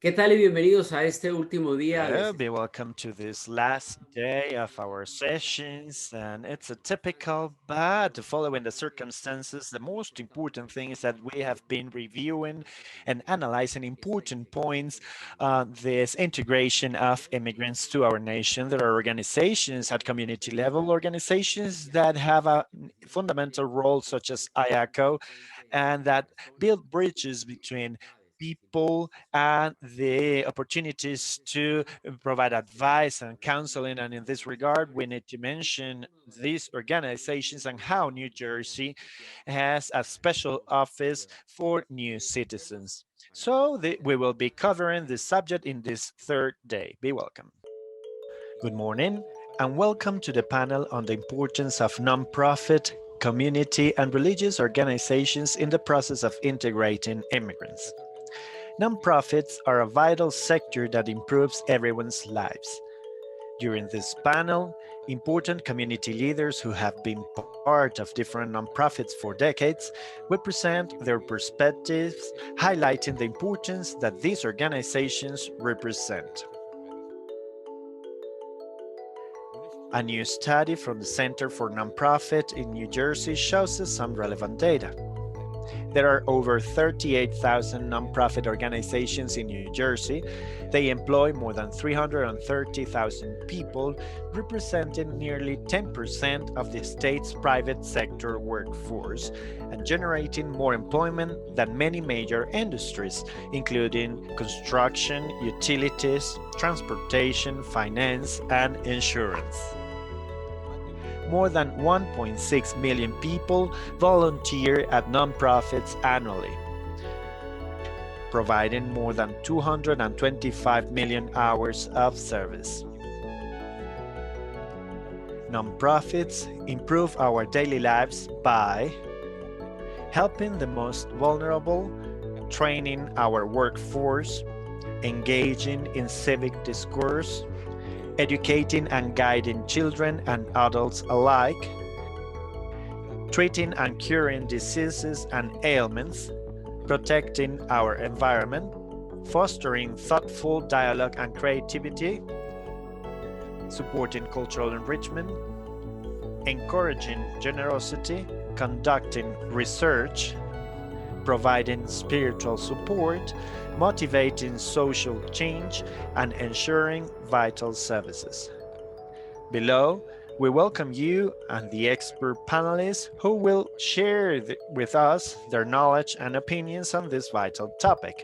¿Qué tal y bienvenidos a este último día de Hello, be welcome to this last day of our sessions. And it's a typical, but following the circumstances, the most important thing is that we have been reviewing and analyzing important points on this integration of immigrants to our nation. There are organizations at community level, organizations that have a fundamental role, such as Iaco, and that build bridges between people and the opportunities to provide advice and counseling. And in this regard, we need to mention these organizations and how New Jersey has a special office for new citizens. So we will be covering this subject in this third day. Be welcome. Good morning, and welcome to the panel on the importance of nonprofit, community, and religious organizations in the process of integrating immigrants. Nonprofits are a vital sector that improves everyone's lives. During this panel, important community leaders who have been part of different nonprofits for decades will present their perspectives, highlighting the importance that these organizations represent. A new study from the Center for Nonprofit in New Jersey shows us some relevant data. There are over 38,000 nonprofit organizations in New Jersey. They employ more than 330,000 people, representing nearly 10% of the state's private sector workforce and generating more employment than many major industries, including construction, utilities, transportation, finance, and insurance. More than 1.6 million people volunteer at nonprofits annually, providing more than 225 million hours of service. Nonprofits improve our daily lives by helping the most vulnerable, training our workforce, engaging in civic discourse, educating and guiding children and adults alike, treating and curing diseases and ailments, protecting our environment, fostering thoughtful dialogue and creativity, supporting cultural enrichment, encouraging generosity, conducting research, providing spiritual support, motivating social change, and ensuring vital services. Below, we welcome you and the expert panelists who will share with us their knowledge and opinions on this vital topic.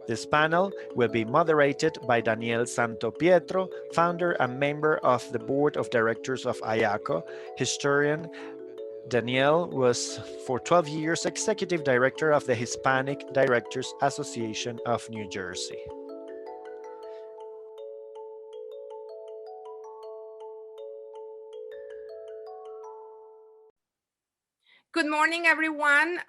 This panel will be moderated by Daniel Santo Pietro, founder and member of the board of directors of Iaco, historian. Daniel was for 12 years executive director of the Hispanic Directors Association of New Jersey. Good morning, everyone.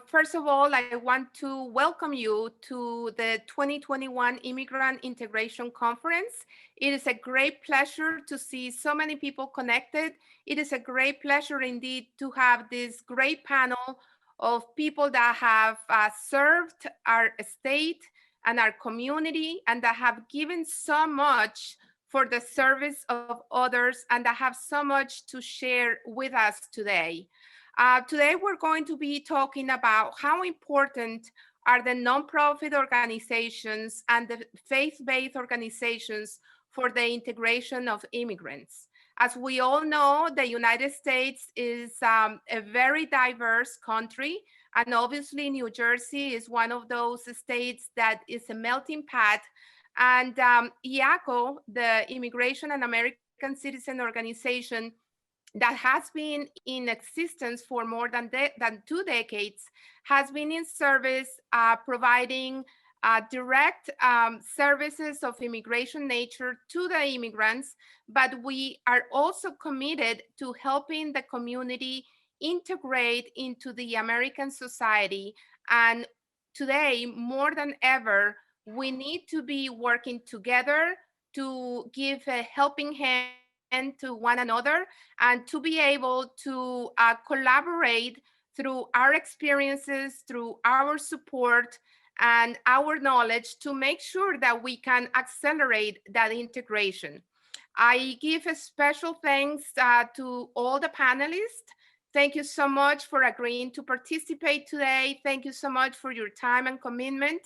First of all, I want to welcome you to the 2021 Immigrant Integration Conference. It is a great pleasure to see so many people connected. It is a great pleasure indeed to have this great panel of people that have served our state and our community and that have given so much for the service of others and that have so much to share with us today. Today, we're going to be talking about how important are the nonprofit organizations and the faith-based organizations for the integration of immigrants. As we all know, the United States is a very diverse country, and obviously New Jersey is one of those states that is a melting pot. And Iaco, the Immigration and American Citizen Organization, that has been in existence for more than 2 decades, has been in service providing direct services of immigration nature to the immigrants, but we are also committed to helping the community integrate into the American society. And today, more than ever, we need to be working together to give a helping hand to one another and to be able to collaborate through our experiences, through our support, and our knowledge to make sure that we can accelerate that integration. I give a special thanks to all the panelists. Thank you so much for agreeing to participate today. Thank you so much for your time and commitment.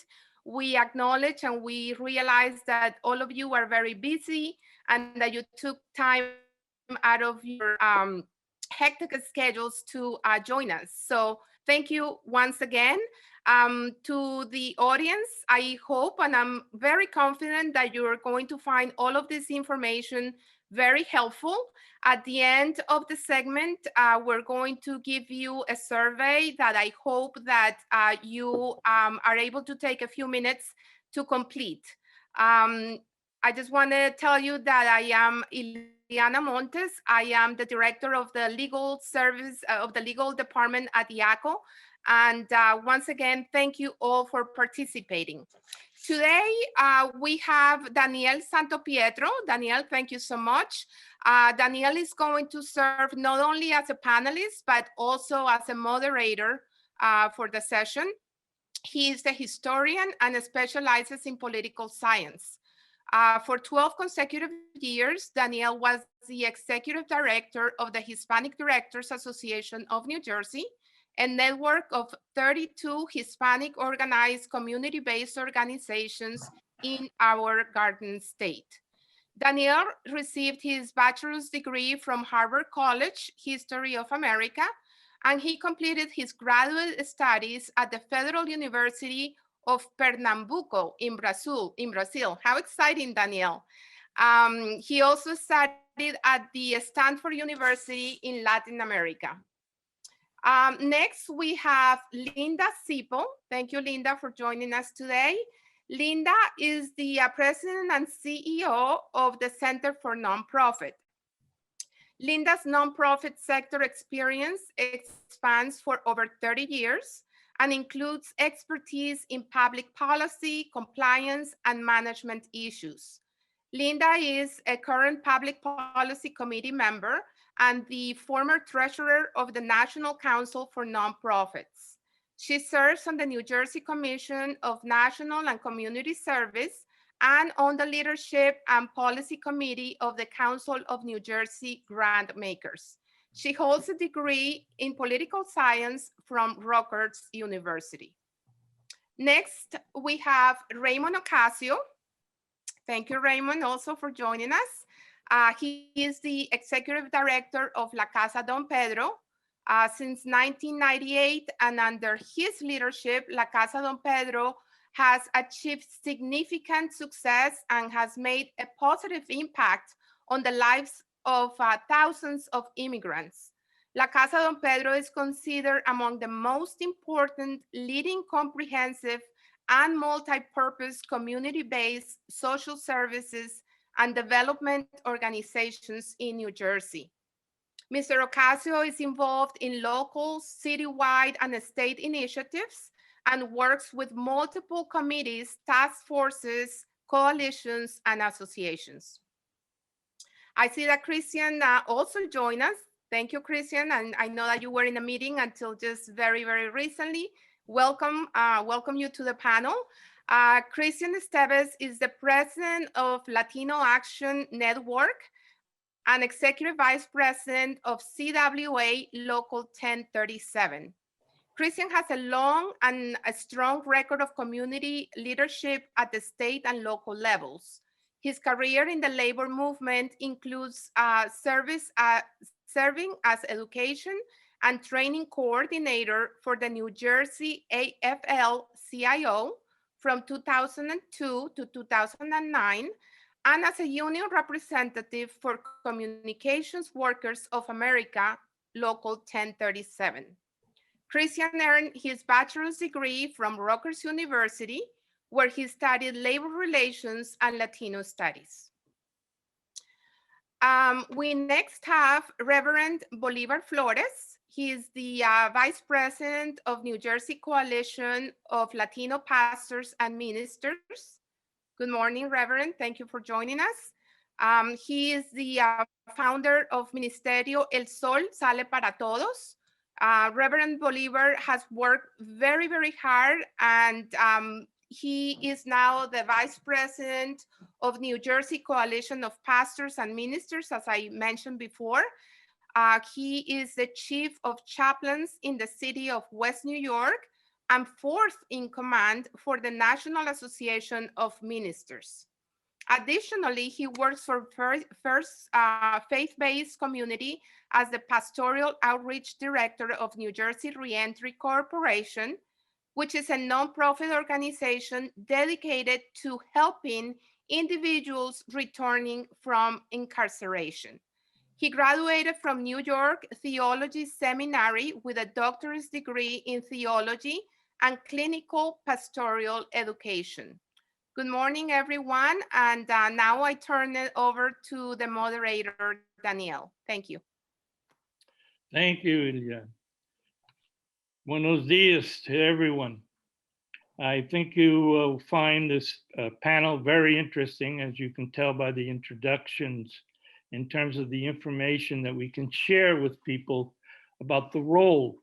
We acknowledge and we realize that all of you are very busy and that you took time out of your hectic schedules to join us. So thank you once again. To the audience, I hope and I'm very confident that you're going to find all of this information very helpful. At the end of the segment, we're going to give you a survey that I hope that you are able to take a few minutes to complete. I just want to tell you that I am Ileana Montes. I am the director of the legal service of the legal department at Iaco. And once again, thank you all for participating. Today, we have Daniel Santopietro. Daniel, thank you so much. Daniel is going to serve not only as a panelist, but also as a moderator for the session. He is a historian and specializes in political science. For 12 consecutive years, Daniel was the executive director of the Hispanic Directors Association of New Jersey, a network of 32 Hispanic organized community-based organizations in our Garden State. Daniel received his bachelor's degree from Harvard College, History of America, and he completed his graduate studies at the Federal University of Pernambuco in Brazil. How exciting, Daniel. He also studied at the Stanford University in Latin America. Next, we have Linda Sipo. Thank you, Linda, for joining us today. Linda is the president and CEO of the Center for Nonprofit. Linda's nonprofit sector experience expands for over 30 years and includes expertise in public policy, compliance, and management issues. Linda is a current Public Policy Committee member and the former treasurer of the National Council for Nonprofits. She serves on the New Jersey Commission of National and Community Service and on the Leadership and Policy Committee of the Council of New Jersey Grant Makers. She holds a degree in political science from Rutgers University. Next, we have Raymond Ocasio. Thank you, Raymond, also for joining us. He is the executive director of La Casa Don Pedro since 1998, and under his leadership, La Casa Don Pedro has achieved significant success and has made a positive impact on the lives of thousands of immigrants. La Casa Don Pedro is considered among the most important leading comprehensive and multi-purpose community-based social services and development organizations in New Jersey. Mr. Ocasio is involved in local, citywide, and state initiatives and works with multiple committees, task forces, coalitions, and associations. I see that Christian also joined us. Thank you, Christian. And I know that you were in a meeting until just very, very recently. Welcome you to the panel. Christian Esteves is the president of Latino Action Network and executive vice president of CWA Local 1037. Christian has a long and a strong record of community leadership at the state and local levels. His career in the labor movement includes serving as education and training coordinator for the New Jersey AFL-CIO from 2002 to 2009, and as a union representative for Communications Workers of America, Local 1037. Christian earned his bachelor's degree from Rutgers University, where he studied labor relations and Latino studies. We next have Reverend Bolivar Flores. He is the Vice President of New Jersey Coalition of Latino Pastors and Ministers. Good morning, Reverend. Thank you for joining us. He is the founder of Ministerio El Sol Sale para Todos, Reverend Bolivar has worked very, very hard, and he is now the Vice President of New Jersey Coalition of Pastors and Ministers, as I mentioned before. He is the Chief of Chaplains in the city of West New York and fourth in command for the National Association of Ministers. Additionally, he works for First Faith-Based Community as the Pastoral Outreach Director of New Jersey Reentry Corporation, which is a nonprofit organization dedicated to helping individuals returning from incarceration. He graduated from New York Theology Seminary with a doctorate degree in theology and clinical pastoral education. Good morning, everyone. And now I turn it over to the moderator, Danielle. Thank you. Thank you, Ilya. Buenos dias to everyone. I think you will find this panel very interesting, as you can tell by the introductions, in terms of the information that we can share with people about the role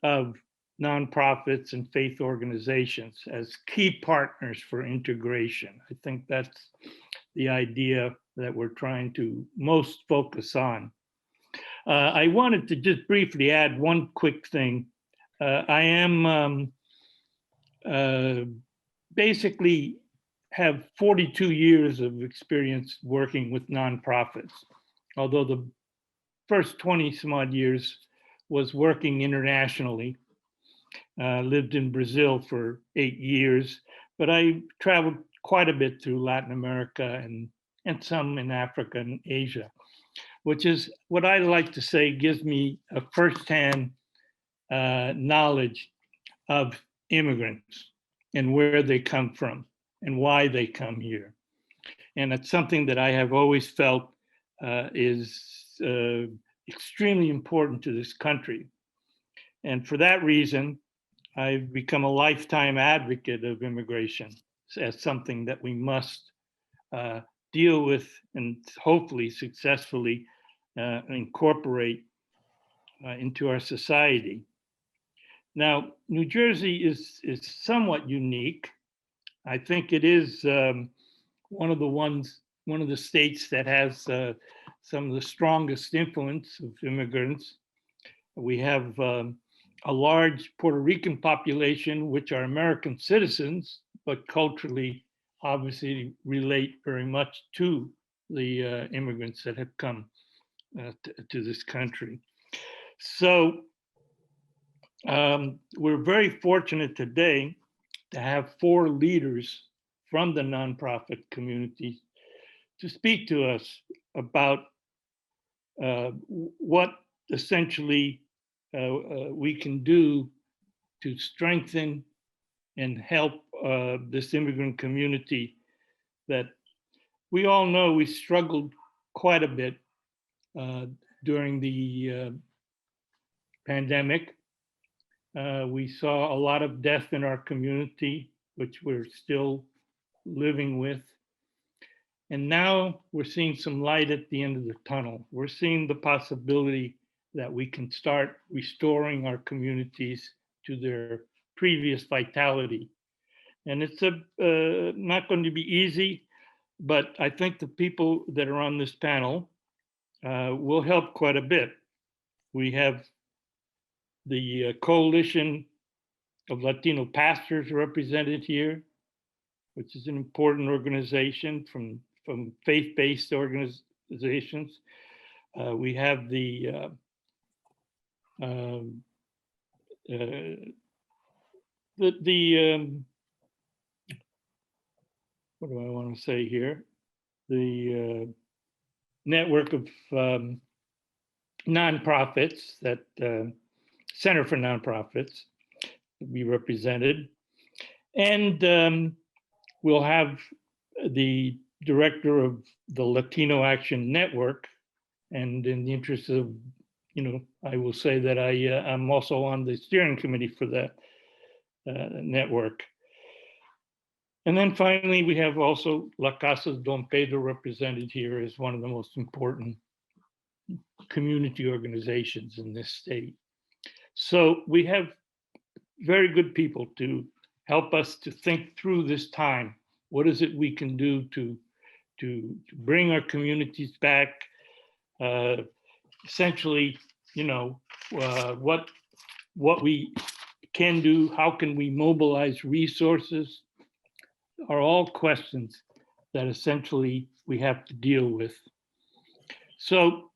of nonprofits and faith organizations as key partners for integration. I think that's the idea that we're trying to most focus on. I wanted to just briefly add one quick thing. I am basically have 42 years of experience working with nonprofits, although the first 20 some odd years was working internationally. Lived in Brazil for 8 years, but I traveled quite a bit through Latin America and some in Africa and Asia, which is what I like to say gives me a firsthand knowledge of immigrants and where they come from and why they come here. And it's something that I have always felt is extremely important to this country. And for that reason, I've become a lifetime advocate of immigration as something that we must deal with and hopefully successfully incorporate into our society. Now, New Jersey is somewhat unique. I think it is one of the states that has some of the strongest influence of immigrants. We have a large Puerto Rican population, which are American citizens, but culturally obviously relate very much to the immigrants that have come to this country. So we're very fortunate today to have 4 leaders from the nonprofit community to speak to us about what essentially we can do to strengthen and help this immigrant community that we all know we struggled quite a bit during the pandemic. We saw a lot of death in our community, which we're still living with. And now we're seeing some light at the end of the tunnel. We're seeing the possibility that we can start restoring our communities to their previous vitality. And it's not going to be easy, but I think the people that are on this panel will help quite a bit. We have the Coalition of Latino Pastors represented here, which is an important organization from faith-based organizations. We have the what do I want to say here? The network of nonprofits, that Center for Nonprofits, be represented. And we'll have the director of the Latino Action Network. And in the interest of, I will say that I'm also on the steering committee for that network. And then finally, we have also La Casa Don Pedro represented here as one of the most important community organizations in this state. So we have very good people to help us to think through this time. What is it we can do to bring our communities back? Essentially, you know, what we can do, how can we mobilize resources, are all questions that essentially we have to deal with. So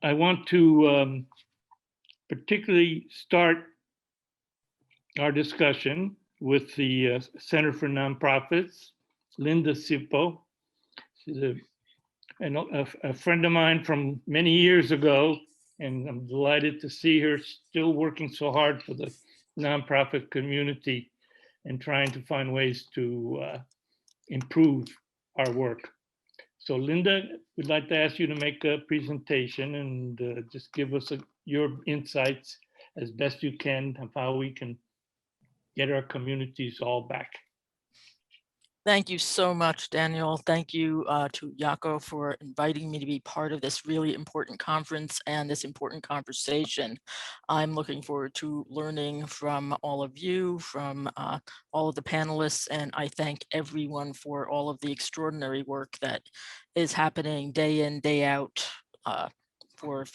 I want to particularly start our discussion with the Center for Nonprofits, Linda Sippo. She's a friend of mine from many years ago, and I'm delighted to see her still working so hard for the nonprofit community and trying to find ways to improve our work. So Linda, we'd like to ask you to make a presentation and just give us your insights as best you can of how we can get our communities all back. Thank you so much, Daniel. Thank you to Iaco for inviting me to be part of this really important conference and this important conversation. I'm looking forward to learning from all of you, from all of the panelists, and I thank everyone for all of the extraordinary work that is happening day in, day out for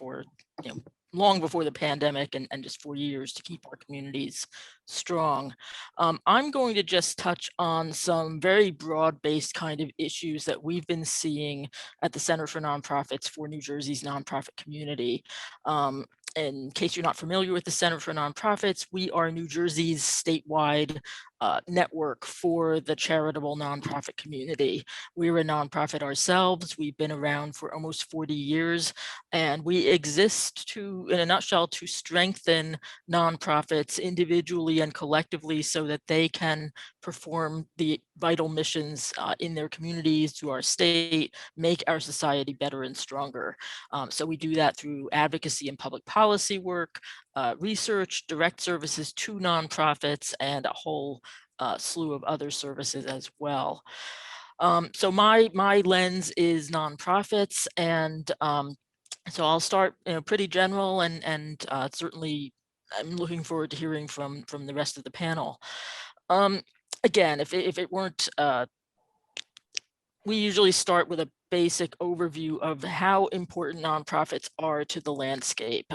you know, long before the pandemic and just for years to keep our communities strong. I'm going to just touch on some very broad-based kind of issues that we've been seeing at the Center for Nonprofits for New Jersey's nonprofit community. In case you're not familiar with the Center for Nonprofits, we are New Jersey's statewide network for the charitable nonprofit community. We're a nonprofit ourselves. We've been around for almost 40 years, and we exist to, in a nutshell, to strengthen nonprofits individually and collectively so that they can perform the vital missions in their communities, to our state, make our society better and stronger. So we do that through advocacy and public policy work, research, direct services to nonprofits, and a whole slew of other services as well. So my lens is nonprofits, and so I'll start pretty general, and certainly I'm looking forward to hearing from the rest of the panel. Again, if it weren't, we usually start with a basic overview of how important nonprofits are to the landscape.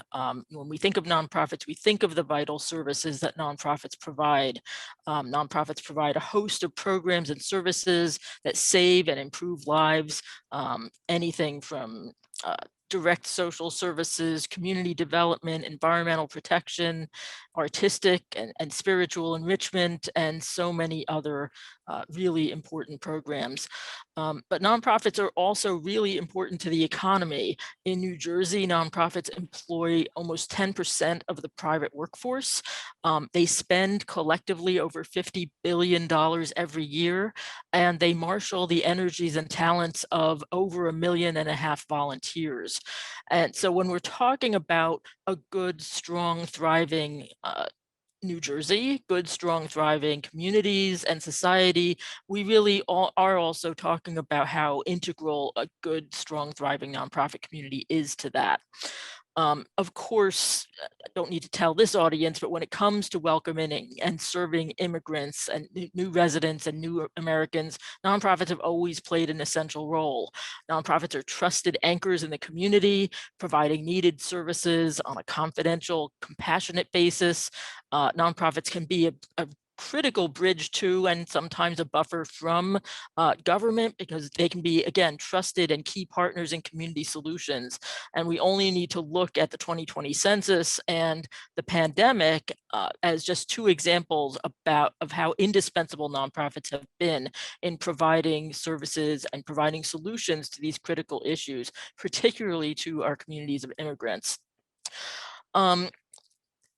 When we think of nonprofits, we think of the vital services that nonprofits provide. Nonprofits provide a host of programs and services that save and improve lives, anything from direct social services, community development, environmental protection, artistic and spiritual enrichment, and so many other really important programs. But nonprofits are also really important to the economy. In New Jersey, nonprofits employ almost 10% of the private workforce. They spend collectively over $50 billion every year, and they marshal the energies and talents of over 1.5 million volunteers. And so when we're talking about a good, strong, thriving New Jersey, good, strong, thriving communities and society, we really are also talking about how integral a good, strong, thriving nonprofit community is to that. Of course, I don't need to tell this audience, but when it comes to welcoming and serving immigrants and new residents and new Americans, nonprofits have always played an essential role. Nonprofits are trusted anchors in the community, providing needed services on a confidential, compassionate basis. Nonprofits can be a critical bridge to, and sometimes a buffer from, government, because they can be, again, trusted and key partners in community solutions. And we only need to look at the 2020 census and the pandemic as just two examples of how indispensable nonprofits have been in providing services and providing solutions to these critical issues, particularly to our communities of immigrants.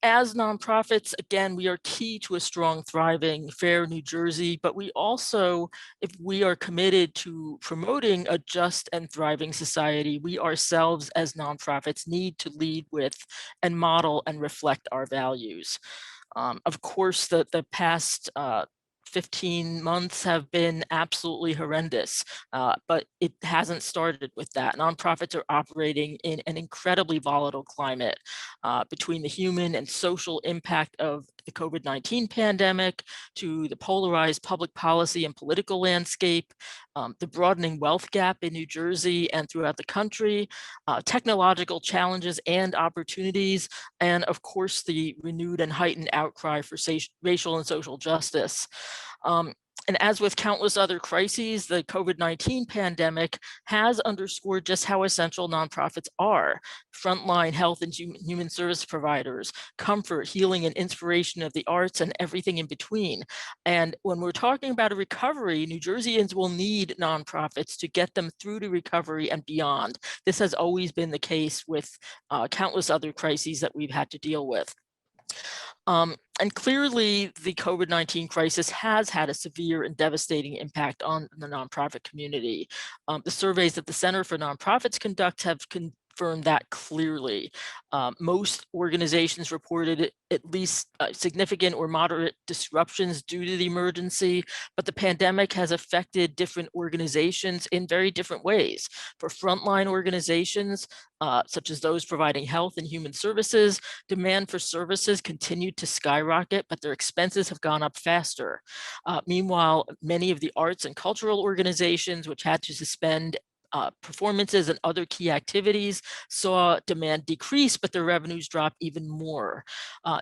As nonprofits, again, we are key to a strong, thriving, fair New Jersey, but we also, if we are committed to promoting a just and thriving society, we ourselves as nonprofits need to lead with and model and reflect our values. Of course, the past 15 months have been absolutely horrendous, but it hasn't started with that. Nonprofits are operating in an incredibly volatile climate between the human and social impact of the COVID-19 pandemic to the polarized public policy and political landscape, the broadening wealth gap in New Jersey and throughout the country, technological challenges and opportunities, and of course, the renewed and heightened outcry for racial and social justice. And as with countless other crises, the COVID-19 pandemic has underscored just how essential nonprofits are. Frontline health and human service providers, comfort, healing, and inspiration of the arts, and everything in between. And when we're talking about a recovery, New Jerseyans will need nonprofits to get them through to recovery and beyond. This has always been the case with countless other crises that we've had to deal with. And clearly, the COVID-19 crisis has had a severe and devastating impact on the nonprofit community. The surveys that the Center for Nonprofits conducts have confirmed that clearly. Most organizations reported at least significant or moderate disruptions due to the emergency, but the pandemic has affected different organizations in very different ways. For frontline organizations, such as those providing health and human services, demand for services continued to skyrocket, but their expenses have gone up faster. Meanwhile, many of the arts and cultural organizations, which had to suspend performances and other key activities, saw demand decrease, but their revenues drop even more.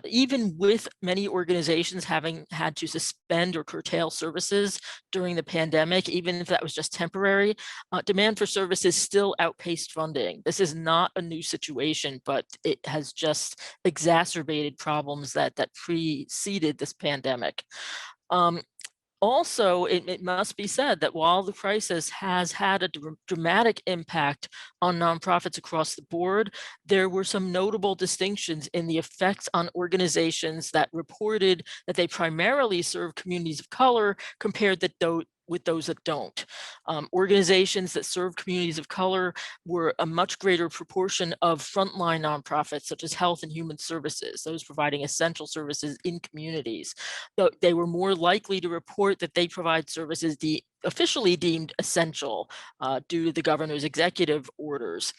Even with many organizations having had to suspend or curtail services during the pandemic, even if that was just temporary, demand for services still outpaced funding. This is not a new situation, but it has just exacerbated problems that preceded this pandemic. Also, it must be said that while the crisis has had a dramatic impact on nonprofits across the board, there were some notable distinctions in the effects on organizations that reported that they primarily serve communities of color compared with those that don't. Organizations that serve communities of color were a much greater proportion of frontline nonprofits, such as health and human services, those providing essential services in communities. They were more likely to report that they provide services officially deemed essential due to the governor's executive orders.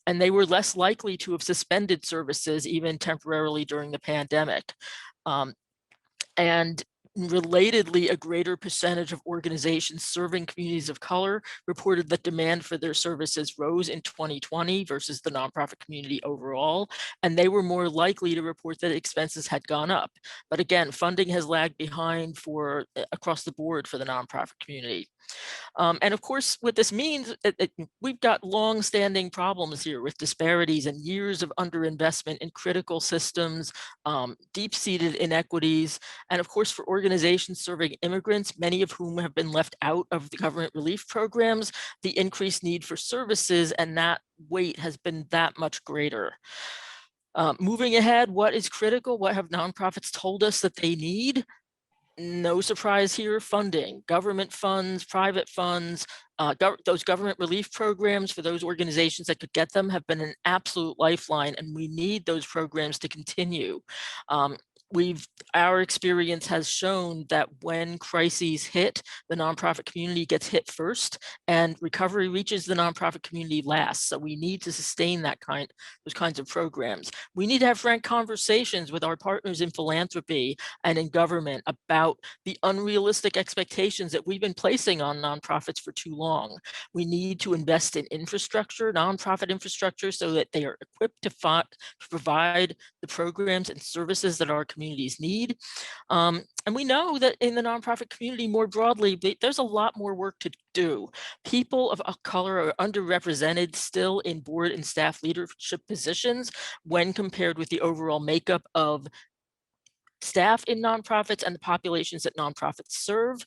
And they were less likely to have suspended services even temporarily during the pandemic. And relatedly, a greater percentage of organizations serving communities of color reported that demand for their services rose in 2020 versus the nonprofit community overall, and they were more likely to report that expenses had gone up. But again, funding has lagged behind across the board for the nonprofit community. And of course, what this means, we've got long-standing problems here with disparities and years of underinvestment in critical systems, deep-seated inequities, and of course, for organizations serving immigrants, many of whom have been left out of the government relief programs, the increased need for services and that weight has been that much greater. Moving ahead, what is critical? What have nonprofits told us that they need? No surprise here, funding, government funds, private funds, those government relief programs for those organizations that could get them have been an absolute lifeline, and we need those programs to continue. Our experience has shown that when crises hit, the nonprofit community gets hit first, and recovery reaches the nonprofit community last. So we need to sustain those kinds of programs. We need to have frank conversations with our partners in philanthropy and in government about the unrealistic expectations that we've been placing on nonprofits for too long. We need to invest in infrastructure, nonprofit infrastructure, so that they are equipped to provide the programs and services that our communities need. And we know that in the nonprofit community more broadly, there's a lot more work to do. People of color are underrepresented still in board and staff leadership positions when compared with the overall makeup of staff in nonprofits and the populations that nonprofits serve.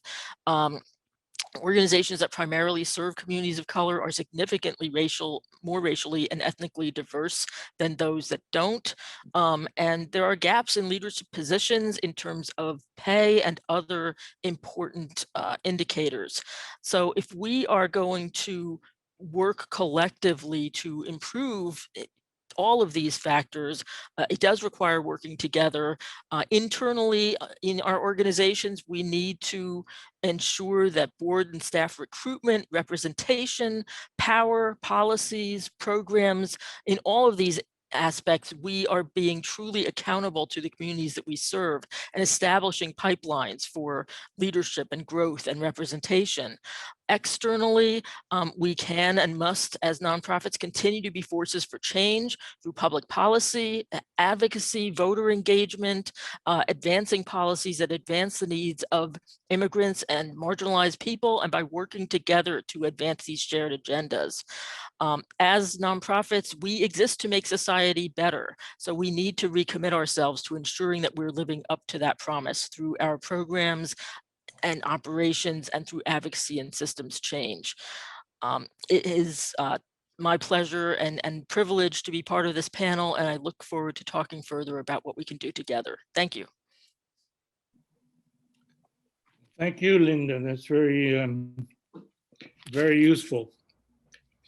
Organizations that primarily serve communities of color are significantly more racially and ethnically diverse than those that don't. And there are gaps in leadership positions in terms of pay and other important indicators. So if we are going to work collectively to improve all of these factors, it does require working together. Internally in our organizations, we need to ensure that board and staff recruitment, representation, power, policies, programs, in all of these aspects, we are being truly accountable to the communities that we serve and establishing pipelines for leadership and growth and representation. Externally, we can and must, as nonprofits, continue to be forces for change through public policy, advocacy, voter engagement, advancing policies that advance the needs of immigrants and marginalized people, and by working together to advance these shared agendas. As nonprofits, we exist to make society better. So we need to recommit ourselves to ensuring that we're living up to that promise through our programs and operations and through advocacy and systems change. It is my pleasure and privilege to be part of this panel, and I look forward to talking further about what we can do together. Thank you. Thank you, Linda. That's very useful.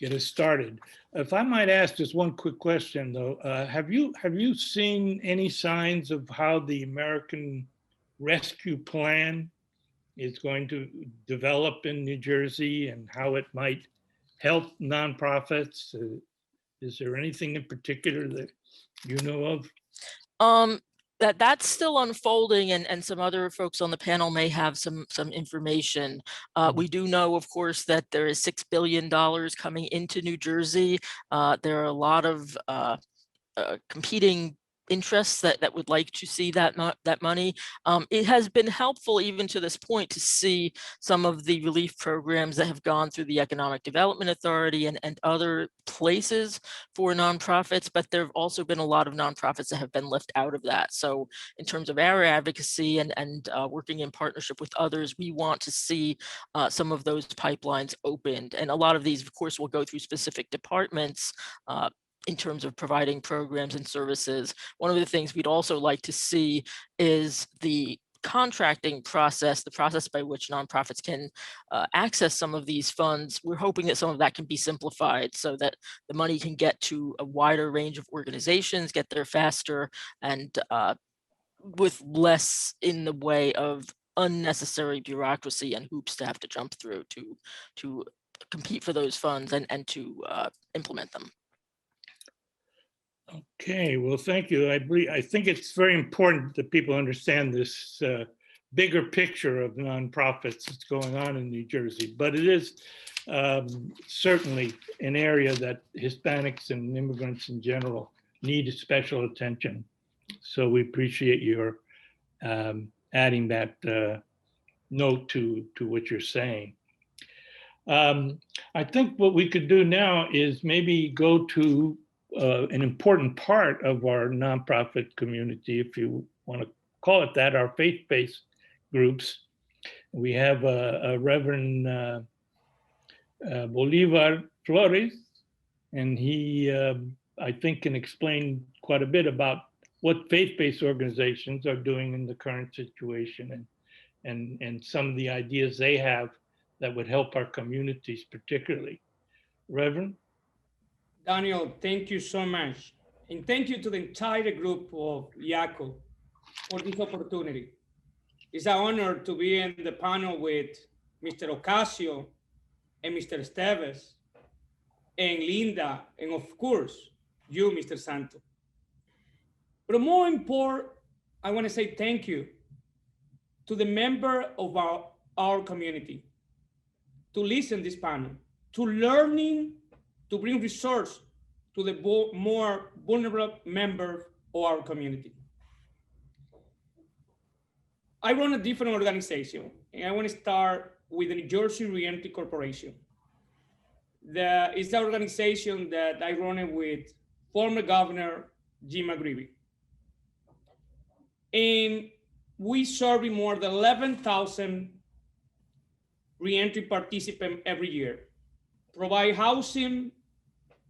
Get us started. If I might ask just one quick question, though, have you seen any signs of how the American Rescue Plan is going to develop in New Jersey and how it might help nonprofits? Is there anything in particular that you know of? That's still unfolding, and some other folks on the panel may have some information. We do know, of course, that there is $6 billion coming into New Jersey. There are a lot of competing interests that would like to see that money. It has been helpful even to this point to see some of the relief programs that have gone through the Economic Development Authority and other places for nonprofits, but there have also been a lot of nonprofits that have been left out of that. So in terms of our advocacy and working in partnership with others, we want to see some of those pipelines opened. And a lot of these, of course, will go through specific departments in terms of providing programs and services. One of the things we'd also like to see is the contracting process, the process by which nonprofits can access some of these funds. We're hoping that some of that can be simplified so that the money can get to a wider range of organizations, get there faster, and with less in the way of unnecessary bureaucracy and hoops to have to jump through to compete for those funds and to implement them. Okay, well, thank you. I think it's very important that people understand this bigger picture of nonprofits that's going on in New Jersey, but it is certainly an area that Hispanics and immigrants in general need special attention. So we appreciate your adding that note to what you're saying. I think what we could do now is maybe go to an important part of our nonprofit community, if you want to call it that, our faith-based groups. We have a Reverend Bolivar Flores, and he, I think, can explain quite a bit about what faith-based organizations are doing in the current situation and some of the ideas they have that would help our communities particularly. Reverend? Daniel, thank you so much. And thank you to the entire group of Iaco for this opportunity. It's an honor to be in the panel with Mr. Ocasio and Mr. Esteves and Linda, and of course, you, Mr. Santo. But more important, I want to say thank you to the member of our community to listen to this panel, to learning, to bring resource to the more vulnerable members of our community. I run a different organization, and I want to start with the New Jersey Reentry Corporation. It's the organization that I run it with former Governor Jim McGreevey. And we serve more than 11,000 reentry participants every year, provide housing,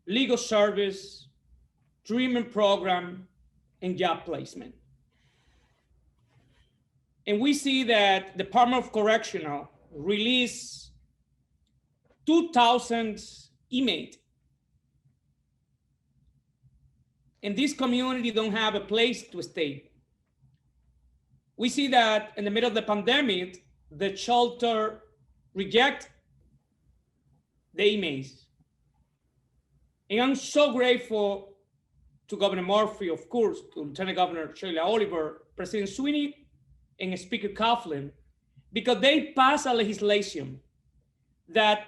legal service, treatment program, and job placement. And we see that the Department of Correctional released 2,000 inmates and this community don't have a place to stay. We see that in the middle of the pandemic, the shelter reject the emails. And I'm so grateful to Governor Murphy, of course, to Lieutenant Governor Shirley Oliver, President Sweeney, and Speaker Coughlin, because they passed a legislation that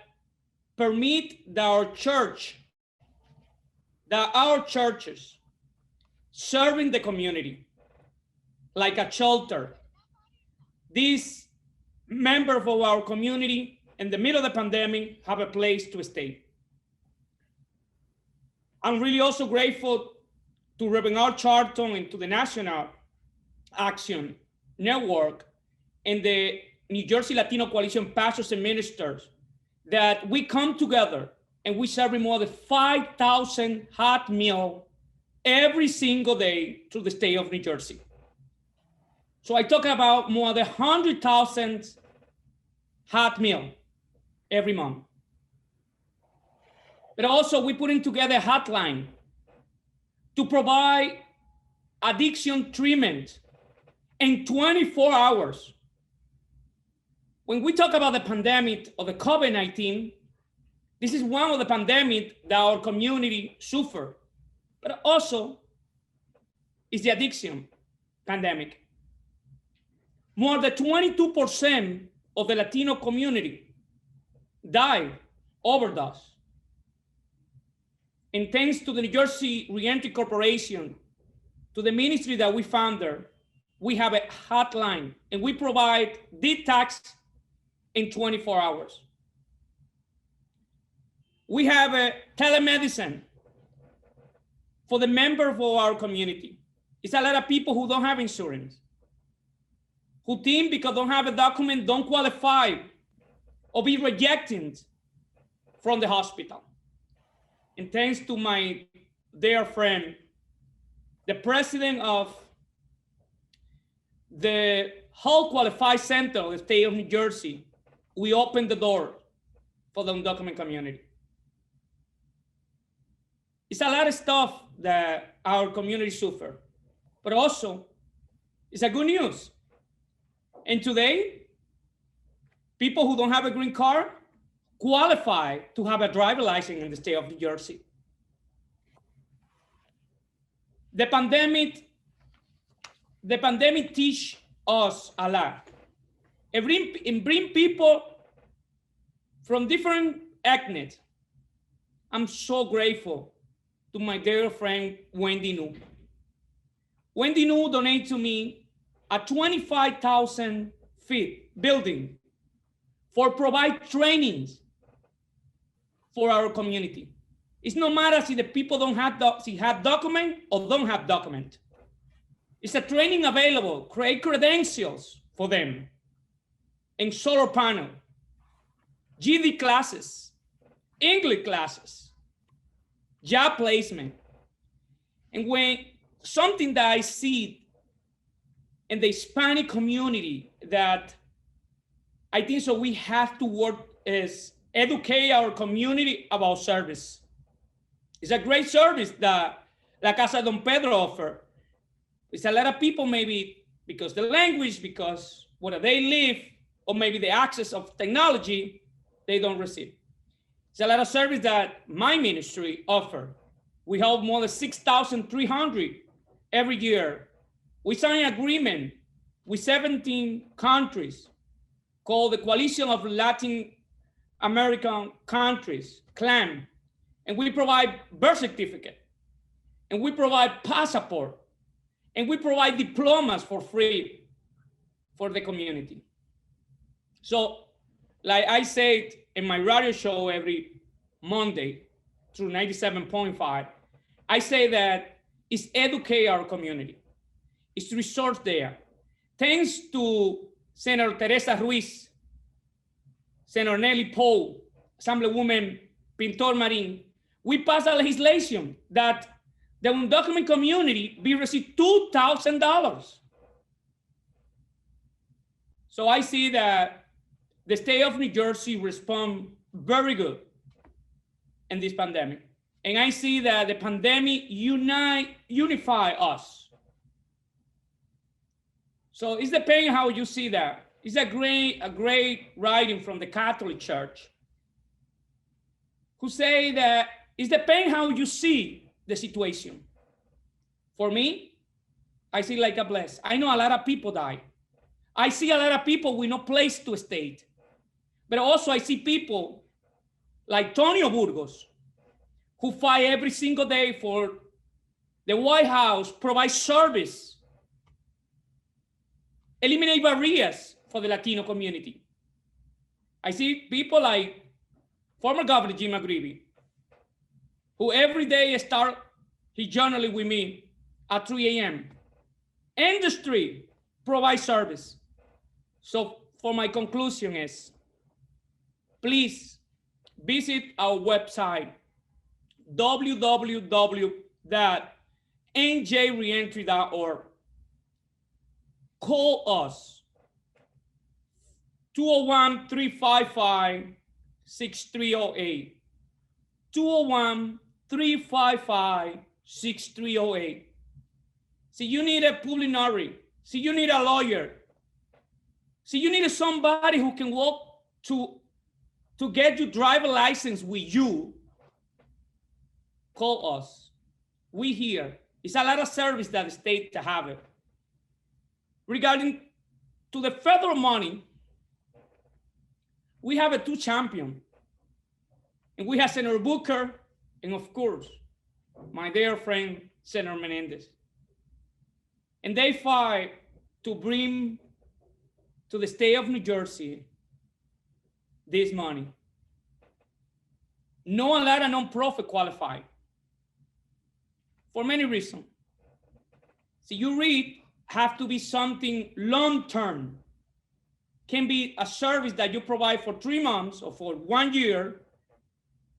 permit that our churches serving the community like a shelter. These members of our community in the middle of the pandemic have a place to stay. I'm really also grateful to Reverend R. Charlton and to the National Action Network and the New Jersey Latino Coalition Pastors and Ministers that we come together and we serve more than 5,000 hot meals every single day through the state of New Jersey. So I talk about more than 100,000 hot meals every month. But also we putting together a hotline to provide addiction treatment in 24 hours. When we talk about the pandemic of the COVID-19, this is one of the pandemics that our community suffered, but also is the addiction pandemic. More than 22% of the Latino community died overdose. And thanks to the New Jersey Reentry Corporation, to the ministry that we founded, we have a hotline and we provide detox in 24 hours. We have a telemedicine for the members of our community. It's a lot of people who don't have insurance, who think because don't have a document, don't qualify or be rejected from the hospital. And thanks to my dear friend, the president of the Health Qualified Center of the state of New Jersey, we opened the door for the undocumented community. It's a lot of stuff that our community suffer, but also it's a good news. And today, people who don't have a green card qualify to have a driver license in the state of New Jersey. The pandemic teach us a lot. It bring people from different ethnies. I'm so grateful to my dear friend, Wendy Nu. Wendy Nu donated to me a 25,000 feet building for provide trainings for our community. It's no matter if the people don't have document or don't have document. It's a training available, create credentials for them in solar panel, GD classes, English classes, job placement. And when something that I see in the Hispanic community that I think so we have to work is educate our community about service. It's a great service that La Casa Don Pedro offer. It's a lot of people maybe because the language, because where they live, or maybe the access of technology, they don't receive. It's a lot of service that my ministry offer. We help more than 6,300 every year. We sign an agreement with 17 countries called the Coalition of Latin American Countries, CLAM. And we provide birth certificate, and we provide passport, and we provide diplomas for free for the community. So, like I said in my radio show every Monday through 97.5, I say that it's educate our community. It's resource there. Thanks to Senator Teresa Ruiz, Senator Nelly Poe, Assemblywoman Pintor Marin, we passed a legislation that the undocumented community be received $2,000. So I see that the state of New Jersey respond very good in this pandemic. And I see that the pandemic unify us. So it's depending how you see that. It's a great writing from the Catholic Church who say that it's depending how you see the situation. For me, I see like a bless. I know a lot of people die. I see a lot of people with no place to stay. But also I see people like Tonio Burgos, who fight every single day for the White House, provide service, eliminate barriers for the Latino community. I see people like former Governor Jim McGreevey, who every day start his journaling with me at 3 a.m. Industry provides service. So for my conclusion is, please visit our website, www.njreentry.org. Call us, 201-355-6308, 201-355-6308. See, you need a public notary. See, you need a lawyer. See, you need somebody who can walk to get your driver license with you. Call us. We here. It's a lot of service that the state to have it. Regarding to the federal money, we have a two champion. And we have Senator Booker and of course, my dear friend, Senator Menendez. And they fight to bring to the state of New Jersey this money. No a lot of nonprofit qualify for many reasons. So you read, have to be something long-term. Can be a service that you provide for 3 months or for 1 year,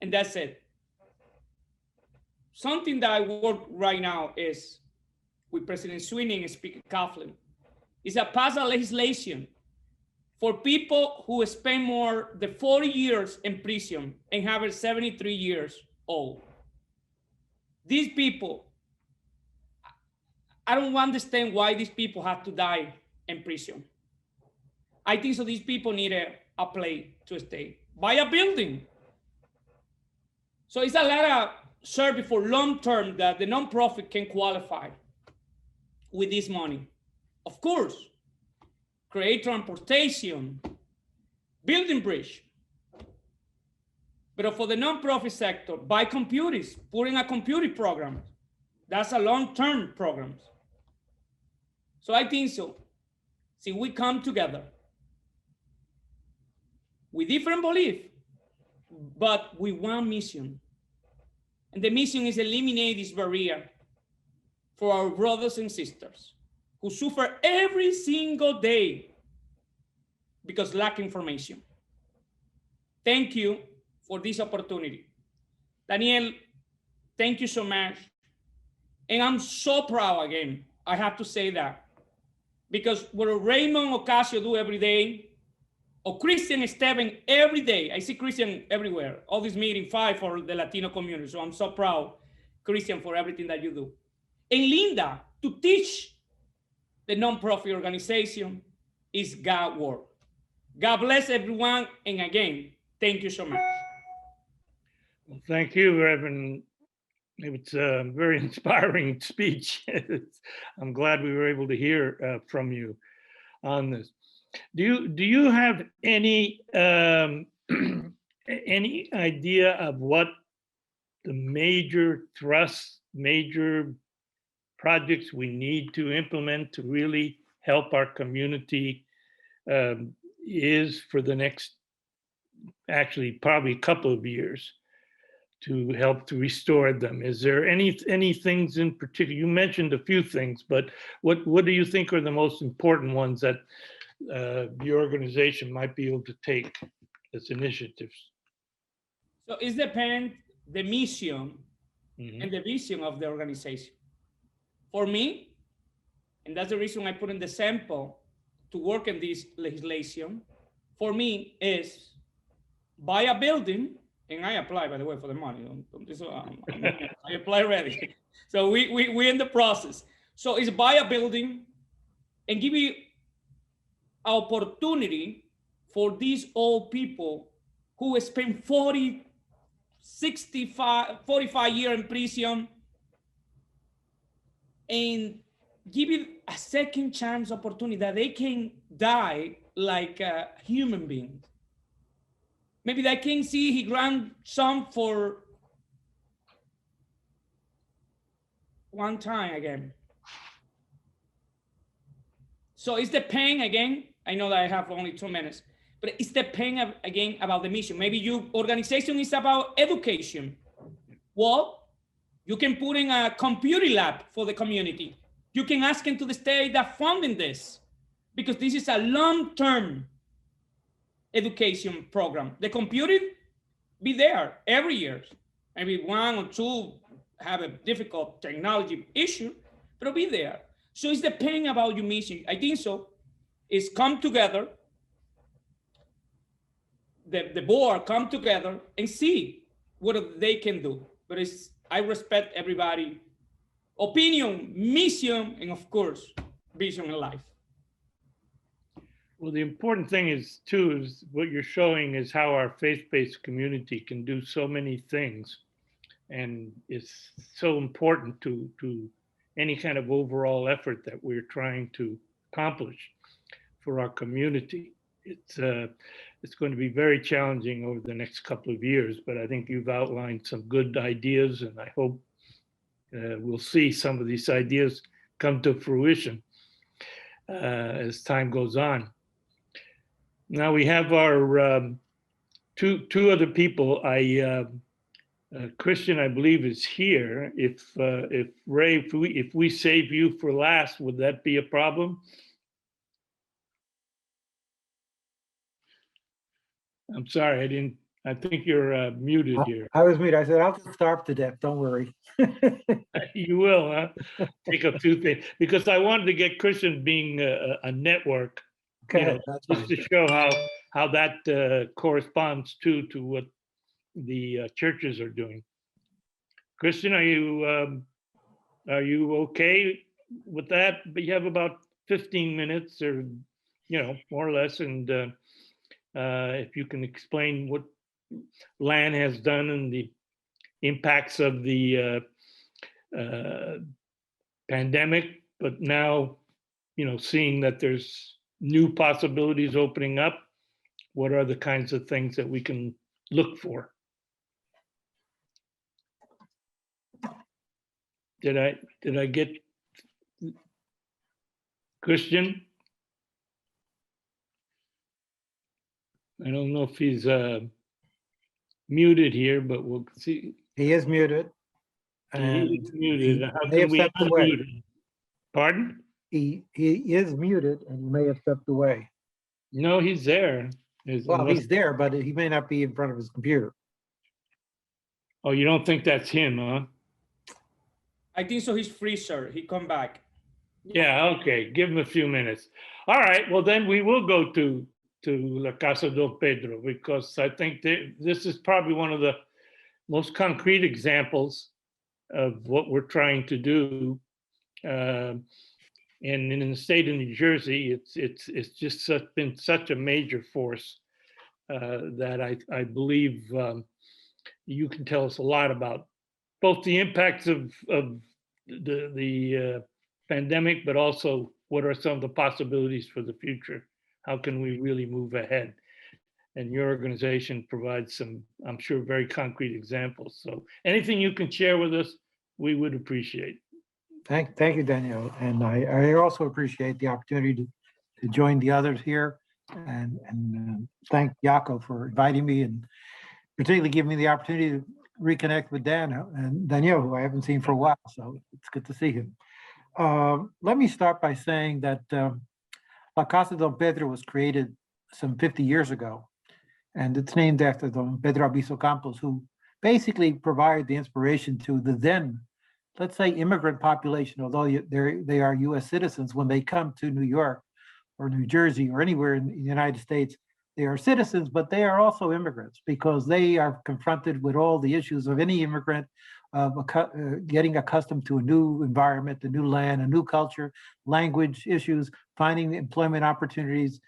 and that's it. Something that I work right now is with President Sweeney and Speaker Coughlin, is a pass a legislation for people who spend more than 40 years in prison and have 73 years old. These people, I don't understand why these people have to die in prison. I think so these people need a place to stay. Buy a building. So it's a lot of service for long-term that the nonprofit can qualify with this money. Of course, create transportation, building bridge. But for the nonprofit sector, buy computers, put in a computer program. That's a long-term program. So I think so. See, we come together with different belief, but with one mission. And the mission is eliminate this barrier for our brothers and sisters who suffer every single day because lack information. Thank you for this opportunity. Daniel, thank you so much. And I'm so proud again, I have to say that, because what Raymond Ocasio do every day, or Christian Esteban every day, I see Christian everywhere, all this meeting 5 for the Latino community. So I'm so proud, Christian, for everything that you do. And Linda, to teach the nonprofit organization is God work. God bless everyone. And again, thank you so much. Well, thank you, Reverend. It's a very inspiring speech. I'm glad we were able to hear from you on this. Do you have any any idea of what the major thrusts, major projects we need to implement to really help our community is for the next, actually probably a couple of years, to help to restore them? Is there any things in particular? You mentioned a few things, but what do you think are the most important ones that your organization might be able to take as initiatives? So it depends the mission and the vision of the organization. For me, and that's the reason I put in the sample to work in this legislation, for me is buy a building And I apply, by the way, for the money. I apply already. So we're in the process. So it's buy a building and give you opportunity for these old people who spend 40, 65, 45 years in prison, and give you a second chance opportunity that they can die like a human being. Maybe they can see his grandson for one time again. So it's the pain again. I know that I have only 2 minutes, but it's the pain again about the mission. Maybe your organization is about education. Well, you can put in a computer lab for the community. You can ask into the state that funding this, because this is a long-term education program. The computer be there every year. Maybe 1 or 2 have a difficult technology issue, but it'll be there. So it's the pain about your mission. I think so. Is come together, the board come together and see what they can do. But I respect everybody, opinion, mission, and of course, vision in life. Well, the important thing is too, is what you're showing is how our faith-based community can do so many things. And it's so important to any kind of overall effort that we're trying to accomplish for our community. It's going to be very challenging over the next couple of years, but I think you've outlined some good ideas, and I hope we'll see some of these ideas come to fruition as time goes on. Now we have our two other people. Christian, I believe, is here. If Ray, if we save you for last, would that be a problem? I'm sorry, I think you're muted here. I was muted. I said, I'll just starve to death. Don't worry. You will, huh? Take up 2 things, because I wanted to get Christian being a network, Okay, just to show how that corresponds to what the churches are doing. Christian, are you okay with that? But you have about 15 minutes, or more or less, and if you can explain what LAN has done and the impacts of the pandemic, but now seeing that there's new possibilities opening up, what are the kinds of things that we can look for? Did I get Christian? I don't know if he's muted here, but we'll see. he is muted. He And is muted. How may have can we stepped away. unmute him? Pardon? he is muted and he may have stepped away. No, he's there. Well, he's there, but he may not be in front of his computer. Oh, you don't think that's him, huh? I think so. He's free, sir. He come back. Yeah, okay. Give him a few minutes. All right. Well, then we will go to La Casa del Pedro, because I think this is probably one of the most concrete examples of what we're trying to do. And in the state of New Jersey, it's just been such a major force that I believe you can tell us a lot about both the impacts of the pandemic, but also what are some of the possibilities for the future? How can we really move ahead? And your organization provides some, I'm sure, very concrete examples. So anything you can share with us, we would appreciate. Thank you, Daniel. And I also appreciate the opportunity to join the others here, and thank Iaco for inviting me, and particularly giving me the opportunity to reconnect with Dan and Daniel, who I haven't seen for a while. So it's good to see him. Let me start by saying that La Casa del Pedro was created some 50 years ago, and it's named after Don Pedro Albizu Campos, who basically provided the inspiration to the then, let's say, immigrant population, although they are US citizens. When they come to New York or New Jersey or anywhere in the United States, they are citizens, but they are also immigrants because they are confronted with all the issues of any immigrant of getting accustomed to a new environment, a new land, a new culture, language issues, finding employment opportunities.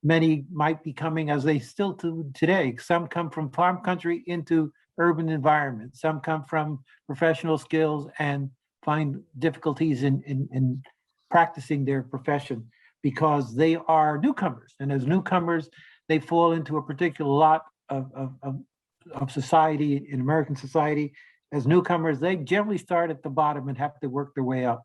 Many might be coming, as they still do today. Some come from farm country into urban environment. Some come from professional skills and find difficulties in practicing their profession because they are newcomers. And as newcomers, they fall into a particular lot of society, in American society. As newcomers, they generally start at the bottom and have to work their way up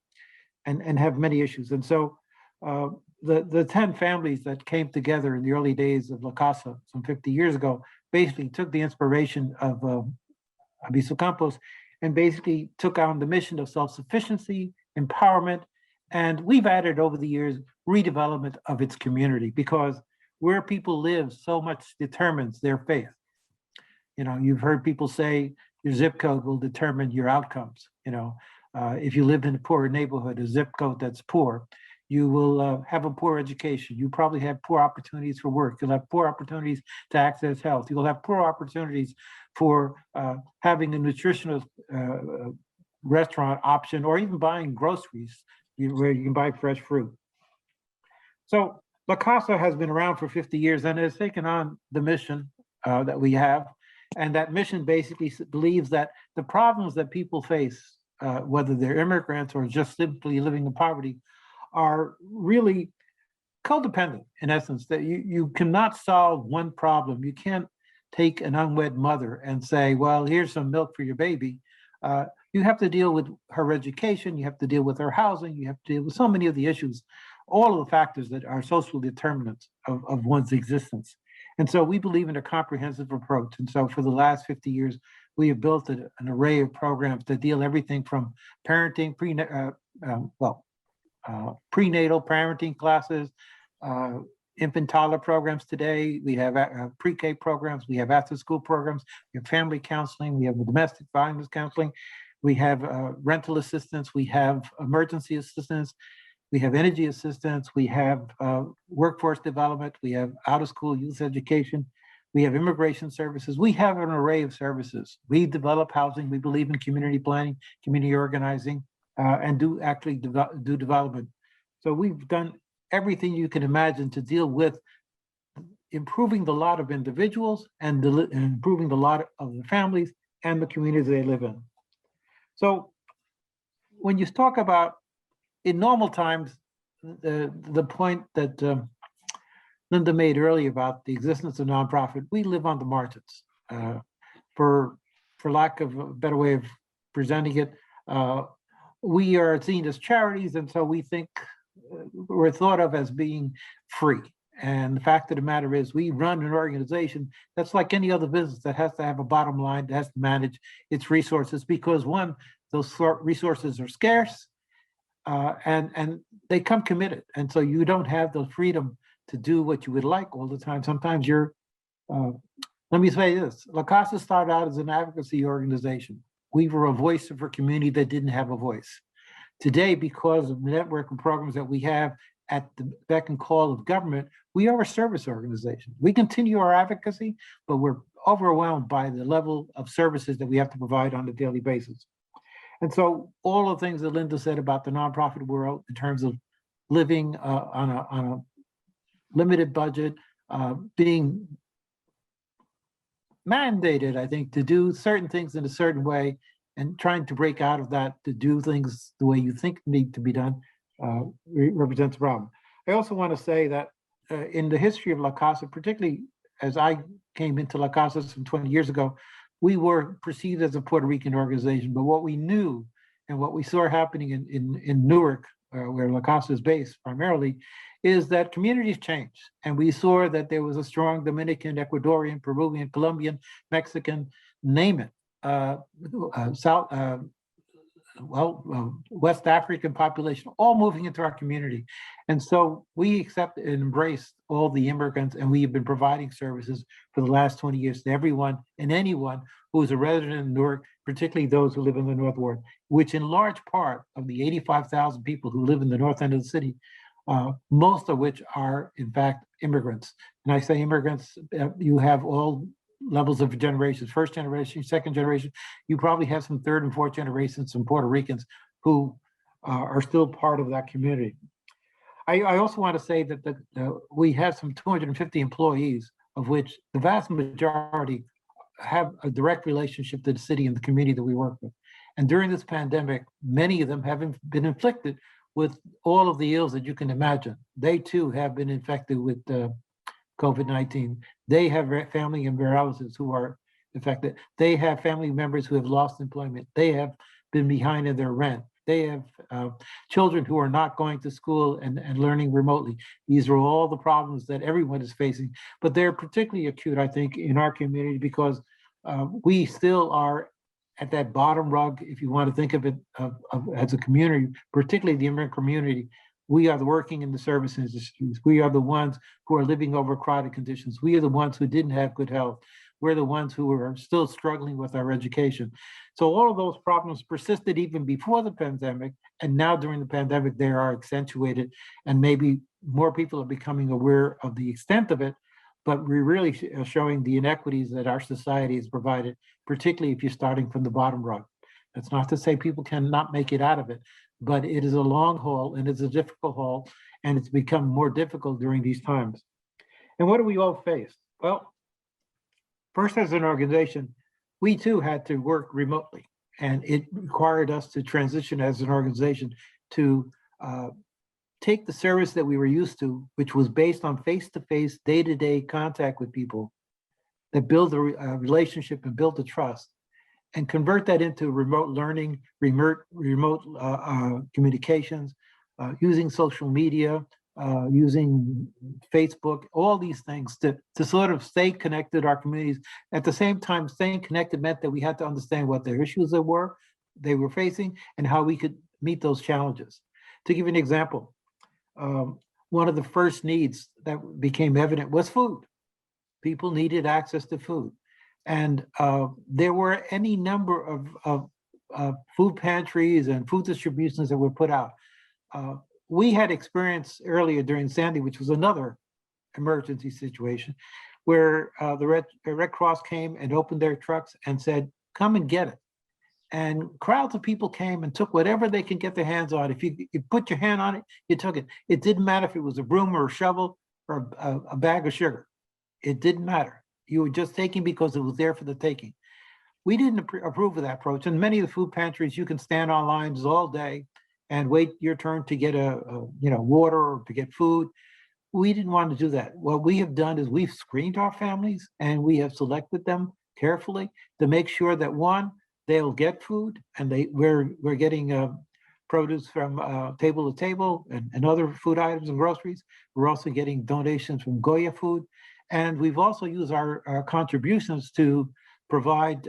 and have many issues. And so the 10 families that came together in the early days of La Casa some 50 years ago basically took the inspiration of Aviso Campos and basically took on the mission of self-sufficiency, empowerment, and we've added over the years redevelopment of its community because where people live so much determines their faith. You know, you've heard people say your zip code will determine your outcomes. You know, if you live in a poor neighborhood, a zip code that's poor, you will have a poor education. You probably have poor opportunities for work. You'll have poor opportunities to access health. You'll have poor opportunities for having a nutritional restaurant option or even buying groceries where you can buy fresh fruit. So La Casa has been around for 50 years and has taken on the mission that we have. And that mission basically believes that the problems that people face, whether they're immigrants or just simply living in poverty, are really codependent in essence, that you cannot solve one problem. You can't take an unwed mother and say, well, here's some milk for your baby. You have to deal with her education, you have to deal with her housing, you have to deal with so many of the issues, all of the factors that are social determinants of one's existence. And so we believe in a comprehensive approach. And so for the last 50 years, we have built an array of programs that deal everything from parenting, prenatal parenting classes, infant toddler programs today. We have pre-K programs, we have after-school programs, we have family counseling, we have domestic violence counseling, we have rental assistance, we have emergency assistance, we have energy assistance, we have workforce development, we have out-of-school youth education, we have immigration services. We have an array of services. We develop housing, we believe in community planning, community organizing, and do actually do development. So we've done everything you can imagine to deal with improving the lot of individuals and improving the lot of the families and the communities they live in. So when you talk about, in normal times, the point that Linda made earlier about the existence of nonprofit, we live on the margins. For lack of a better way of presenting it, we are seen as charities, and so we think we're thought of as being free. And the fact of the matter is we run an organization that's like any other business that has to have a bottom line, that has to manage its resources because one, those resources are scarce and they come committed. And so you don't have the freedom to do what you would like all the time. Sometimes you're, let me say this, La Casa started out as an advocacy organization. We were a voice for a community that didn't have a voice. Today, because of the network and programs that we have at the beck and call of government, we are a service organization. We continue our advocacy, but we're overwhelmed by the level of services that we have to provide on a daily basis. And so all the things that Linda said about the nonprofit world in terms of living on a limited budget, being mandated, I think, to do certain things in a certain way and trying to break out of that to do things the way you think need to be done represents a problem. I also want to say that in the history of La Casa, particularly as I came into La Casa some 20 years ago, we were perceived as a Puerto Rican organization, but what we knew and what we saw happening in Newark, where La Casa is based primarily, is that communities changed. And we saw that there was a strong Dominican, Ecuadorian, Peruvian, Colombian, Mexican, name it, West African population, all moving into our community. And so we accept and embrace all the immigrants, and we have been providing services for the last 20 years to everyone and anyone who is a resident in Newark, particularly those who live in the North Ward, which in large part of the 85,000 people who live in the north end of the city most of which are, in fact, immigrants. And I say immigrants, you have all levels of generations, first generation, second generation. You probably have some third and fourth generations, some Puerto Ricans who are still part of that community. I also want to say that we have some 250 employees, of which the vast majority have a direct relationship to the city and the community that we work with. And during this pandemic, many of them have been inflicted with all of the ills that you can imagine. They too have been infected with COVID-19. They have family and relatives who are affected. They have family members who have lost employment. They have been behind in their rent. They have children who are not going to school and learning remotely. These are all the problems that everyone is facing, but they're particularly acute, I think, in our community because we still are at that bottom rung, if you want to think of it as a community, particularly the immigrant community. We are the working in the service industries. We are the ones who are living over crowded conditions. We are the ones who didn't have good health. We're the ones who are still struggling with our education. So all of those problems persisted even before the pandemic, and now during the pandemic, they are accentuated, and maybe more people are becoming aware of the extent of it, but we're really showing the inequities that our society has provided, particularly if you're starting from the bottom rung. That's not to say people cannot make it out of it, but it is a long haul and it's a difficult haul, and it's become more difficult during these times. And what do we all face? Well, first, as an organization, we too had to work remotely, and it required us to transition as an organization to take the service that we were used to, which was based on face-to-face, day-to-day contact with people that build a relationship and build the trust, and convert that into remote learning, remote communications, using social media, using Facebook, all these things to sort of stay connected to our communities. At the same time, staying connected meant that we had to understand what their issues they were facing and how we could meet those challenges. To give you an example, one of the first needs that became evident was food. People needed access to food. And there were any number of food pantries and food distributions that were put out. We had experience earlier during Sandy, which was another emergency situation, where the Red Cross came and opened their trucks and said, come and get it. And crowds of people came and took whatever they could get their hands on. If you put your hand on it, you took it. It didn't matter if it was a broom or a shovel or a bag of sugar. It didn't matter. You were just taking because it was there for the taking. We didn't approve of that approach. And many of the food pantries, you can stand on lines all day and wait your turn to get water or to get food. We didn't want to do that. What we have done is we've screened our families and we have selected them carefully to make sure that, one, they'll get food, and we're getting produce from table to table and other food items and groceries. We're also getting donations from Goya Food. And we've also used our contributions to provide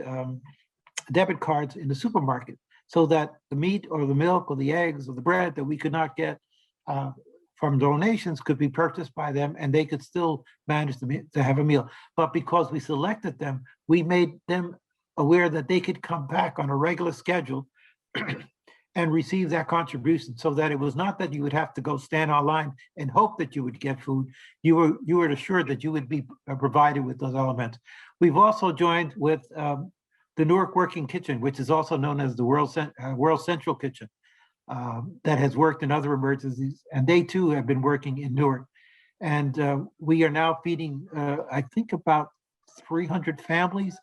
debit cards in the supermarket, so that the meat or the milk or the eggs or the bread that we could not get from donations could be purchased by them, and they could still manage to have a meal. But because we selected them, we made them aware that they could come back on a regular schedule and receive that contribution, so that it was not that you would have to go stand online and hope that you would get food. You were assured that you would be provided with those elements. We've also joined with the Newark Working Kitchen, which is also known as the World Central Kitchen, that has worked in other emergencies, and they too have been working in Newark. And we are now feeding, I think, about 300 families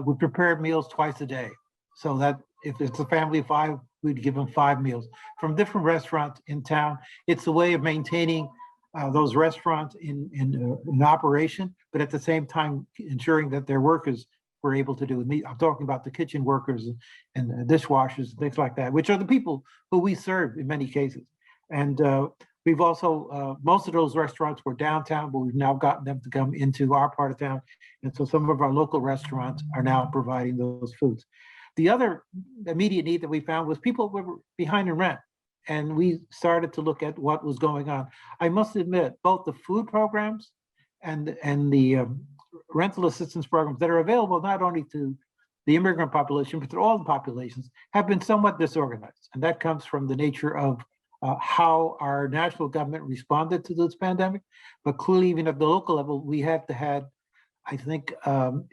with prepared meals twice a day. So that if it's a family of 5, we'd give them 5 meals from different restaurants in town. It's a way of maintaining those restaurants in operation, but at the same time ensuring that their workers were able to do it. I'm talking about the kitchen workers and dishwashers and things like that, which are the people who we serve in many cases. And we've also, most of those restaurants were downtown, but we've now gotten them to come into our part of town. And so some of our local restaurants are now providing those foods. The other immediate need that we found was people were behind in rent. And we started to look at what was going on. I must admit, both the food programs and the rental assistance programs that are available not only to the immigrant population, but to all the populations, have been somewhat disorganized. And that comes from the nature of how our national government responded to this pandemic, but clearly even at the local level, we have to have, I think,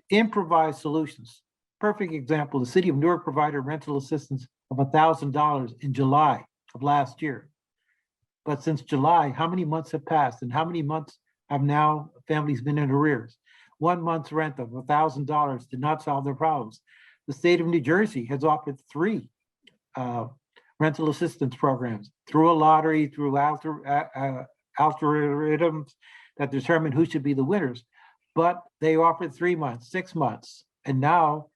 improvised solutions. Perfect example, the city of Newark provided rental assistance of $1,000 in July of last year. But since July, how many months have passed and how many months have now families been in arrears? 1 month's rent of $1,000 did not solve their problems. The state of New Jersey has offered 3 rental assistance programs through a lottery, through algorithms that determine who should be the winners. But they offered 3 months, 6 months, and now,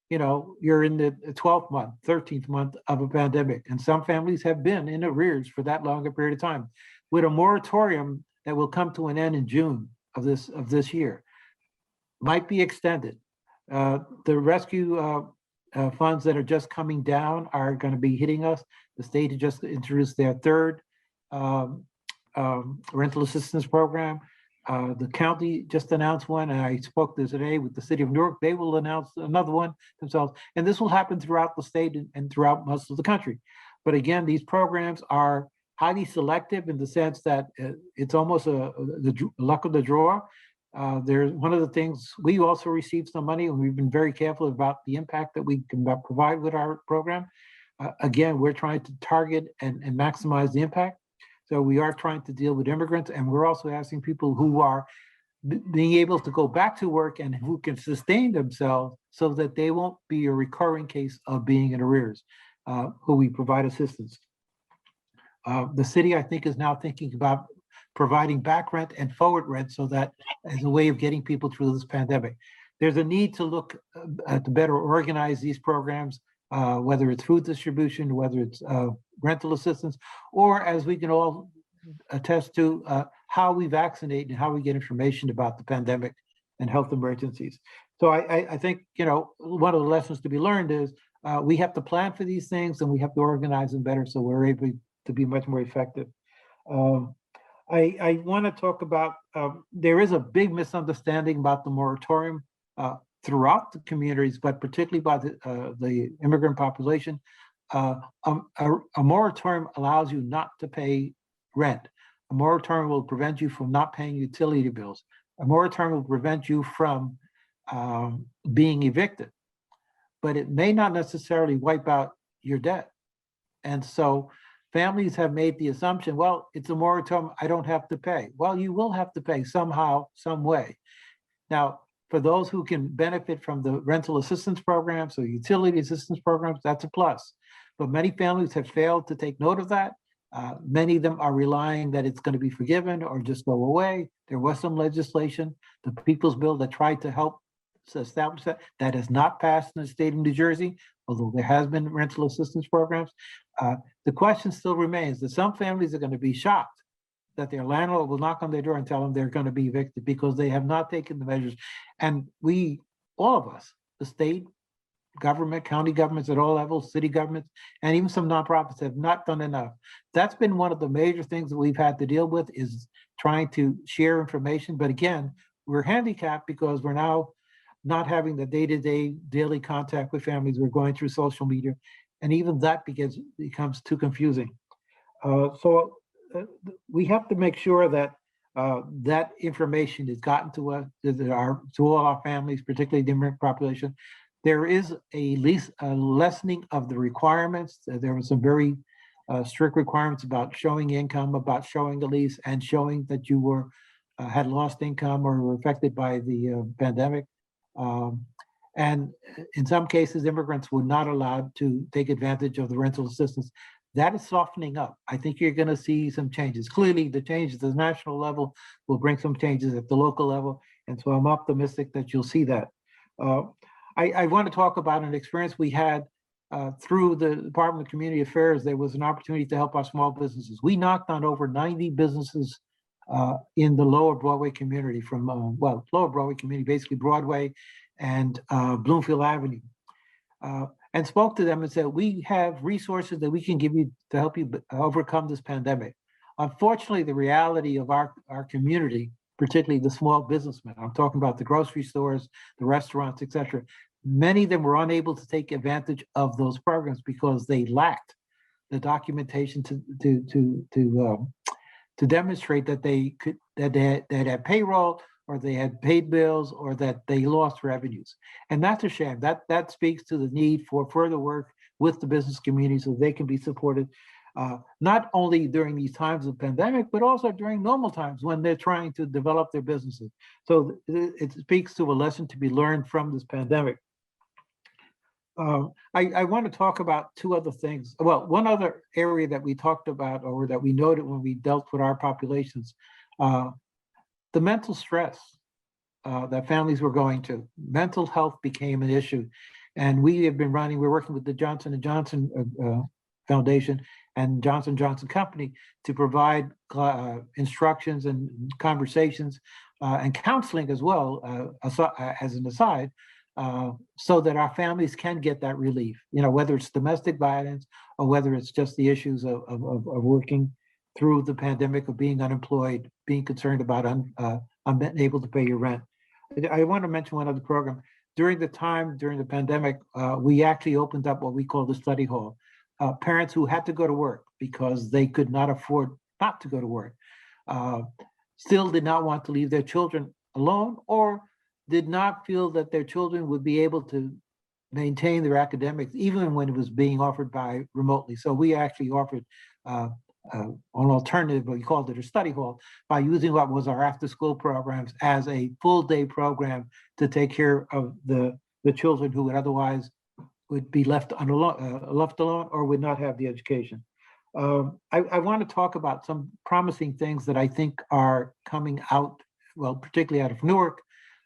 you know, you're in the 12th month, 13th month of a pandemic, and some families have been in arrears for that longer period of time. With a moratorium that will come to an end in June of this year, might be extended. The rescue funds that are just coming down are going to be hitting us. The state has just introduced their 3rd rental assistance program. The county just announced one, and I spoke this today with the city of Newark. They will announce another one themselves, and this will happen throughout the state and throughout most of the country. But again, these programs are highly selective in the sense that it's almost the luck of the draw. There's one of the things, we also received some money, and we've been very careful about the impact that we can provide with our program. Again, we're trying to target and maximize the impact. So we are trying to deal with immigrants, and we're also asking people who are being able to go back to work and who can sustain themselves so that they won't be a recurring case of being in arrears, who we provide assistance. The city, I think, is now thinking about providing back rent and forward rent so that as a way of getting people through this pandemic. There's a need to look to better organize these programs, whether it's food distribution, whether it's rental assistance, or as we can all attest to, how we vaccinate and how we get information about the pandemic and health emergencies. So I think, you know, one of the lessons to be learned is we have to plan for these things and we have to organize them better so we're able to be much more effective. I want to talk about, there is a big misunderstanding about the moratorium throughout the communities, but particularly by the immigrant population. A moratorium allows you not to pay rent. A moratorium will prevent you from not paying utility bills. A moratorium will prevent you from being evicted, but it may not necessarily wipe out your debt. And so families have made the assumption, well, it's a moratorium, I don't have to pay. Well, you will have to pay somehow, some way. Now, for those who can benefit from the rental assistance programs or utility assistance programs, that's a plus. But many families have failed to take note of that. Many of them are relying that it's going to be forgiven or just go away. There was some legislation, the People's Bill, that tried to help establish that. That has not passed in the state of New Jersey, although there has been rental assistance programs. The question still remains that some families are going to be shocked that their landlord will knock on their door and tell them they're going to be evicted because they have not taken the measures. And we, all of us, the state government, county governments at all levels, city governments, and even some nonprofits have not done enough. That's been one of the major things that we've had to deal with, is trying to share information. But again, we're handicapped because we're now not having the day-to-day daily contact with families. We're going through social media, and even that becomes too confusing. So we have to make sure that that information is gotten to us, to all our families, particularly the immigrant population. There is a lessening of the requirements. There were some very strict requirements about showing income, about showing a lease, and showing that you were had lost income or were affected by the pandemic. And in some cases, immigrants were not allowed to take advantage of the rental assistance. That is softening up. I think you're going to see some changes. Clearly, the changes at the national level will bring some changes at the local level. And so I'm optimistic that you'll see that. I want to talk about an experience we had through the Department of Community Affairs. There was an opportunity to help our small businesses. We knocked on over 90 businesses in the Lower Broadway community from, Lower Broadway community, basically Broadway and Bloomfield Avenue, and spoke to them and said, we have resources that we can give you to help you overcome this pandemic. Unfortunately, the reality of our community, particularly the small businessmen, I'm talking about the grocery stores, the restaurants, et cetera, many of them were unable to take advantage of those programs because they lacked the documentation to demonstrate that they had payroll, or they had paid bills, or that they lost revenues. And that's a shame. That speaks to the need for further work with the business community so they can be supported, not only during these times of pandemic, but also during normal times when they're trying to develop their businesses. So it speaks to a lesson to be learned from this pandemic. I want to talk about two other things. Well, one other area that we talked about, or that we noted when we dealt with our populations, the mental stress that families were going to. Mental health became an issue. And we have been we're working with the Johnson & Johnson Foundation and Johnson & Johnson Company to provide instructions and conversations and counseling as well, as an aside, so that our families can get that relief, whether it's domestic violence or whether it's just the issues of working through the pandemic, of being unemployed, being concerned about unable to pay your rent. I want to mention one other program. During the pandemic, we actually opened up what we call the study hall. Parents who had to go to work because they could not afford not to go to work, still did not want to leave their children alone, or did not feel that their children would be able to maintain their academics even when it was being offered by remotely. So we actually offered an alternative, we called it a study hall, by using what was our after-school programs as a full-day program to take care of the children who would otherwise would be left alone or would not have the education. I want to talk about some promising things that I think are coming out, well, particularly out of Newark,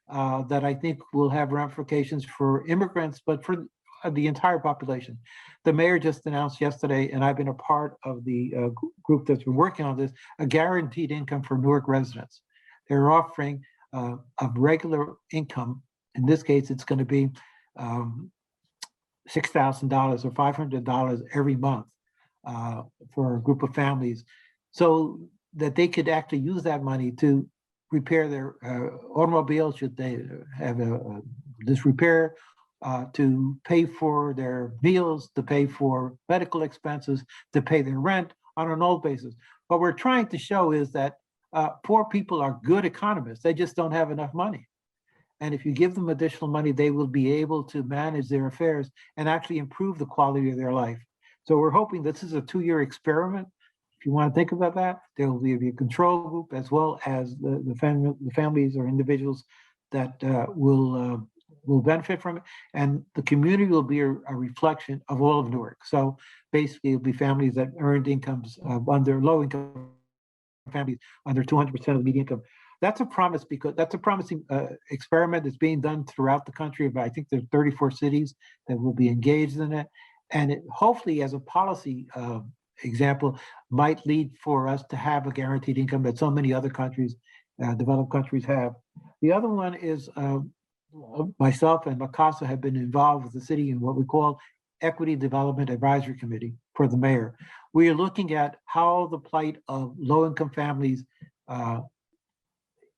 that I think will have ramifications for immigrants, but for the entire population. The mayor just announced yesterday, and I've been a part of the group that's been working on this, a guaranteed income for Newark residents. They're offering a regular income. In this case, it's going to be $6,000 or $500 every month for a group of families, so that they could actually use that money to repair their automobile should they have this repair, to pay for their meals, to pay for medical expenses, to pay their rent on an old basis. What we're trying to show is that poor people are good economists. They just don't have enough money. And if you give them additional money, they will be able to manage their affairs and actually improve the quality of their life. So we're hoping this is a 2-year experiment. If you want to think about that, there will be a control group as well as the families or individuals that will benefit from it. And the community will be a reflection of all of Newark. So basically it'll be families that earned incomes under low income families under 200% of the median income. That's a promise, because that's a promising experiment that's being done throughout the country. But I think there's 34 cities that will be engaged in it. And it hopefully, as a policy example, might lead for us to have a guaranteed income that so many other countries, developed countries, have. The other one is myself and Mikasa have been involved with the city in what we call Equity Development Advisory Committee for the mayor. We are looking at how the plight of low-income families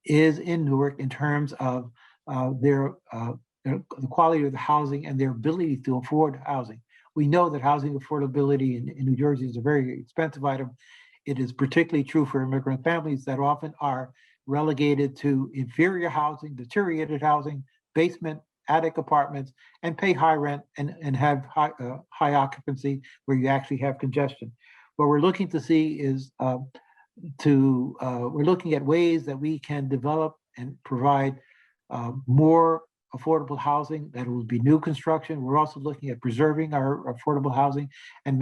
is in Newark in terms of the quality of the housing and their ability to afford housing. We know that housing affordability in New Jersey is a very expensive item. It is particularly true for immigrant families that often are relegated to inferior housing, deteriorated housing, basement, attic apartments, and pay high rent and have high occupancy where you actually have congestion. What we're looking to see is we're looking at ways that we can develop and provide more affordable housing that will be new construction. We're also looking at preserving our affordable housing and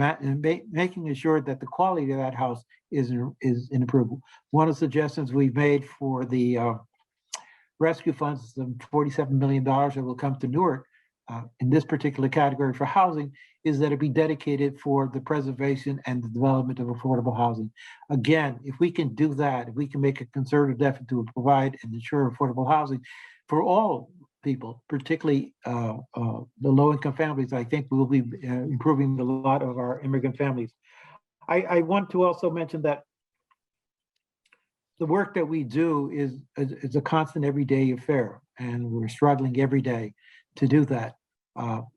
making sure that the quality of that house is improvable. One of the suggestions we've made for the rescue funds, the $47 million that will come to Newark in this particular category for housing, is that it be dedicated for the preservation and the development of affordable housing. Again, if we can do that, if we can make a concerted effort to provide and ensure affordable housing for all people, particularly the low-income families, I think we'll be improving a lot of our immigrant families. I want to also mention that the work that we do is a constant everyday affair, and we're struggling every day to do that,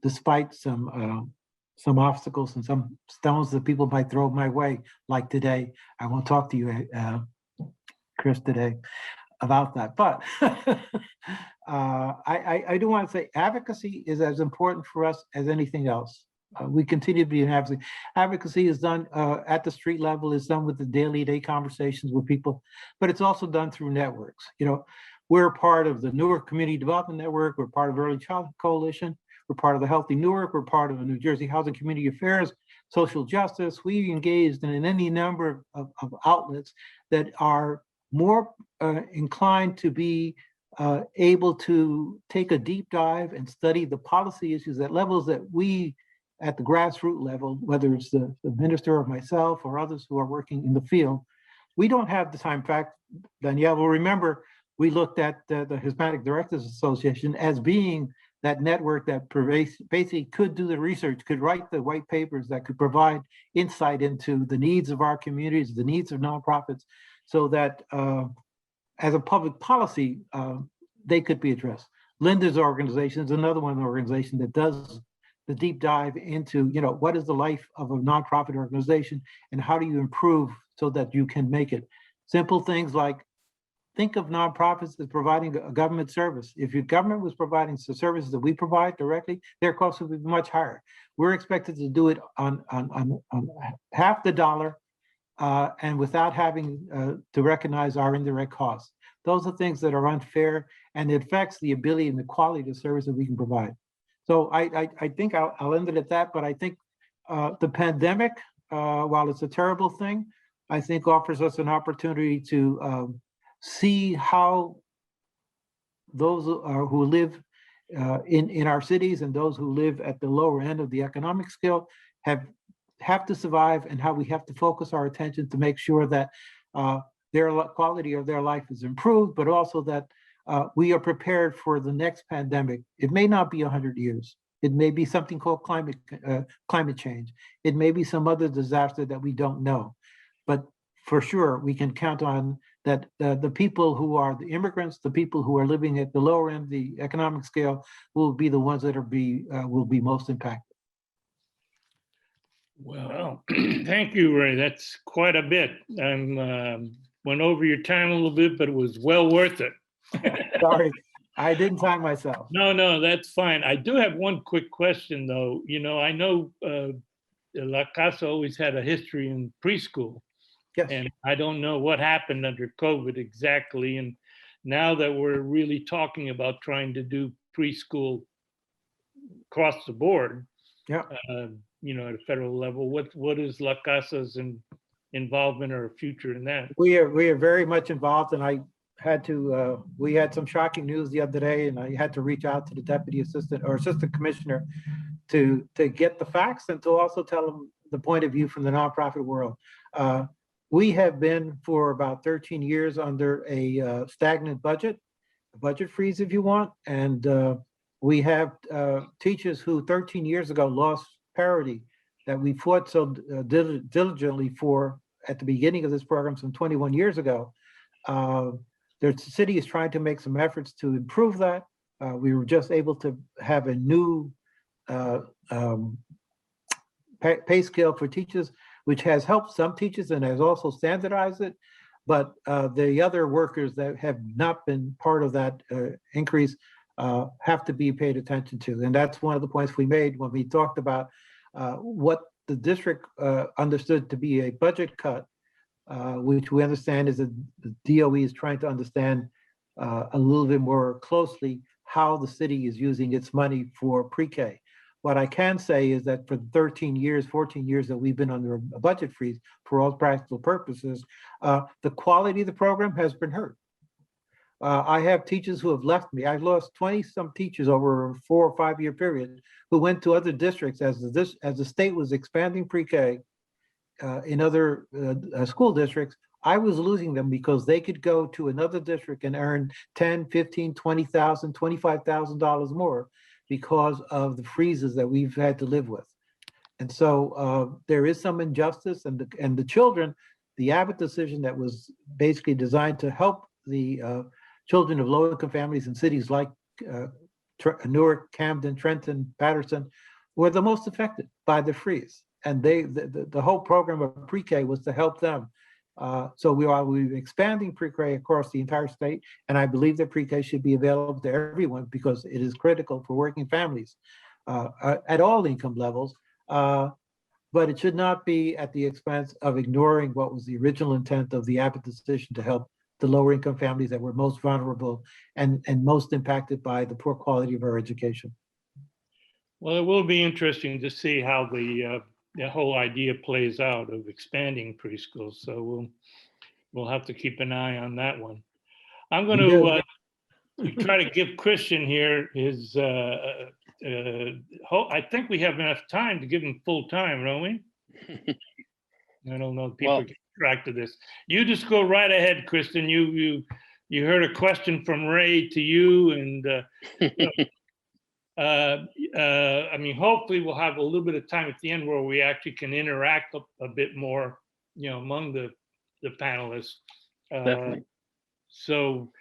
despite some some obstacles and some stones that people might throw my way, like today. I won't talk to you, Chris, today about that. But I do want to say advocacy is as important for us as anything else. We continue to be in advocacy. Advocacy is done at the street level, is done with the daily day conversations with people, but it's also done through networks. You know, we're part of the Newark Community Development Network. We're part of Early Childhood Coalition. We're part of the Healthy Newark. We're part of the New Jersey Housing Community Affairs, social justice. We engaged in any number of outlets that are more inclined to be able to take a deep dive and study the policy issues at levels that we, at the grassroots level, whether it's the minister or myself or others who are working in the field, we don't have the time. In fact, Danielle will remember, we looked at the Hispanic Directors Association as being that network that basically could do the research, could write the white papers that could provide insight into the needs of our communities, the needs of nonprofits, so that as a public policy, they could be addressed. Linda's organization is another one organization that does the deep dive into, you know, what is the life of a nonprofit organization and how do you improve so that you can make it. Simple things like, think of nonprofits as providing a government service. If your government was providing the services that we provide directly, their costs would be much higher. We're expected to do it on half the dollar and without having to recognize our indirect costs. Those are things that are unfair, and it affects the ability and the quality of the service that we can provide. So I think I'll end it at that, but I think the pandemic, while it's a terrible thing, I think offers us an opportunity to see how those who live in our cities and those who live at the lower end of the economic scale have to survive, and how we have to focus our attention to make sure that their quality of their life is improved, but also that we are prepared for the next pandemic. It may not be 100 years. It may be something called climate change. It may be some other disaster that we don't know. But for sure, we can count on that the people who are the immigrants, the people who are living at the lower end of the economic scale, will be the ones that will be most impacted. Well, thank you, Ray. That's quite a bit. Went over your time a little bit, but it was well worth it. Sorry, I didn't time myself. No, that's fine. I do have one quick question, though. You know, I know La Casa always had a history in preschool. Yes. And I don't know what happened under COVID exactly. And now that we're really talking about trying to do preschool across the board, yeah, you know, at a federal level, what is La Casa's involvement or future in that? We are very much involved, and I had to, we had some shocking news the other day, and I had to reach out to the deputy assistant or assistant commissioner to get the facts and to also tell them the point of view from the nonprofit world. We have been for about 13 years under a stagnant budget freeze, if you want, and we have teachers who 13 years ago lost parity that we fought so diligently for at the beginning of this program some 21 years ago. The city is trying to make some efforts to improve that. We were just able to have a new pay scale for teachers, which has helped some teachers and has also standardized it. But the other workers that have not been part of that increase have to be paid attention to. And that's one of the points we made when we talked about what the district understood to be a budget cut, which we understand is that the DOE is trying to understand a little bit more closely how the city is using its money for pre-K. What I can say is that for 13 years, 14 years that we've been under a budget freeze, for all practical purposes, the quality of the program has been hurt. I have teachers who have left me. I've lost 20-some teachers over a 4 or 5 year period who went to other districts as the state was expanding pre-K in other school districts. I was losing them because they could go to another district and earn $10,000, $15,000, $20,000, $25,000 more because of the freezes that we've had to live with. And so there is some injustice, and the children, the Abbott decision that was basically designed to help the children of low-income families in cities like Newark, Camden, Trenton, Patterson, were the most affected by the freeze. And the whole program of pre-K was to help them. So we're expanding pre-K across the entire state. And I believe that pre-K should be available to everyone because it is critical for working families at all income levels. But it should not be at the expense of ignoring what was the original intent of the Abbott decision to help the lower income families that were most vulnerable and most impacted by the poor quality of our education. Well, it will be interesting to see how the whole idea plays out of expanding preschools. So we'll have to keep an eye on that one. I'm going to try to give Christian here his. I think we have enough time to give him full time, don't we? I don't know if people get track of this. You just go right ahead, Kristen. You heard a question from Ray to you, and I mean, hopefully we'll have a little bit of time at the end where we actually can interact a bit more, among the panelists. Definitely. So,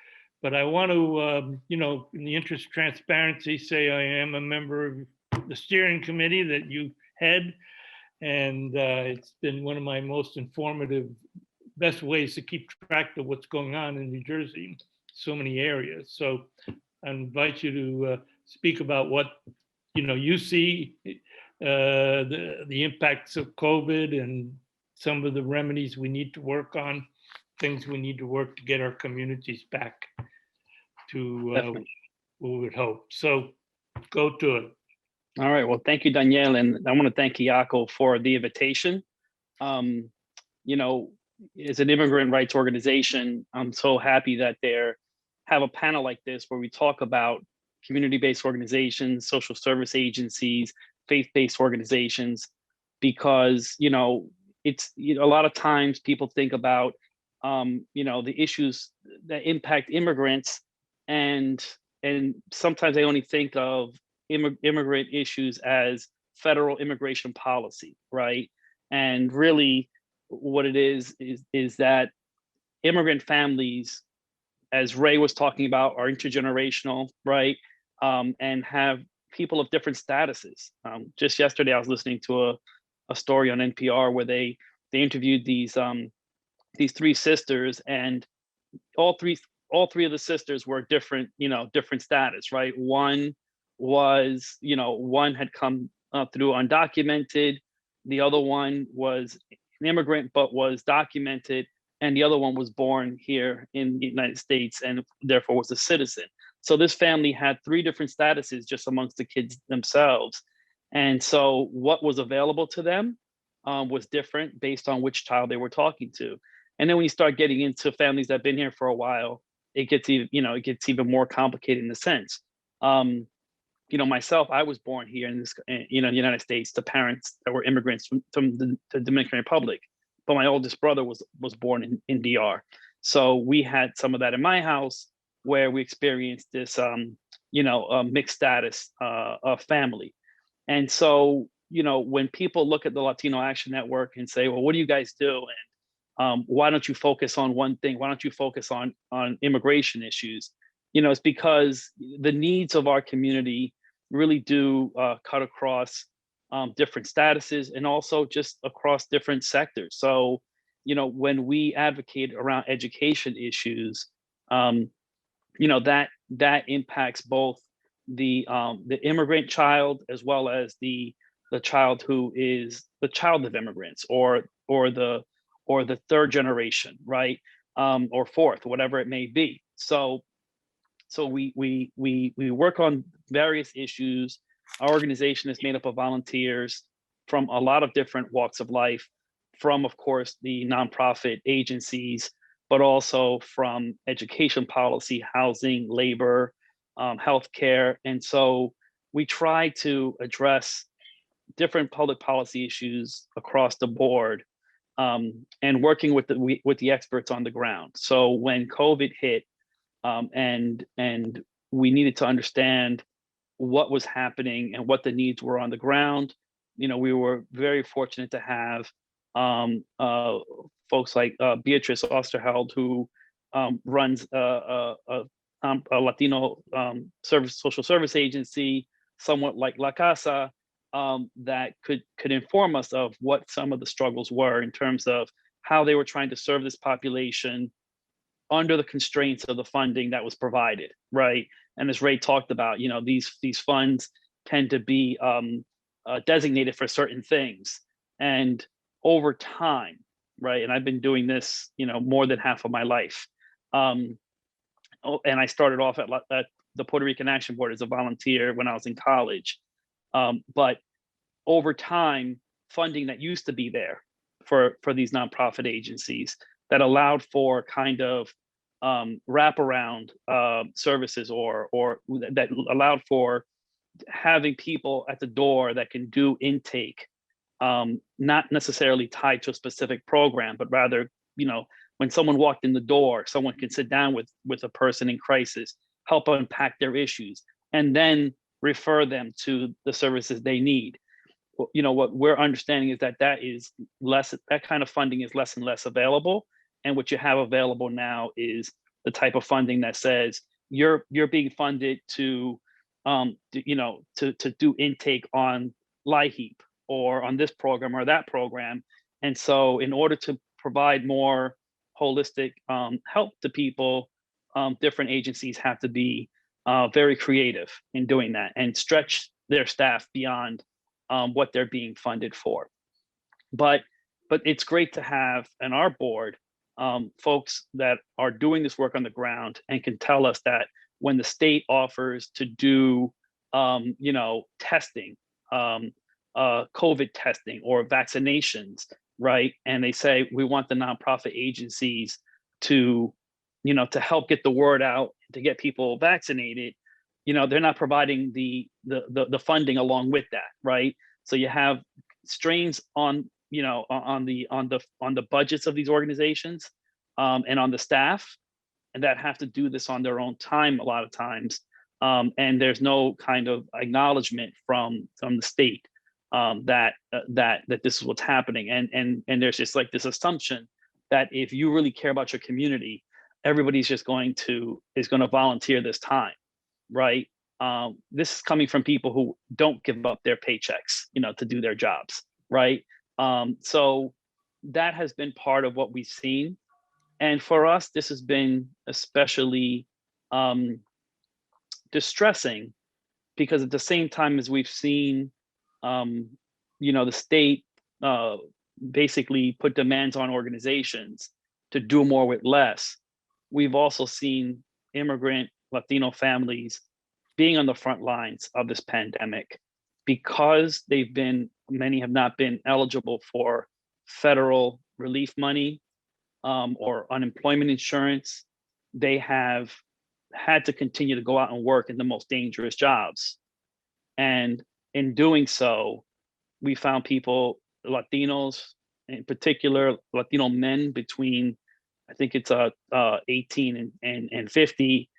but I want to, in the interest of transparency, say I am a member of the steering committee that you head. And it's been one of my most informative, best ways to keep track of what's going on in New Jersey in so many areas. So I invite you to speak about what you see, the impacts of COVID and some of the remedies we need to work on, things we need to work to get our communities back to what we would hope. So go to it. All right. Well, thank you, Danielle. And I want to thank Iaco for the invitation. As an immigrant rights organization, I'm so happy that they have a panel like this where we talk about community-based organizations, social service agencies, faith-based organizations, because, it's a lot of times people think about, the issues that impact immigrants, and sometimes they only think of immigrant issues as federal immigration policy, right? And really what it is that immigrant families, as Ray was talking about, are intergenerational, right? And have people of different statuses. Just yesterday, I was listening to a story on NPR where they interviewed these three sisters, and all three of the sisters were different status, right? One was, one had come through undocumented. The other one was an immigrant, but was documented. And the other one was born here in the United States and therefore was a citizen. So this family had three different statuses just amongst the kids themselves. And so what was available to them was different based on which child they were talking to. And then when you start getting into families that have been here for a while, it gets even more complicated in a sense. Myself, I was born here in the United States to parents that were immigrants from the Dominican Republic, but my oldest brother was born in DR. So we had some of that in my house where we experienced this, mixed status family. And so, when people look at the Latino Action Network and say, well, what do you guys do? And why don't you focus on one thing? Why don't you focus on immigration issues? It's because the needs of our community really do cut across different statuses and also just across different sectors. So, when we advocate around education issues, that impacts both the immigrant child as well as the child who is the child of immigrants or the third generation, right? Or fourth, whatever it may be. So we work on various issues. Our organization is made up of volunteers from a lot of different walks of life, from, of course, the nonprofit agencies, but also from education policy, housing, labor, healthcare. And so we try to address different public policy issues across the board, and working with the experts on the ground. So when COVID hit, and we needed to understand what was happening and what the needs were on the ground, we were very fortunate to have folks like Beatrice Osterheld, who runs a Latino social service agency, somewhat like La Casa, that could inform us of what some of the struggles were in terms of how they were trying to serve this population under the constraints of the funding that was provided, right? And as Ray talked about, you know, these funds tend to be designated for certain things, and over time, right? And I've been doing this, you know, more than half of my life. And I started off at the Puerto Rican Action Board as a volunteer when I was in college. But over time, funding that used to be there for these nonprofit agencies that allowed for kind of wraparound services or that allowed for having people at the door that can do intake, not necessarily tied to a specific program, but rather, you know, when someone walked in the door, someone can sit down with a person in crisis, help unpack their issues, and then refer them to the services they need. You know, what we're understanding is that that kind of funding is less and less available. And what you have available now is the type of funding that says you're being funded to you know, to do intake on LIHEAP or on this program or that program. And so in order to provide more holistic help to people, different agencies have to be very creative in doing that and stretch their staff beyond what they're being funded for. But it's great to have in our board folks that are doing this work on the ground and can tell us that when the state offers to do, you know, testing, COVID testing or vaccinations, right? And they say, we want the nonprofit agencies to, you know, to help get the word out, to get people vaccinated, you know, they're not providing the funding along with that, right? So you have strains on, you know, on the budgets of these organizations and on the staff, and that have to do this on their own time a lot of times. And there's no kind of acknowledgement from the state that this is what's happening. And there's just like this assumption that if you really care about your community, everybody's just going to volunteer this time, right? This is coming from people who don't give up their paychecks, you know, to do their jobs, right? So that has been part of what we've seen. And for us, this has been especially distressing because at the same time as we've seen, you know, the state basically put demands on organizations to do more with less, we've also seen immigrant Latino families being on the front lines of this pandemic because many have not been eligible for federal relief money or unemployment insurance. They have had to continue to go out and work in the most dangerous jobs. And in doing so, we found people, Latinos in particular, Latino men between, I think it's 18 and 50,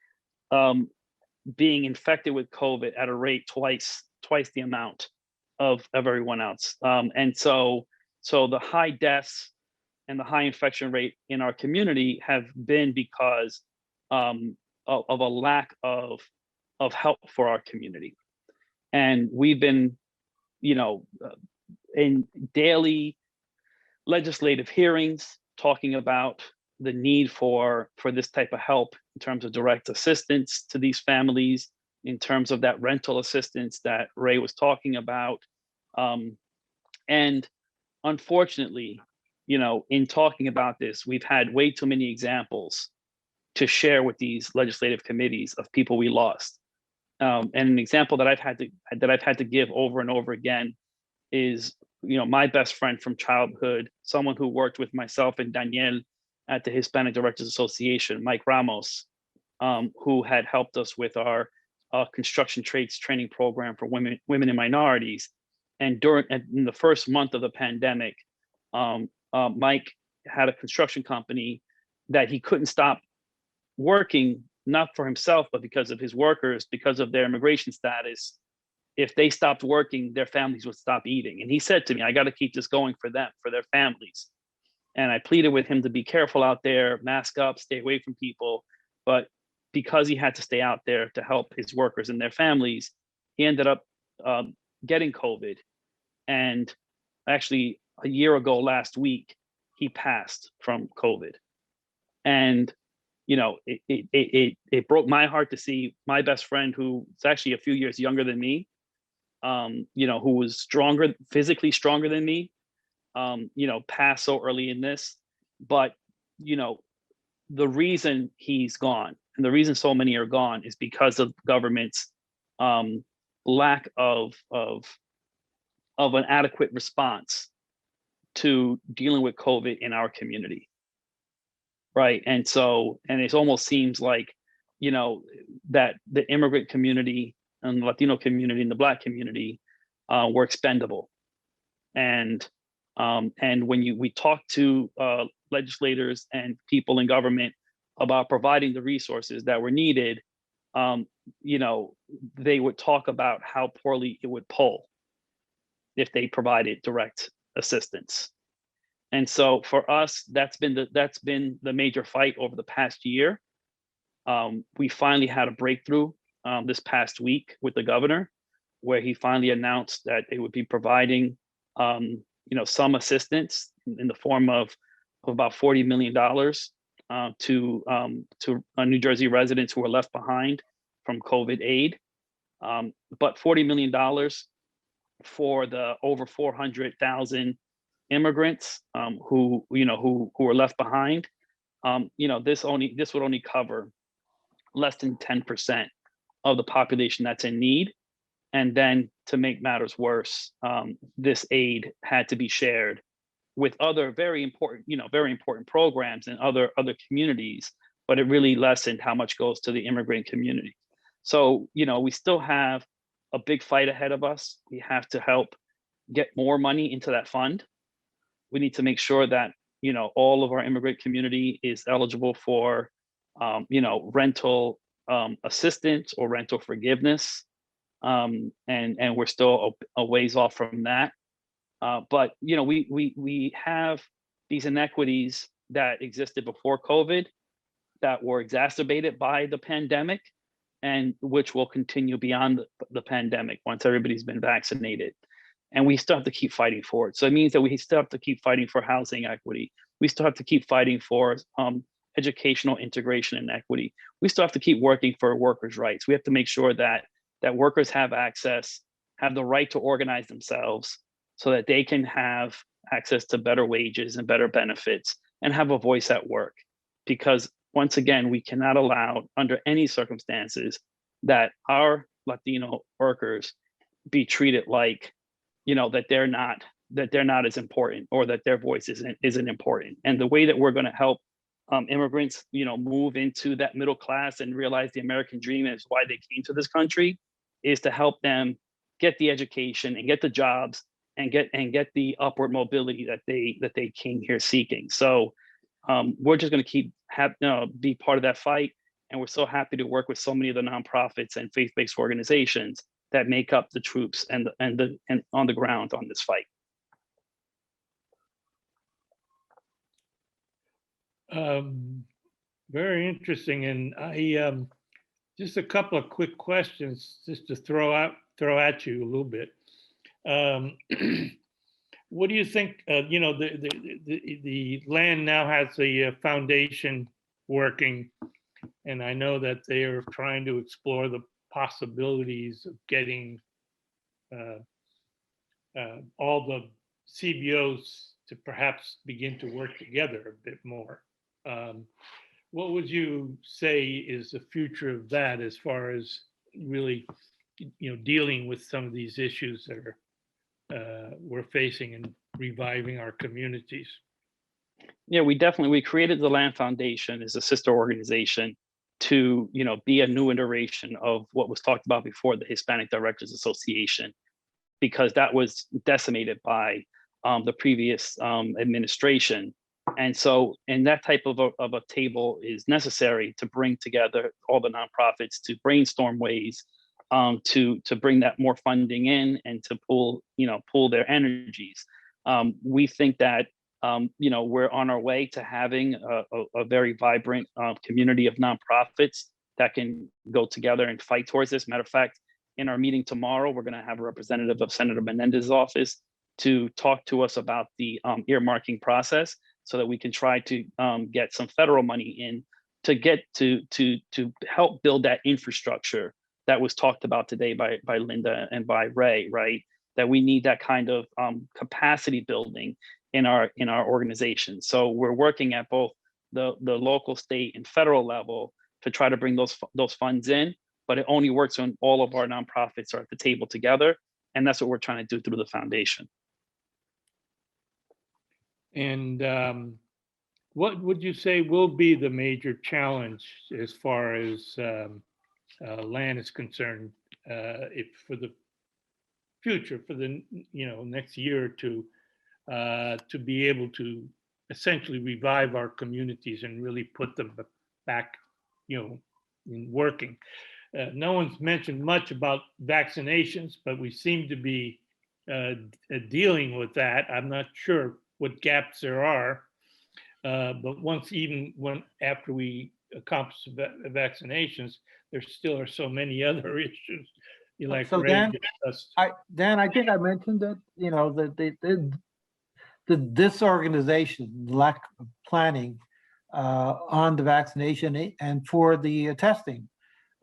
being infected with COVID at a rate twice the amount of everyone else. And so the high deaths and the high infection rate in our community have been because of a lack of help for our community. And we've been, you know, in daily legislative hearings talking about the need for this type of help in terms of direct assistance to these families, in terms of that rental assistance that Ray was talking about. And unfortunately, you know, in talking about this, we've had way too many examples to share with these legislative committees of people we lost. And an example that I've had to give over and over again is, you know, my best friend from childhood, someone who worked with myself and Daniel at the Hispanic Directors Association, Mike Ramos, who had helped us with our construction trades training program for women and minorities. And in the first month of the pandemic, Mike had a construction company that he couldn't stop working, not for himself, but because of his workers, because of their immigration status. If they stopped working, their families would stop eating. And he said to me, I got to keep this going for them, for their families. And I pleaded with him to be careful out there, mask up, stay away from people. But because he had to stay out there to help his workers and their families, he ended up getting COVID. And actually a year ago last week, he passed from COVID. And, you know, it broke my heart to see my best friend, who's actually a few years younger than me, you know, who was stronger, physically stronger than me, you know, pass so early in this. But, you know, the reason he's gone and the reason so many are gone is because of government's lack of an adequate response to dealing with COVID in our community. Right. And so, and it almost seems like, you know, that the immigrant community and the Latino community and the Black community were expendable. And when we talk to legislators and people in government about providing the resources that were needed, you know, they would talk about how poorly it would poll if they provided direct assistance. And so for us, that's been the major fight over the past year. We finally had a breakthrough this past week with the governor, where he finally announced that they would be providing you know, some assistance in the form of about $40 million to New Jersey residents who were left behind from COVID aid, but $40 million for the over 400,000 immigrants who were left behind. You know, this would only cover less than 10% of the population that's in need. And then, to make matters worse, this aid had to be shared with other very important programs in other communities, but it really lessened how much goes to the immigrant community. So, you know, we still have a big fight ahead of us. We have to help get more money into that fund. We need to make sure that, you know, all of our immigrant community is eligible for, you know, rental assistance or rental forgiveness. And we're still a ways off from that. But, you know, we have these inequities that existed before COVID that were exacerbated by the pandemic, and which will continue beyond the pandemic once everybody's been vaccinated. And we still have to keep fighting for it. So it means that we still have to keep fighting for housing equity. We still have to keep fighting for educational integration and equity. We still have to keep working for workers' rights. We have to make sure that workers have access, have the right to organize themselves so that they can have access to better wages and better benefits and have a voice at work. Because once again, we cannot allow under any circumstances that our Latino workers be treated like, you know, that they're not as important, or that their voice isn't important. And the way that we're going to help immigrants, you know, move into that middle class and realize the American dream is why they came to this country, is to help them get the education and get the jobs and get the upward mobility that they came here seeking. So we're just going to keep be part of that fight, and we're so happy to work with so many of the nonprofits and faith-based organizations that make up the troops and on the ground on this fight. Very interesting, and I just a couple of quick questions just to throw at you a little bit. What do you think? You know, the land now has a foundation working, and I know that they are trying to explore the possibilities of getting all the CBOs to perhaps begin to work together a bit more. What would you say is the future of that, as far as really, you know, dealing with some of these issues that are we're facing and reviving our communities? Yeah, we created the Land Foundation as a sister organization to, you know, be a new iteration of what was talked about before, the Hispanic Directors Association, because that was decimated by the previous administration. And so, and that type of a table is necessary to bring together all the nonprofits to brainstorm ways to bring that more funding in and to pull their energies. We think that you know, we're on our way to having a very vibrant community of nonprofits that can go together and fight towards this. Matter of fact, in our meeting tomorrow, we're going to have a representative of Senator Menendez's office to talk to us about the earmarking process, so that we can try to get some federal money in to get to help build that infrastructure that was talked about today by Linda and by Ray, right? That we need that kind of capacity building in our organization. So we're working at both the local, state, and federal level to try to bring those funds in, but it only works when all of our nonprofits are at the table together. And that's what we're trying to do through the foundation. And what would you say will be the major challenge as far as land is concerned, if for the future, for the next year or two, to be able to essentially revive our communities and really put them back, in working? No one's mentioned much about vaccinations, but we seem to be dealing with that. I'm not sure what gaps there are, but after we accomplish vaccinations, there still are so many other issues. So Dan, I think I mentioned that the disorganization, lack of planning on the vaccination and for the testing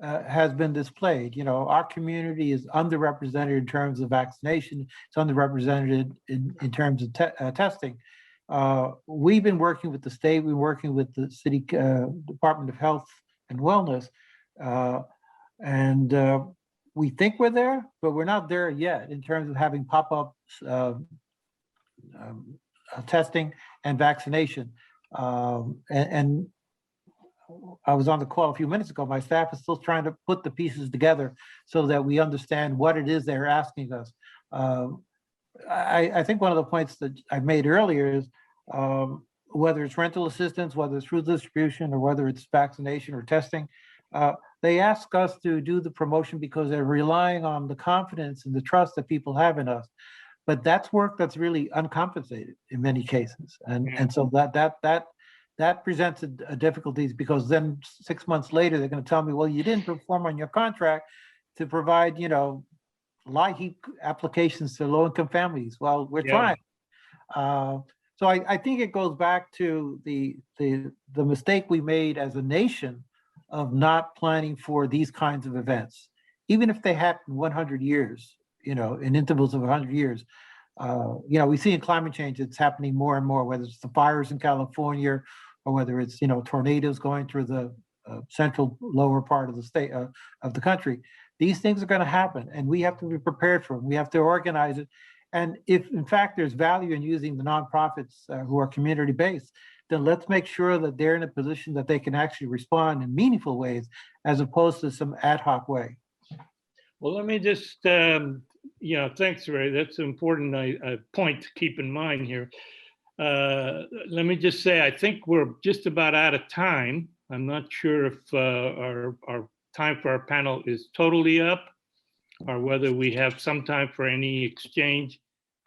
has been displayed. Our community is underrepresented in terms of vaccination. It's underrepresented in terms of testing. We've been working with the state. We're working with the city Department of Health and Wellness, and we think we're there, but we're not there yet in terms of having pop-up testing and vaccination. And I was on the call a few minutes ago. My staff is still trying to put the pieces together so that we understand what it is they're asking us. I think one of the points that I made earlier is whether it's rental assistance, whether it's food distribution, or whether it's vaccination or testing, they ask us to do the promotion because they're relying on the confidence and the trust that people have in us. But that's work that's really uncompensated in many cases, and so that presents difficulties, because then 6 months later they're going to tell me, well, you didn't perform on your contract to provide LIHEAP applications to low-income families. Well, we're trying. So I think it goes back to the mistake we made as a nation of not planning for these kinds of events, even if they happen 100 years, in intervals of 100 years. We see in climate change, it's happening more and more, whether it's the fires in California or whether it's, tornadoes going through the central lower part of the state of the country. These things are going to happen, and we have to be prepared for them. We have to organize it. And if, in fact, there's value in using the nonprofits who are community-based, then let's make sure that they're in a position that they can actually respond in meaningful ways, as opposed to some ad hoc way. Well, let me just, thanks, Ray. That's an important point to keep in mind here. Let me just say, I think we're just about out of time. I'm not sure if our time for our panel is totally up, or whether we have some time for any exchange.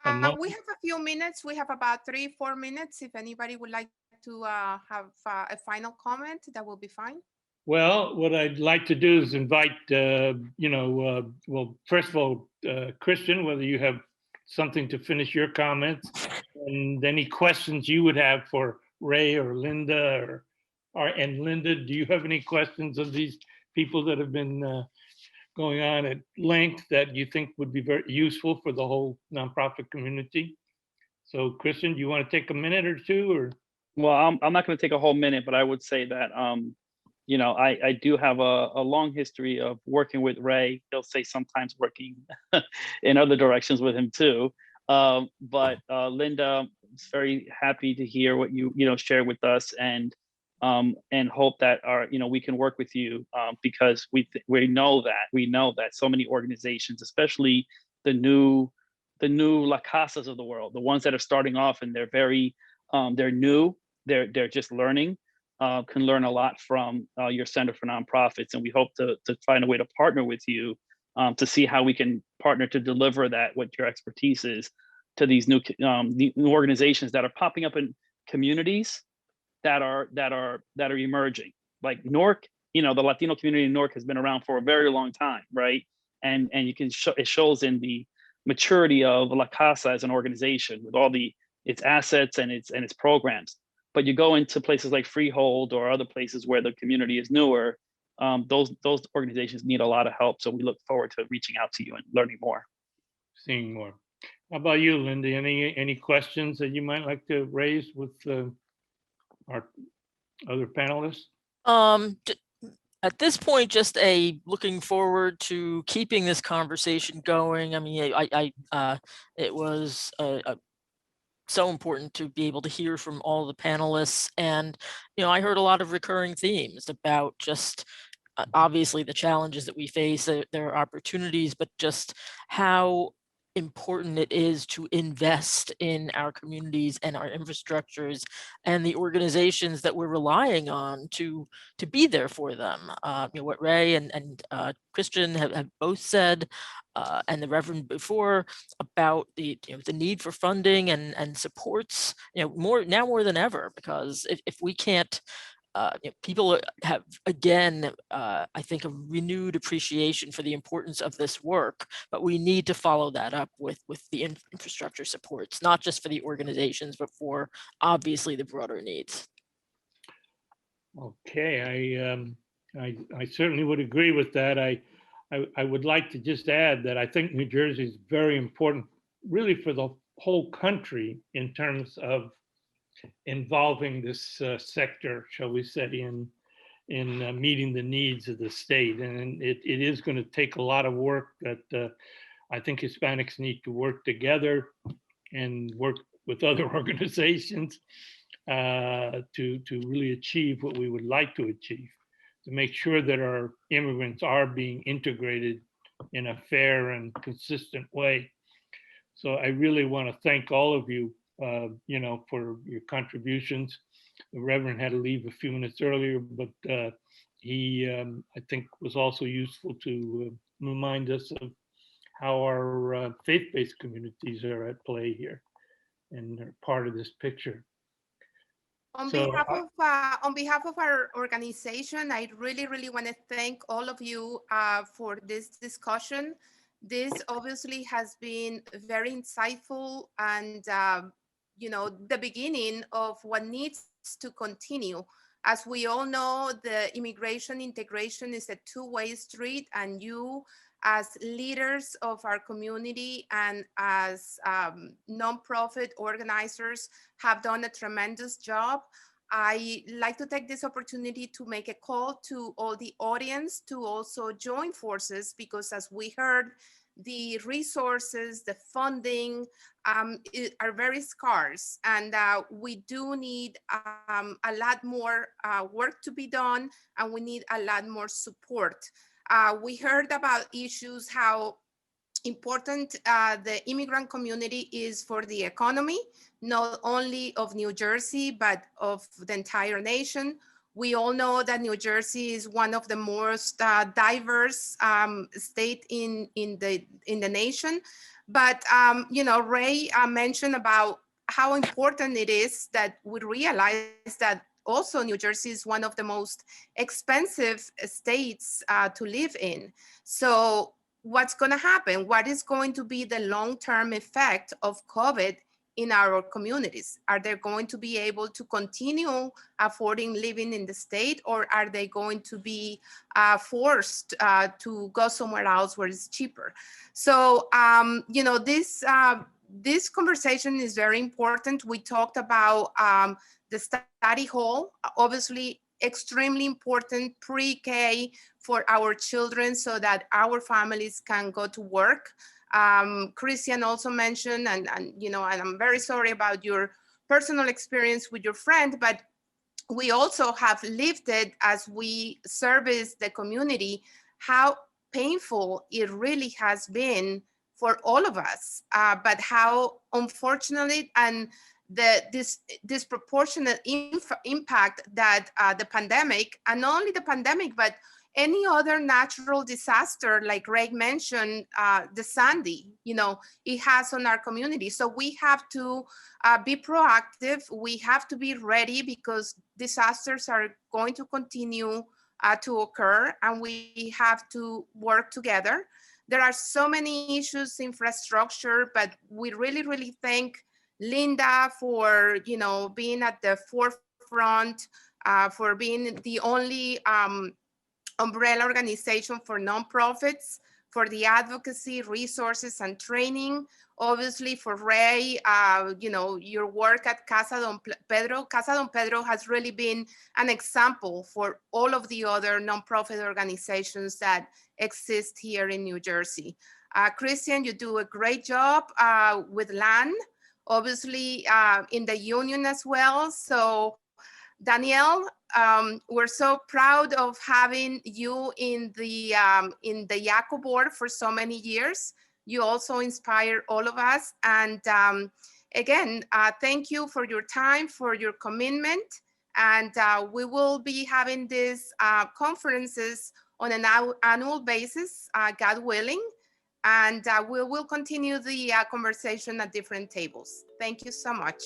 We have a few minutes. We have about 3-4 minutes. If anybody would like to have a final comment, that will be fine. Well, what I'd like to do is invite, well, first of all, Christian, whether you have something to finish your comments, and any questions you would have for Ray or Linda, and Linda, do you have any questions of these people that have been going on at length that you think would be very useful for the whole nonprofit community? So, Christian, do you want to take a minute or two, or? Well, I'm not going to take a whole minute, but I would say that I do have a long history of working with Ray. He'll say sometimes working in other directions with him too. But Linda, is very happy to hear what you shared with us, and hope that we can work with you, because we know that so many organizations, especially the new La Casas of the world, the ones that are starting off and they're very they're new, they're just learning, can learn a lot from your Center for Nonprofits, and we hope to find a way to partner with you to see how we can partner to deliver that, what your expertise is, to these new organizations that are popping up in communities that are emerging. Like Newark, the Latino community in Newark has been around for a very long time, right? and you can show, it shows in the maturity of La Casa as an organization with all its assets and its programs. But you go into places like Freehold or other places where the community is newer, those organizations need a lot of help. So we look forward to reaching out to you and learning more. Seeing more. How about you, Linda? Any questions that you might like to raise with our other panelists? At this point, just looking forward to keeping this conversation going. I mean, it was so important to be able to hear from all the panelists, and I heard a lot of recurring themes about just obviously the challenges that we face. There are opportunities, but just how important it is to invest in our communities and our infrastructures and the organizations that we're relying on to be there for them. What Ray and Christian have both said, and the Reverend before, about the need for funding and supports, more than ever, because if we can't, people have, again, I think, a renewed appreciation for the importance of this work, but we need to follow that up with the infrastructure supports, not just for the organizations, but for obviously the broader needs. Okay, I certainly would agree with that. I would like to just add that I think New Jersey is very important, really, for the whole country in terms of involving this sector, shall we say, in meeting the needs of the state. And it is going to take a lot of work that I think Hispanics need to work together and work with other organizations to really achieve what we would like to achieve, to make sure that our immigrants are being integrated in a fair and consistent way. So I really want to thank all of you, for your contributions. The Reverend had to leave a few minutes earlier, but he, I think, was also useful to remind us of how our faith-based communities are at play here and are part of this picture. On So, behalf of our organization, I really want to thank all of you for this discussion. This obviously has been very insightful and the beginning of what needs to continue. As we all know, the immigration integration is a two-way street, and you, as leaders of our community and as nonprofit organizers, have done a tremendous job. I like to take this opportunity to make a call to all the audience to also join forces, because as we heard, the resources, the funding are very scarce, and we do need a lot more work to be done, and we need a lot more support. We heard about issues, how important the immigrant community is for the economy, not only of New Jersey, but of the entire nation. We all know that New Jersey is one of the most diverse state in the nation. But Ray mentioned about how important it is that we realize that also New Jersey is one of the most expensive states to live in. So what's going to happen? What is going to be the long-term effect of COVID in our communities? Are they going to be able to continue affording living in the state, or are they going to be forced to go somewhere else where it's cheaper? So, this conversation is very important. We talked about the study hall, obviously extremely important pre-K for our children so that our families can go to work. Christian also mentioned, and I'm very sorry about your personal experience with your friend, but we also have lived it as we service the community, how painful it really has been for all of us, but how unfortunate and this disproportionate impact that the pandemic, and not only the pandemic, but any other natural disaster, like Greg mentioned, the Sandy, it has on our community. So we have to be proactive. We have to be ready, because disasters are going to continue to occur, and we have to work together. There are so many issues, infrastructure, but we really, really thank Linda for, being at the forefront, for being the only umbrella organization for nonprofits, for the advocacy, resources, and training. Obviously, for Ray, your work at Casa Don Pedro. Casa Don Pedro has really been an example for all of the other nonprofit organizations that exist here in New Jersey. Christian, you do a great job with LAN, obviously in the union as well. So Danielle, we're so proud of having you in the Iaco board for so many years. You also inspire all of us. And again, thank you for your time, for your commitment. And we will be having these conferences on an annual basis, God willing. And we will continue the conversation at different tables. Thank you so much.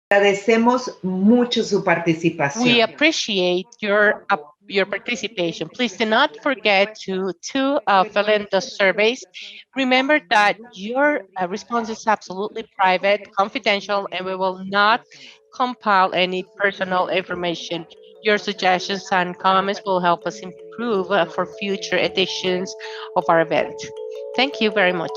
Agradecemos mucho su participación. We appreciate your participation. Please do not forget to fill in the surveys. Remember that your response is absolutely private, confidential, and we will not compile any personal information. Your suggestions and comments will help us improve for future editions of our event. Thank you very much.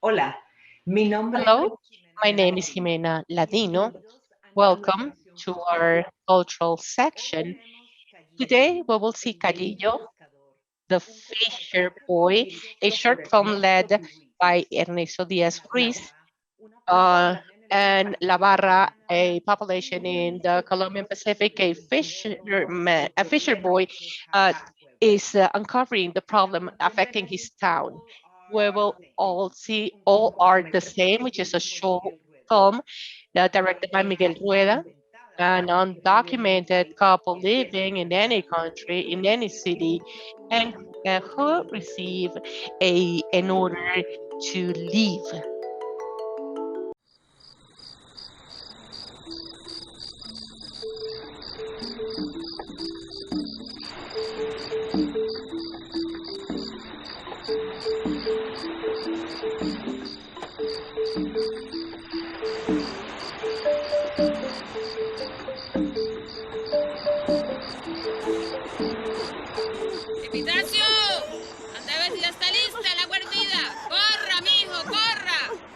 Hola, mi nombre Hello, my name is Jimena Ladino. Welcome to our cultural section. Today we will see Calillo, the Fisher Boy, a short film led by Ernesto Diaz-Ruiz, and La Barra, a population in the Colombian Pacific, a fisher boy is uncovering the problem affecting his town. We will all see All Are the Same, which is a short film directed by Miguel Rueda, an undocumented couple living in any country, in any city, and who receive an order to leave.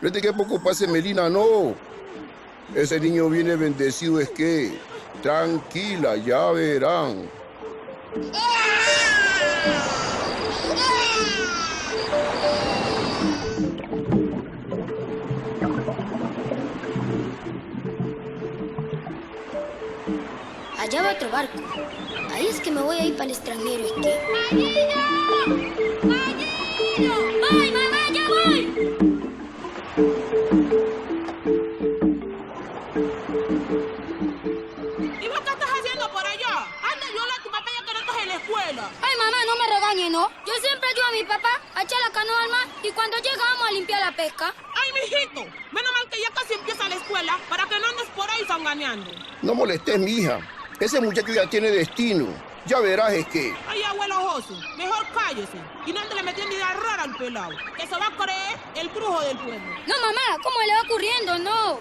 Vete que poco pase Melina, no. Ese niño viene bendecido, es que tranquila, ya verán. Allá va otro barco. Ahí es que me voy a ir para el extranjero, es que... ¡Mayito! ¡Mayito! ¡Voy, mamá, ya voy! ¿Y vos qué estás haciendo por allá? Anda, Yola, tu papá ya que no estás en la escuela. Ay, mamá, no me regañes, ¿no? Yo siempre ayudo a mi papá a echar la canoa al mar y cuando llegamos a limpiar la pesca. Ay, mijito, menos mal que ya casi empieza la escuela para que no andes por ahí sangrando. engañando? No molestes, mija. Ese muchacho ya tiene destino. Ya verás es que... Ay, abuelo José, mejor cállese. Y no ande metiendo idea rara al pelado, que se va a creer el brujo del pueblo. No, mamá, ¿cómo le va ocurriendo? No.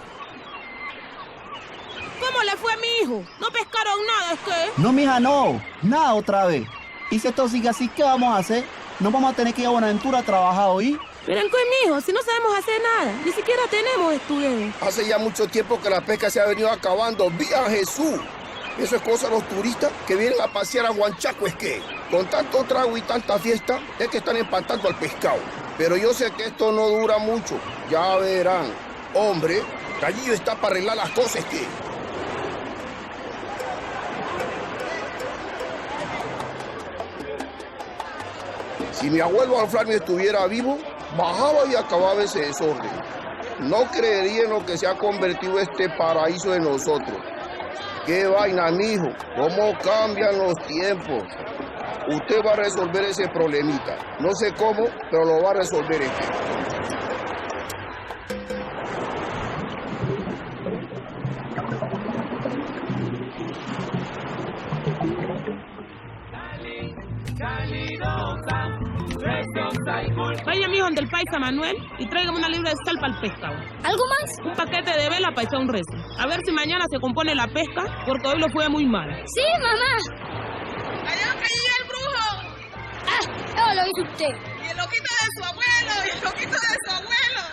¿Cómo le fue a mi hijo? ¿No pescaron nada, es que? No, mija, no. Nada otra vez. Y si esto sigue así, ¿qué vamos a hacer? Nos vamos a tener que ir a Buenaventura a trabajar hoy. Pero en qué, mijo, si no sabemos hacer nada, ni siquiera tenemos estudios. Hace ya mucho tiempo que la pesca se ha venido acabando. ¡Viva Jesús! Eso es cosa de los turistas que vienen a pasear a Huanchaco, es que con tanto trago y tanta fiesta es que están empatando al pescado. Pero yo sé que esto no dura mucho. Ya verán. Hombre, Gallillo está para arreglar las cosas, es que... Si mi abuelo Alfranio estuviera vivo, bajaba y acababa ese desorden. No creería en lo que se ha convertido este paraíso de nosotros. ¡Qué vaina, mijo! ¿Cómo cambian los tiempos? Usted va a resolver ese problemita. No sé cómo, pero lo va a resolver este. Vaya, mijo, donde el paisa Manuel y tráigame una libra de sal para el pescado. ¿Algo más? Un paquete de vela para echar un rezo. A ver si mañana se compone la pesca, porque hoy lo fue muy mal. Sí, mamá. ¡Allá cayó el brujo! Ah, eso lo hizo usted. Y el loquito de su abuelo, y el loquito de su abuelo.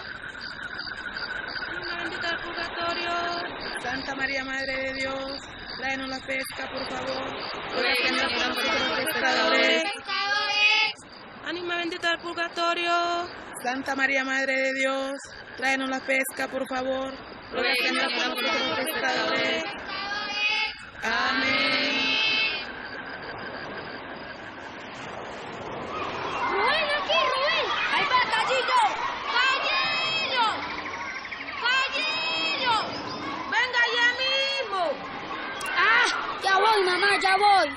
Una bendita del purgatorio, Santa María, Madre de Dios, tráenos la pesca, por favor. Los pescadores. Ánima bendita del purgatorio, Santa María, Madre de Dios, tráenos la pesca, por favor. Los pescadores. Amén. Rubén, aquí, Rubén. Ahí va, Gallillo. Gallillo. Gallillo. Venga ya mismo. Ah, ya voy, mamá, ya voy.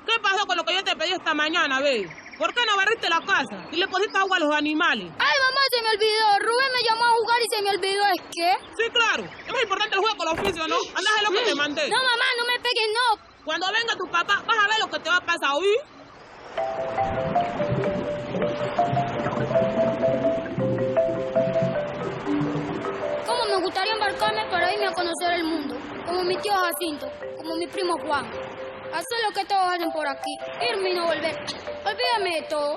¿Qué pasó con lo que yo te pedí esta mañana, ve? ¿Por qué no barriste la casa y le pusiste agua a los animales? Ay, mamá, se me olvidó. Rubén me llamó a jugar y se me olvidó. ¿Es qué? Sí, claro. Es más importante el juego con los oficios, ¿no? Andás de lo que te mandé. No, mamá, no me pegues, no. Cuando venga tu papá, vas a ver lo que te va a pasar, ¿oí? Cómo me gustaría embarcarme para irme a conocer el mundo. Como mi tío Jacinto, como mi primo Juan. Hacer lo que todos hacen por aquí. Irme y no volver. Olvídame de todo.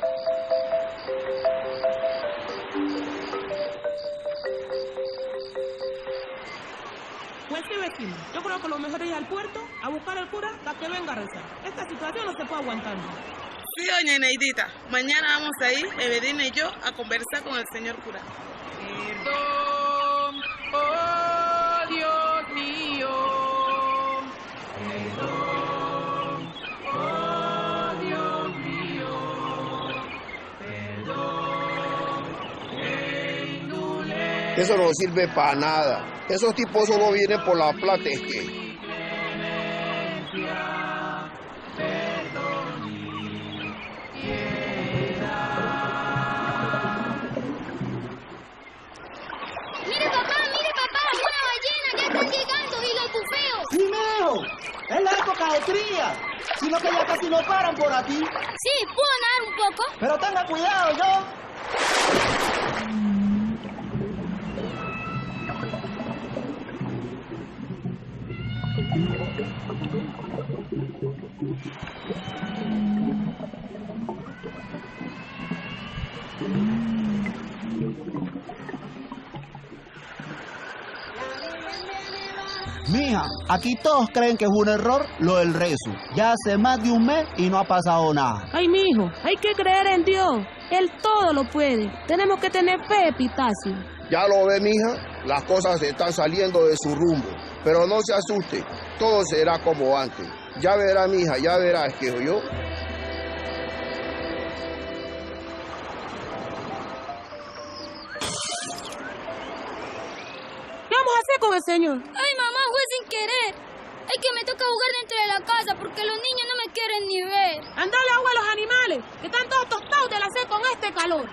Pues sí, vecino. Yo creo que lo mejor es ir al puerto a buscar al cura para que venga a rezar. Esta situación no se puede aguantar más. Sí, doña Neidita. Mañana vamos a ir, Evedina y yo, a conversar con el señor cura. Perdón, oh Dios mío. Perdón, oh Dios mío. Perdón, Eso no sirve para nada. Esos tipos solo vienen por la plata, es que... ¡Sí, mijo! Es la época de cría. Sino que ya casi no paran por aquí. Sí, ¿puedo nadar un poco? Pero tenga cuidado, yo. Mija, aquí todos creen que es un error lo del rezo. Ya hace más de un mes y no ha pasado nada. Ay, mijo, hay que creer en Dios. Él todo lo puede. Tenemos que tener fe, Epitacio. Ya lo ve, mija, las cosas están saliendo de su rumbo. Pero no se asuste, todo será como antes. Ya verá, mija, ya verá, es que yo... ¿Qué vamos a hacer con el señor? Ay, mamá, fue sin querer. Es que me toca jugar dentro de la casa porque los niños no me quieren ni ver. Andale agua a los animales, que están todos tostados de la sed con este calor.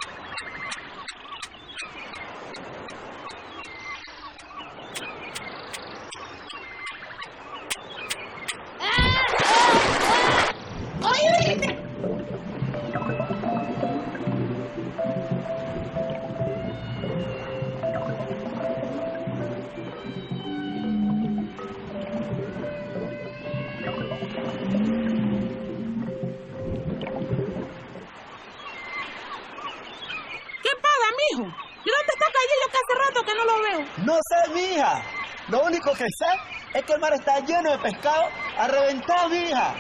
feo? No sé, mija. Lo único que sé es que el mar está lleno de pescado a reventar, mija.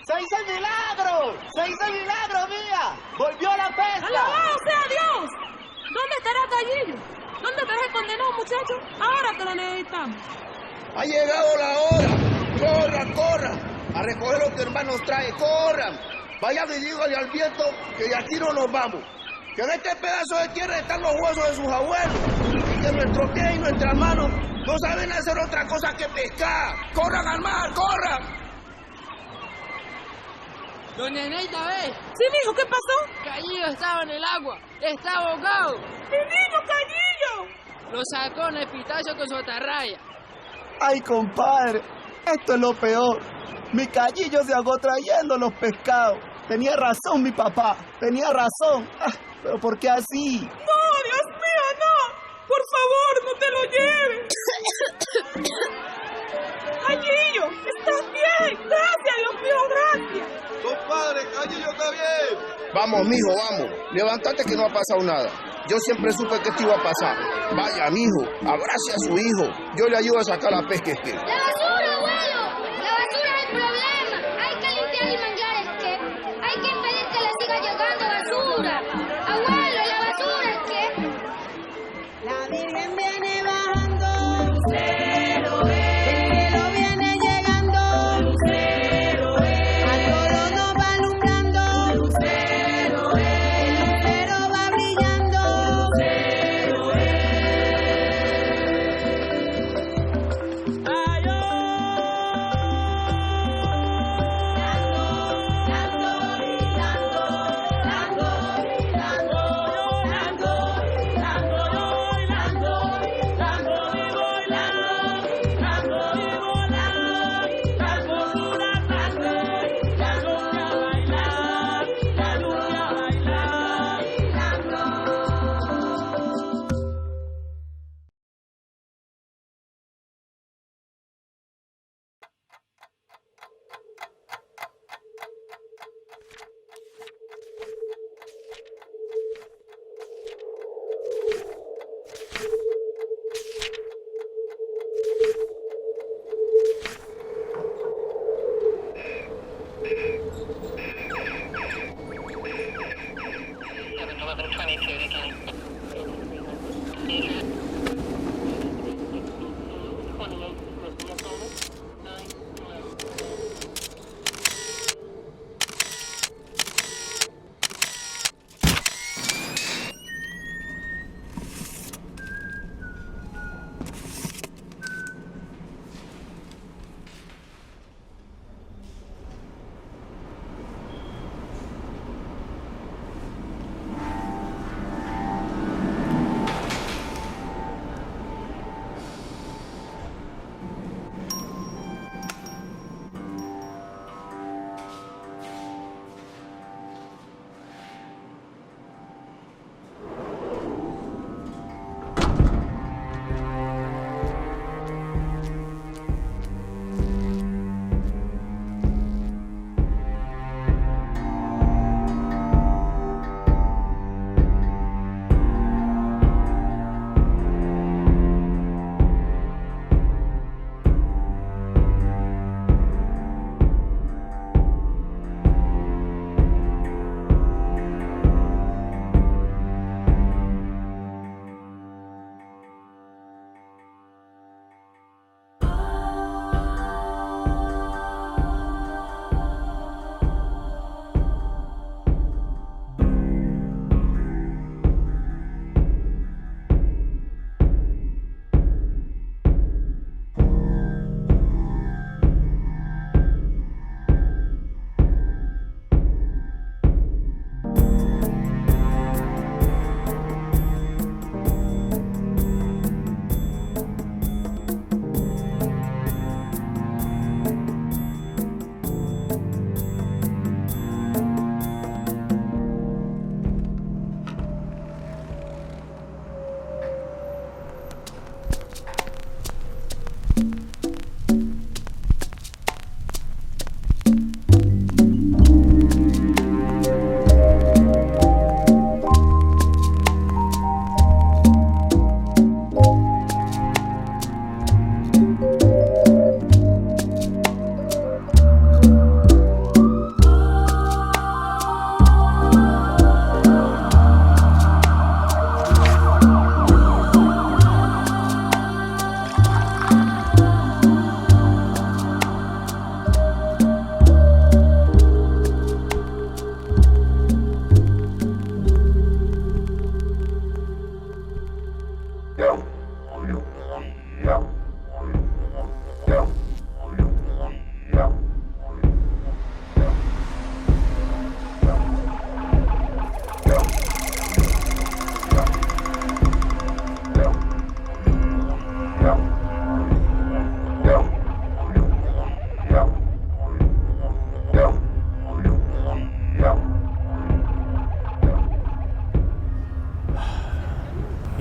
¡Se hizo el milagro! ¡Se hizo el milagro, mija! ¡Volvió la pesca! ¡Alabado sea Dios! ¿Dónde estará Gallillo? ¿Dónde estará el condenado, muchacho? Ahora que lo necesitamos. Ha llegado la hora. Corran, corran. A recoger lo que hermanos trae. Corran. Vayan y díganle al viento que de aquí no nos vamos. Que en este pedazo de tierra están los huesos de sus abuelos. Y que nuestros pies y nuestras manos no saben hacer otra cosa que pescar. ¡Corran al mar, corran! Doña Eneida, ¿ves? Sí, mijo, ¿qué pasó? Gallillo estaba en el agua, está ahogado. ¡Mi niño Gallillo! Lo sacó en el pitazo con su atarraya. Ay, compadre, esto es lo peor. Mi Gallillo se ahogó trayendo los pescados. Tenía razón mi papá, tenía razón. Ah, pero ¿por qué así? No, Dios mío, no. Por favor, no te lo lleves. Gallillo, ¿estás bien? Gracias, Dios mío, gracias. Compadre, Gallillo está bien. Vamos, mijo, vamos. Levántate que no ha pasado nada. Yo siempre supe que esto iba a pasar. Vaya, mijo, abrace a su hijo. Yo le ayudo a sacar la pesca que. ¡La basura, abuelo! ¡La basura es el problema! Hay que limpiar y manjar que hay que impedir que le siga llegando basura. Abuelo, la basura es que la Virgen viene bajando, lucero es. El cielo viene llegando, lucero es. A todos nos va alumbrando, lucero es. El lucero va brillando, lucero es. Ay,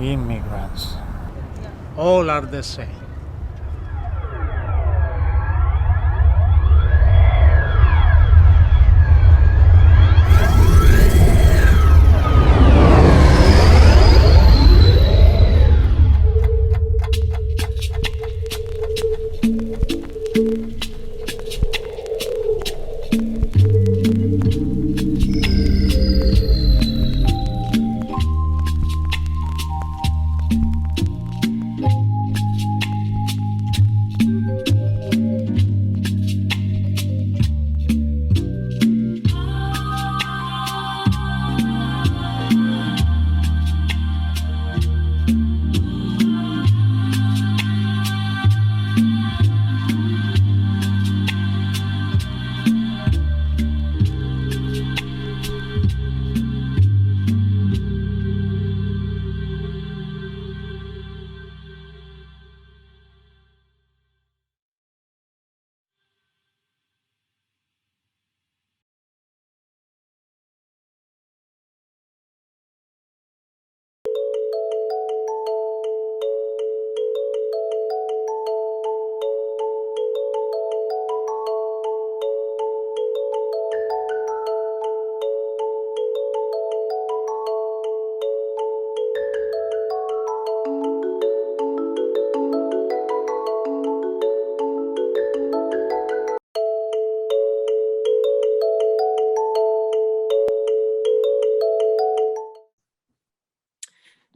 Immigrants. All are the same.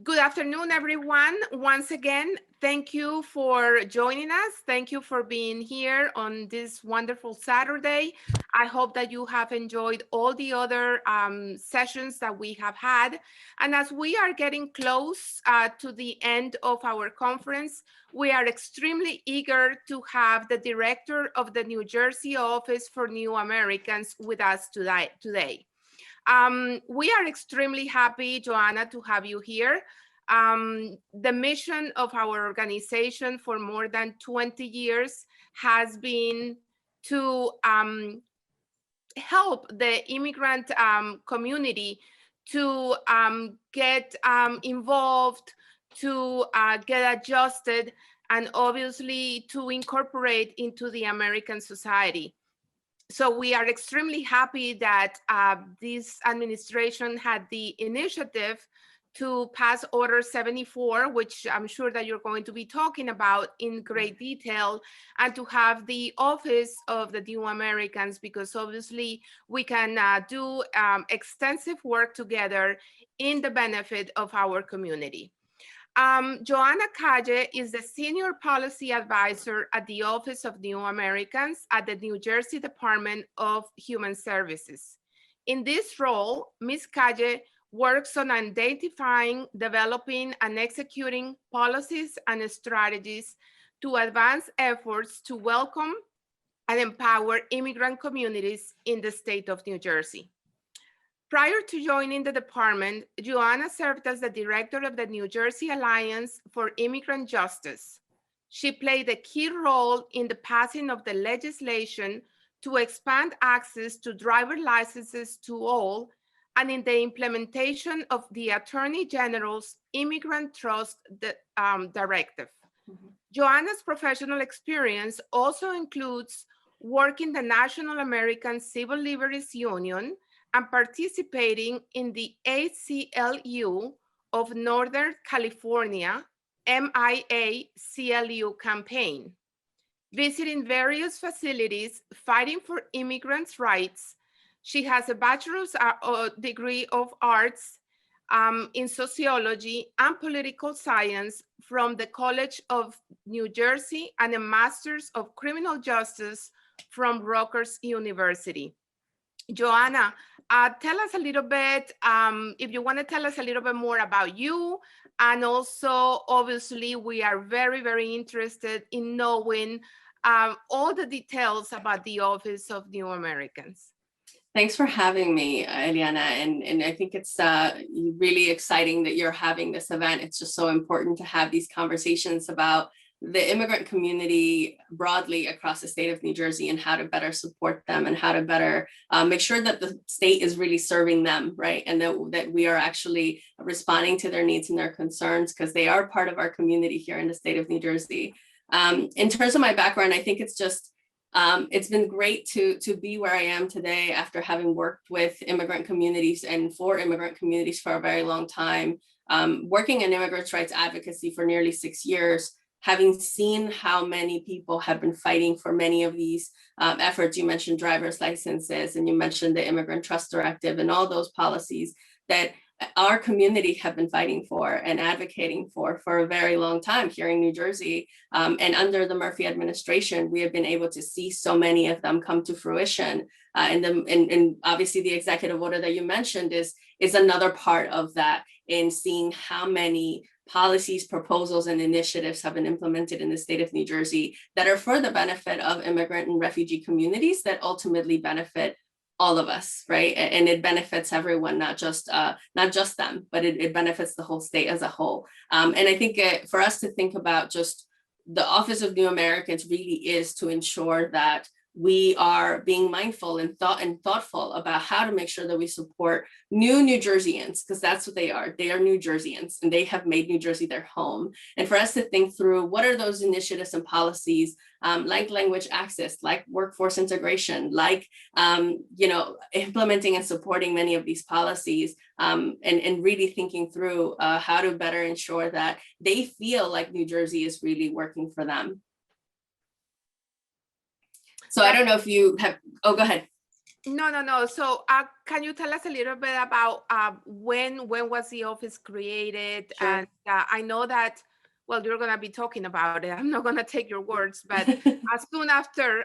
Good afternoon, everyone. Once again, thank you for joining us. Thank you for being here on this wonderful Saturday. I hope that you have enjoyed all the other sessions that we have had. And as we are getting close to the end of our conference, we are extremely eager to have the director of the New Jersey Office for New Americans with us today. We are extremely happy, Joanna, to have you here. The mission of our organization for more than 20 years has been to help the immigrant community to get involved, to get adjusted, and obviously to incorporate into the American society. So we are extremely happy that this administration had the initiative to pass Order 74, which I'm sure that you're going to be talking about in great detail, and to have the Office of the New Americans, because obviously we can do extensive work together in the benefit of our community. Joanna Calle is the Senior Policy Advisor at the Office of New Americans at the New Jersey Department of Human Services. In this role, Ms. Calle works on identifying, developing, and executing policies and strategies to advance efforts to welcome and empower immigrant communities in the state of New Jersey. Prior to joining the department, Joanna served as the director of the New Jersey Alliance for Immigrant Justice. She played a key role in the passing of the legislation to expand access to driver licenses to all, and in the implementation of the Attorney General's Immigrant Trust Directive. Joanna's professional experience also includes working the National American Civil Liberties Union and participating in the ACLU of Northern California, MIA-CLU campaign, visiting various facilities fighting for immigrants' rights. She has a bachelor's degree of arts in sociology and political science from the College of New Jersey and a master's of criminal justice from Rutgers University. Joanna, tell us a little bit, if you want to tell us a little bit more about you, And also, obviously, we are very, very interested in knowing all the details about the Office of New Americans. Thanks for having me, Eliana. And I think it's really exciting that you're having this event. It's just so important to have these conversations about the immigrant community broadly across the state of New Jersey and how to better support them and how to better make sure that the state is really serving them, right? And that we are actually responding to their needs and their concerns, because they are part of our community here in the state of New Jersey. In terms of my background, I think it's just, it's been great to be where I am today after having worked with immigrant communities and for immigrant communities for a very long time, working in immigrants' rights advocacy for nearly 6 years, having seen how many people have been fighting for many of these efforts. You mentioned driver's licenses, and you mentioned the Immigrant Trust Directive and all those policies that our community have been fighting for and advocating for a very long time here in New Jersey. And under the Murphy administration, we have been able to see so many of them come to fruition. And obviously the executive order that you mentioned is another part of that, in seeing how many policies, proposals, and initiatives have been implemented in the state of New Jersey that are for the benefit of immigrant and refugee communities that ultimately benefit all of us, right? And it benefits everyone, not just them, but it benefits the whole state as a whole. And I think for us to think about just the Office of New Americans really is to ensure that we are being mindful and thoughtful about how to make sure that we support New Jerseyans, because that's what they are. They are New Jerseyans, and they have made New Jersey their home. And for us to think through what are those initiatives and policies, like language access, like workforce integration, like implementing and supporting many of these policies, and really thinking through how to better ensure that they feel like New Jersey is really working for them. So I don't know if you have, go ahead. No. So can you tell us a little bit about when was the office created? Sure. And I know that, well, you're going to be talking about it. I'm not going to take your words, but as soon after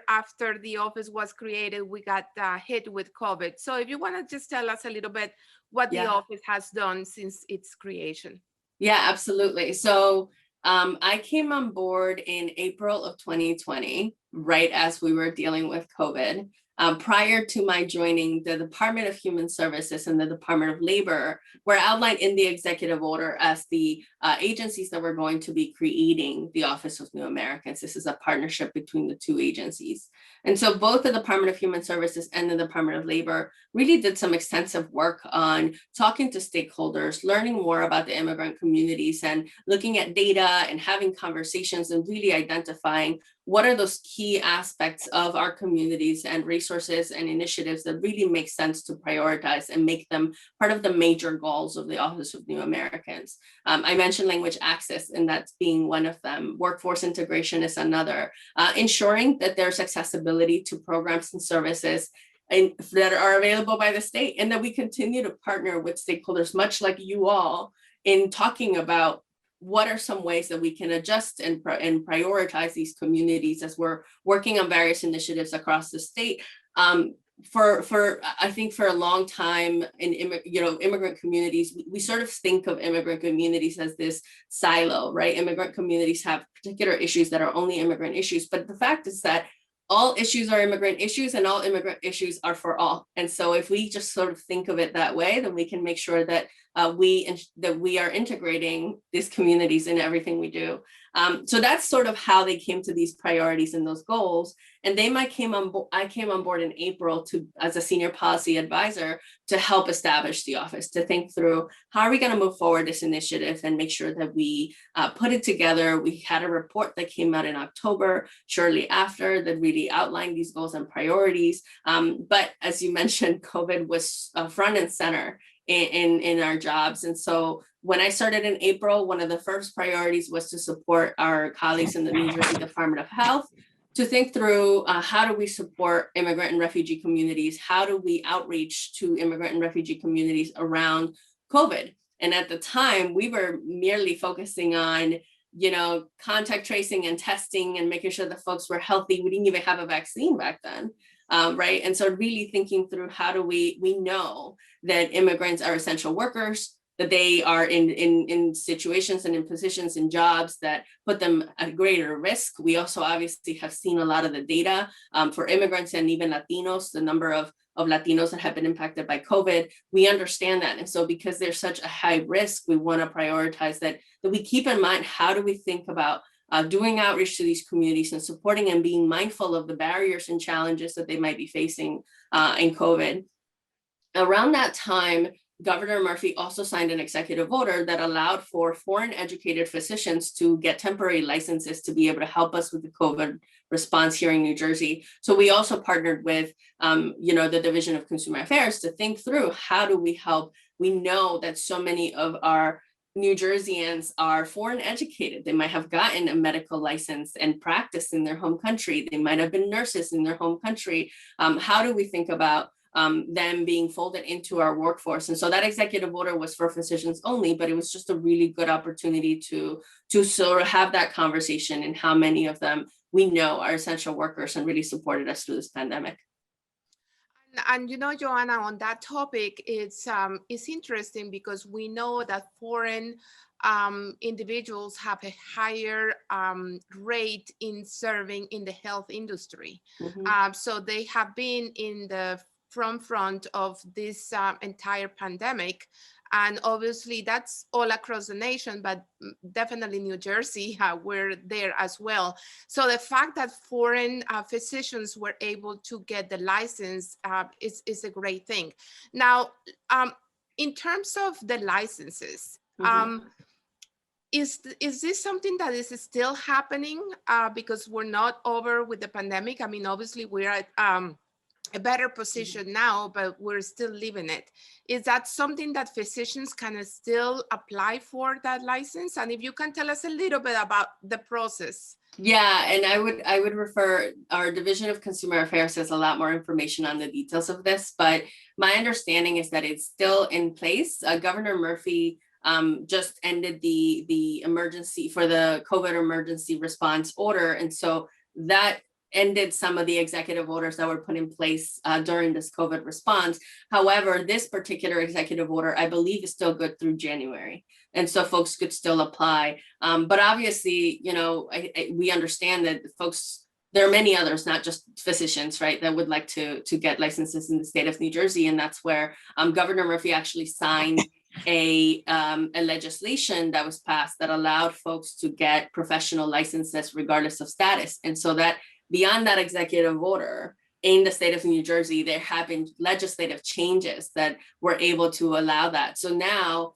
the office was created, we got hit with COVID. So if you want to just tell us a little bit what the office has done since its creation. Yeah, absolutely. So I came on board in April of 2020, right as we were dealing with COVID. Prior to my joining, the Department of Human Services and the Department of Labor were outlined in the executive order as the agencies that were going to be creating the Office of New Americans. This is a partnership between the two agencies. And so both the Department of Human Services and the Department of Labor really did some extensive work on talking to stakeholders, learning more about the immigrant communities, and looking at data and having conversations and really identifying what are those key aspects of our communities and resources and initiatives that really make sense to prioritize and make them part of the major goals of the Office of New Americans. I mentioned language access, and that's being one of them. Workforce integration is another. Ensuring that there's accessibility to programs and services that are available by the state, and that we continue to partner with stakeholders, much like you all, in talking about what are some ways that we can adjust and prioritize these communities as we're working on various initiatives across the state. I think for a long time in immigrant communities, we sort of think of immigrant communities as this silo, right? Immigrant communities have particular issues that are only immigrant issues, but the fact is that all issues are immigrant issues and all immigrant issues are for all. And so if we just sort of think of it that way, then we can make sure that we are integrating these communities in everything we do. So that's sort of how they came to these priorities and those goals. And I came on board in April as a senior policy advisor to help establish the office, to think through how are we going to move forward this initiative and make sure that we put it together. We had a report that came out in October, shortly after, that really outlined these goals and priorities. But as you mentioned, COVID was front and center in our jobs. And so when I started in April, one of the first priorities was to support our colleagues in the New Jersey Department of Health to think through how do we support immigrant and refugee communities? How do we outreach to immigrant and refugee communities around COVID? And at the time, we were merely focusing on, contact tracing and testing and making sure that folks were healthy. We didn't even have a vaccine back then. Right. And so really thinking through how do we know that immigrants are essential workers, that they are in situations and in positions and jobs that put them at greater risk. We also obviously have seen a lot of the data for immigrants and even Latinos, the number of Latinos that have been impacted by COVID. We understand that. And so because there's such a high risk, we want to prioritize that we keep in mind, how do we think about doing outreach to these communities and supporting and being mindful of the barriers and challenges that they might be facing in COVID. Around that time, Governor Murphy also signed an executive order that allowed for foreign educated physicians to get temporary licenses to be able to help us with the COVID response here in New Jersey. So we also partnered with, the Division of Consumer Affairs to think through, how do we help? We know that so many of our New Jerseyans are foreign educated. They might have gotten a medical license and practiced in their home country. They might have been nurses in their home country. How do we think about them being folded into our workforce? And so that executive order was for physicians only, but it was just a really good opportunity to sort of have that conversation, and how many of them we know are essential workers and really supported us through this pandemic. And Joanna, on that topic, it's interesting because we know that foreign individuals have a higher rate in serving in the health industry. So they have been in the front of this entire pandemic. And obviously that's all across the nation, but definitely New Jersey, we're there as well. So the fact that foreign physicians were able to get the license is a great thing. Now, in terms of the licenses, is this something that is still happening because we're not over with the pandemic? I mean, obviously we're at a better position now, but we're still living it. Is that something that physicians can still apply for, that license? And if you can tell us a little bit about the process. Yeah, and I would refer, our Division of Consumer Affairs has a lot more information on the details of this, but my understanding is that it's still in place. Governor Murphy just ended the emergency for the COVID emergency response order. And so that ended some of the executive orders that were put in place during this COVID response. However, this particular executive order, I believe, is still good through January. And so folks could still apply. But obviously, we understand that folks, there are many others, not just physicians, right, that would like to get licenses in the state of New Jersey. And that's where Governor Murphy actually signed a legislation that was passed that allowed folks to get professional licenses regardless of status. And so that beyond that executive order, in the state of New Jersey, there have been legislative changes that were able to allow that. So now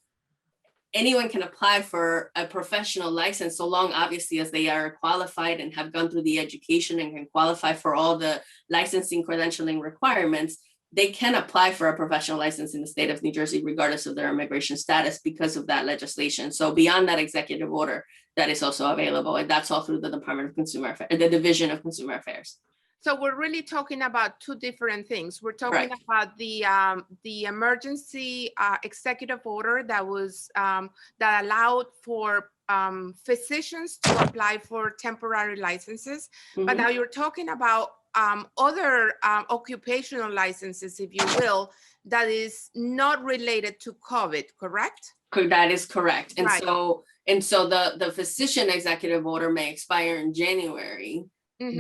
anyone can apply for a professional license, so long, obviously, as they are qualified and have gone through the education and can qualify for all the licensing credentialing requirements. They can apply for a professional license in the state of New Jersey, regardless of their immigration status, because of that legislation. So beyond that executive order, that is also available. And that's all through the Department of Consumer Affairs, the Division of Consumer Affairs. So we're really talking about two different things. We're talking about the emergency executive order that was that allowed for physicians to apply for temporary licenses. But now you're talking about other occupational licenses, if you will, that is not related to COVID, correct? That is correct. And so the physician executive order may expire in January,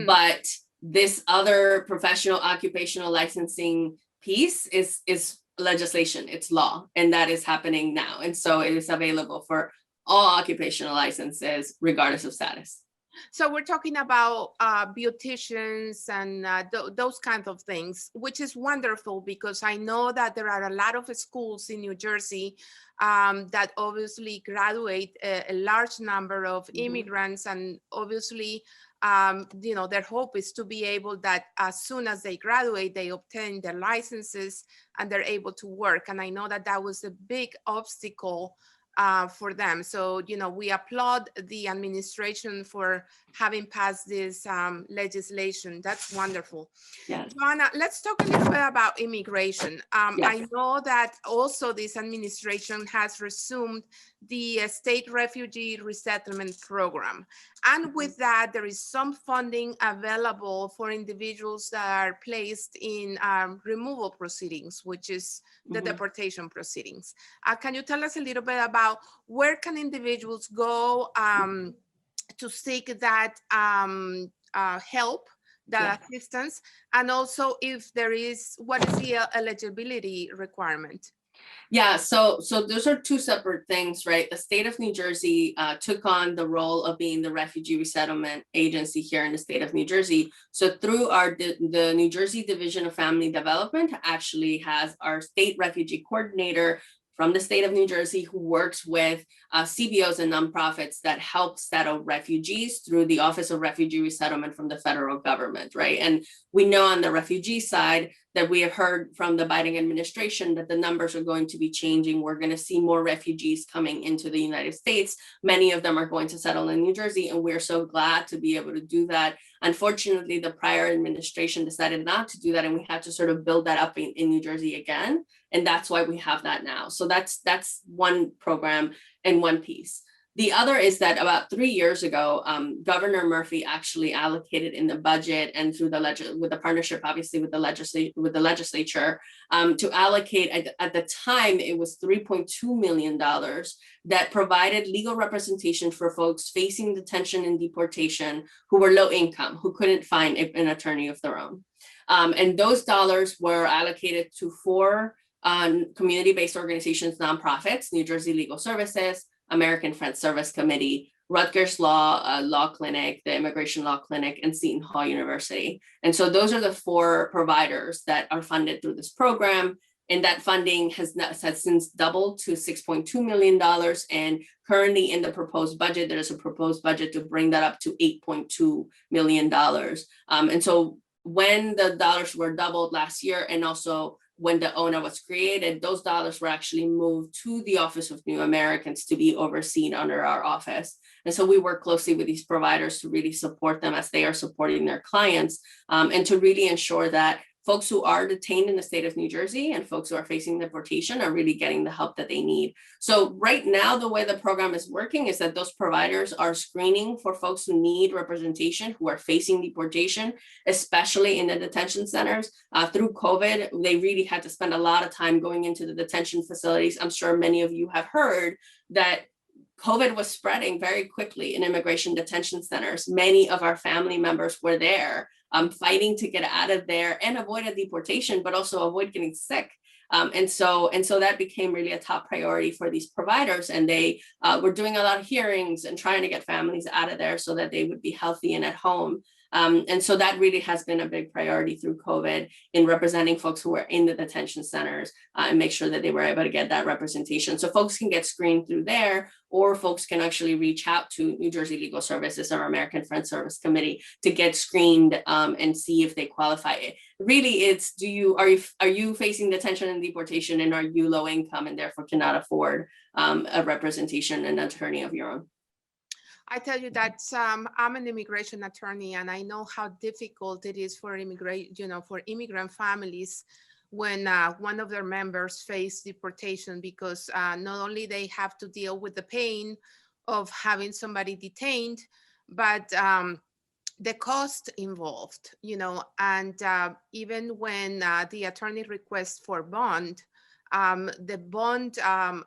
but this other professional occupational licensing piece is legislation, it's law, and that is happening now. And so it is available for all occupational licenses, regardless of status. So we're talking about beauticians and those kinds of things, which is wonderful, because I know that there are a lot of schools in New Jersey that obviously graduate a large number of immigrants, and obviously their hope is to be able that as soon as they graduate, they obtain their licenses and they're able to work. And I know that that was a big obstacle for them. So, we applaud the administration for having passed this legislation. That's wonderful. Yes. Joanna, let's talk a little bit about immigration. I know that also this administration has resumed the State Refugee Resettlement Program. And with that, there is some funding available for individuals that are placed in removal proceedings, which is the deportation proceedings. Can you tell us a little bit about where can individuals go to seek that help, that assistance, and also if there is, what is the eligibility requirement? Yeah, so those are two separate things, right? The state of New Jersey took on the role of being the refugee resettlement agency here in the state of New Jersey. So through the New Jersey Division of Family Development actually has our state refugee coordinator from the state of New Jersey who works with CBOs and nonprofits that help settle refugees through the Office of Refugee Resettlement from the federal government, right? And we know on the refugee side that we have heard from the Biden administration that the numbers are going to be changing. We're going to see more refugees coming into the United States. Many of them are going to settle in New Jersey, and we're so glad to be able to do that. Unfortunately, the prior administration decided not to do that, and we had to sort of build that up in New Jersey again. And that's why we have that now. So that's one program and one piece. The other is that about 3 years ago, Governor Murphy actually allocated in the budget and through with the partnership, obviously with the legislature, to allocate at the time it was $3.2 million that provided legal representation for folks facing detention and deportation who were low income, who couldn't find an attorney of their own. And those dollars were allocated to 4 community-based organizations, nonprofits: New Jersey Legal Services, American Friends Service Committee, Rutgers Law Clinic, the Immigration Law Clinic, and Seton Hall University. And so those are the 4 providers that are funded through this program. And that funding has since doubled to $6.2 million. And currently in the proposed budget, there is a proposed budget to bring that up to $8.2 million. And so when the dollars were doubled last year, and also when the ONA was created, those dollars were actually moved to the Office of New Americans to be overseen under our office. And so we work closely with these providers to really support them as they are supporting their clients, and to really ensure that folks who are detained in the state of New Jersey and folks who are facing deportation are really getting the help that they need. So right now, the way the program is working is that those providers are screening for folks who need representation, who are facing deportation, especially in the detention centers. Through COVID, they really had to spend a lot of time going into the detention facilities. I'm sure many of you have heard that COVID was spreading very quickly in immigration detention centers. Many of our family members were there fighting to get out of there and avoid a deportation, but also avoid getting sick. And so that became really a top priority for these providers. And they were doing a lot of hearings and trying to get families out of there so that they would be healthy and at home. And so that really has been a big priority through COVID in representing folks who were in the detention centers and make sure that they were able to get that representation. So folks can get screened through there, or folks can actually reach out to New Jersey Legal Services or American Friends Service Committee to get screened and see if they qualify. Really, it's are you facing detention and deportation, and are you low income and therefore cannot afford a representation and attorney of your own? I tell you that I'm an immigration attorney, and I know how difficult it is for immigrant families when one of their members face deportation, because not only they have to deal with the pain of having somebody detained, but the cost involved, and even when the attorney requests for bond, the bond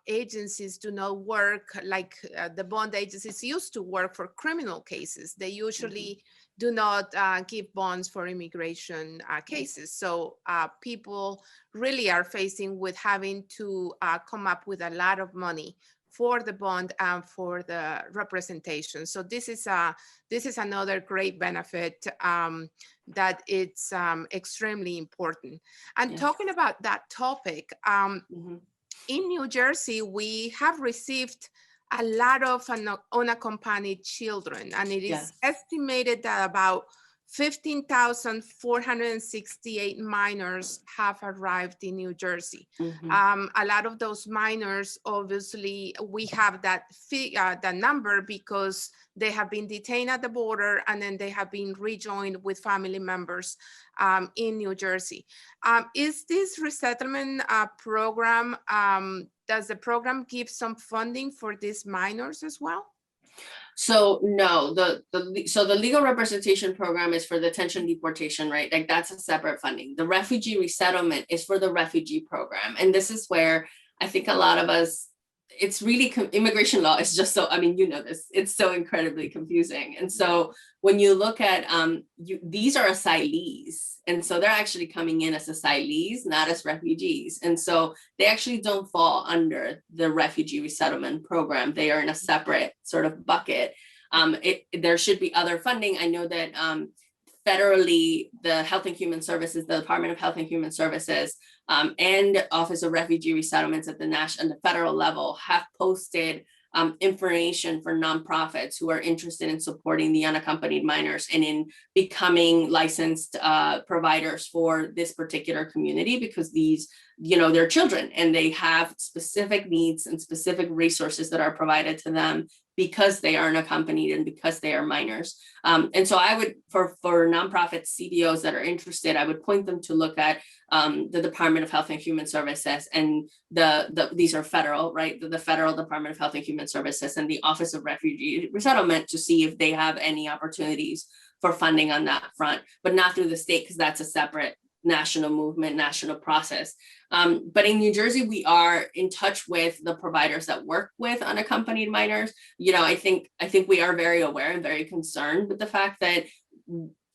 agencies do not work like the bond agencies used to work for criminal cases. They usually do not give bonds for immigration cases. So people really are facing with having to come up with a lot of money for the bond and for the representation. So this is another great benefit that it's extremely important. And talking about that topic, in New Jersey, we have received a lot of unaccompanied children, and it is estimated that about 15,468 minors have arrived in New Jersey. A lot of those minors, obviously, we have that number because they have been detained at the border and then they have been rejoined with family members in New Jersey. Is this resettlement program, does the program give some funding for these minors as well? So no, so the legal representation program is for detention deportation, right? Like that's a separate funding. The refugee resettlement is for the refugee program. And this is where I think a lot of us, it's really, immigration law is just so, I mean, you know this, it's so incredibly confusing. And so when you look at, these are asylees. And so they're actually coming in as asylees, not as refugees. And so they actually don't fall under the refugee resettlement program. They are in a separate sort of bucket. There should be other funding. I know that federally, the Health and Human Services, the Department of Health and Human Services, and Office of Refugee Resettlements at the national and the federal level have posted information for nonprofits who are interested in supporting the unaccompanied minors and in becoming licensed providers for this particular community, because these, you know, they're children and they have specific needs and specific resources that are provided to them because they are unaccompanied and because they are minors. And so I would, for nonprofits, CBOs that are interested, I would point them to look at the Department of Health and Human Services, and these are federal, right? The Federal Department of Health and Human Services and the Office of Refugee Resettlement, to see if they have any opportunities for funding on that front, but not through the state, because that's a separate national movement, national process. But in New Jersey, we are in touch with the providers that work with unaccompanied minors. You know, I think we are very aware and very concerned with the fact that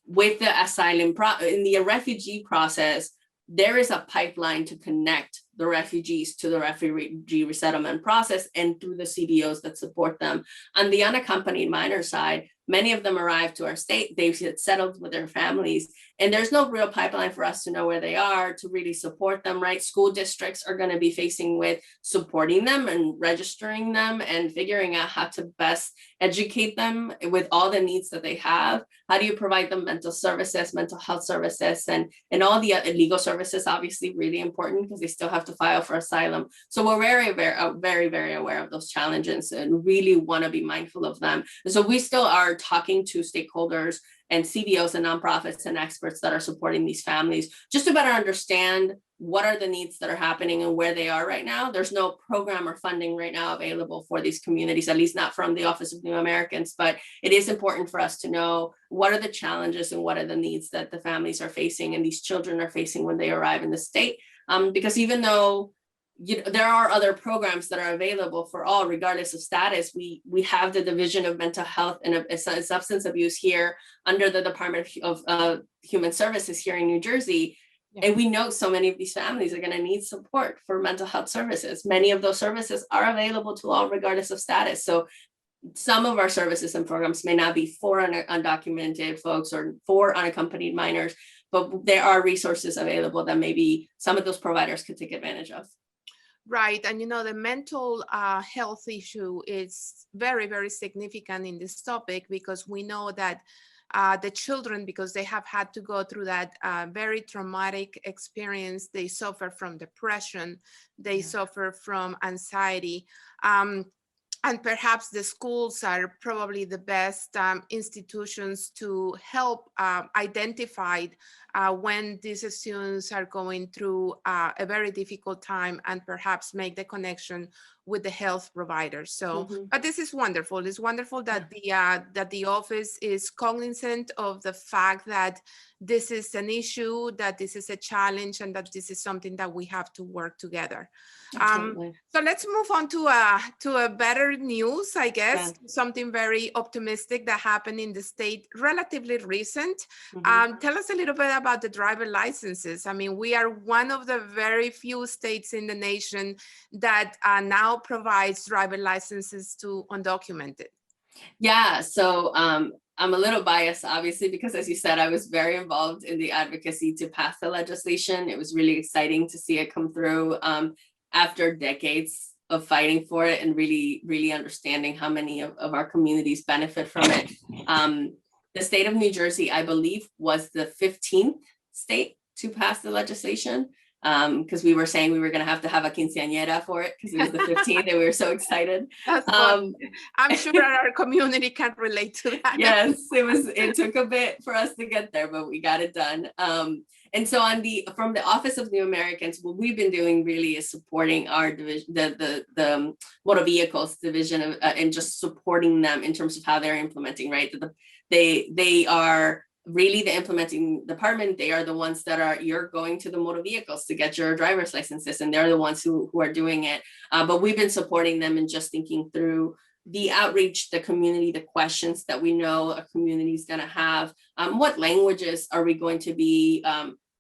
with the asylum in the refugee process, there is a pipeline to connect the refugees to the refugee resettlement process and through the CBOs that support them. On the unaccompanied minor side, many of them arrive to our state, they've settled with their families, and there's no real pipeline for us to know where they are to really support them, right? School districts are going to be facing with supporting them and registering them and figuring out how to best educate them with all the needs that they have. How do you provide them mental services, mental health services, and all the legal services, obviously really important because they still have to file for asylum. So we're very aware of those challenges and really want to be mindful of them. And so we still are talking to stakeholders and CBOs and nonprofits and experts that are supporting these families, just to better understand what are the needs that are happening and where they are right now. There's no program or funding right now available for these communities, at least not from the Office of New Americans, but it is important for us to know what are the challenges and what are the needs that the families are facing and these children are facing when they arrive in the state. Because even though there are other programs that are available for all, regardless of status, we have the Division of Mental Health and Substance Abuse here under the Department of Human Services here in New Jersey. Yeah. And we know so many of these families are going to need support for mental health services. Many of those services are available to all, regardless of status. So some of our services and programs may not be for undocumented folks or for unaccompanied minors, but there are resources available that maybe some of those providers could take advantage of. Right. And, you know, the mental health issue is very, very significant in this topic, because we know that the children, because they have had to go through that very traumatic experience, they suffer from depression, they suffer from anxiety. And perhaps the schools are probably the best institutions to help identify when these students are going through a very difficult time and perhaps make the connection with the health providers. So, but this is wonderful. It's wonderful that the office is cognizant of the fact that this is an issue, that this is a challenge, and that this is something that we have to work together. So let's move on to a better news, I guess, something very optimistic that happened in the state, relatively recent. Tell us a little bit about the driver licenses. I mean, we are one of the very few states in the nation that now provides driver licenses to undocumented. Yeah, so I'm a little biased, obviously, because as you said, I was very involved in the advocacy to pass the legislation. It was really exciting to see it come through after decades of fighting for it and really understanding how many of our communities benefit from it. The state of New Jersey, I believe, was the 15th state to pass the legislation, because we were saying we were going to have a quinceañera for it because it was the 15th and we were so excited. That's fun. I'm sure our community can relate to that. Yes, it took a bit for us to get there, but we got it done. And so from the Office of New Americans, what we've been doing really is supporting our division, the motor vehicles division, and just supporting them in terms of how they're implementing, right? They are really the implementing department. They are the ones that you're going to the motor vehicles to get your driver's licenses, and they're the ones who are doing it. But we've been supporting them and just thinking through the outreach, the community, the questions that we know a community is going to have. What languages are we going to be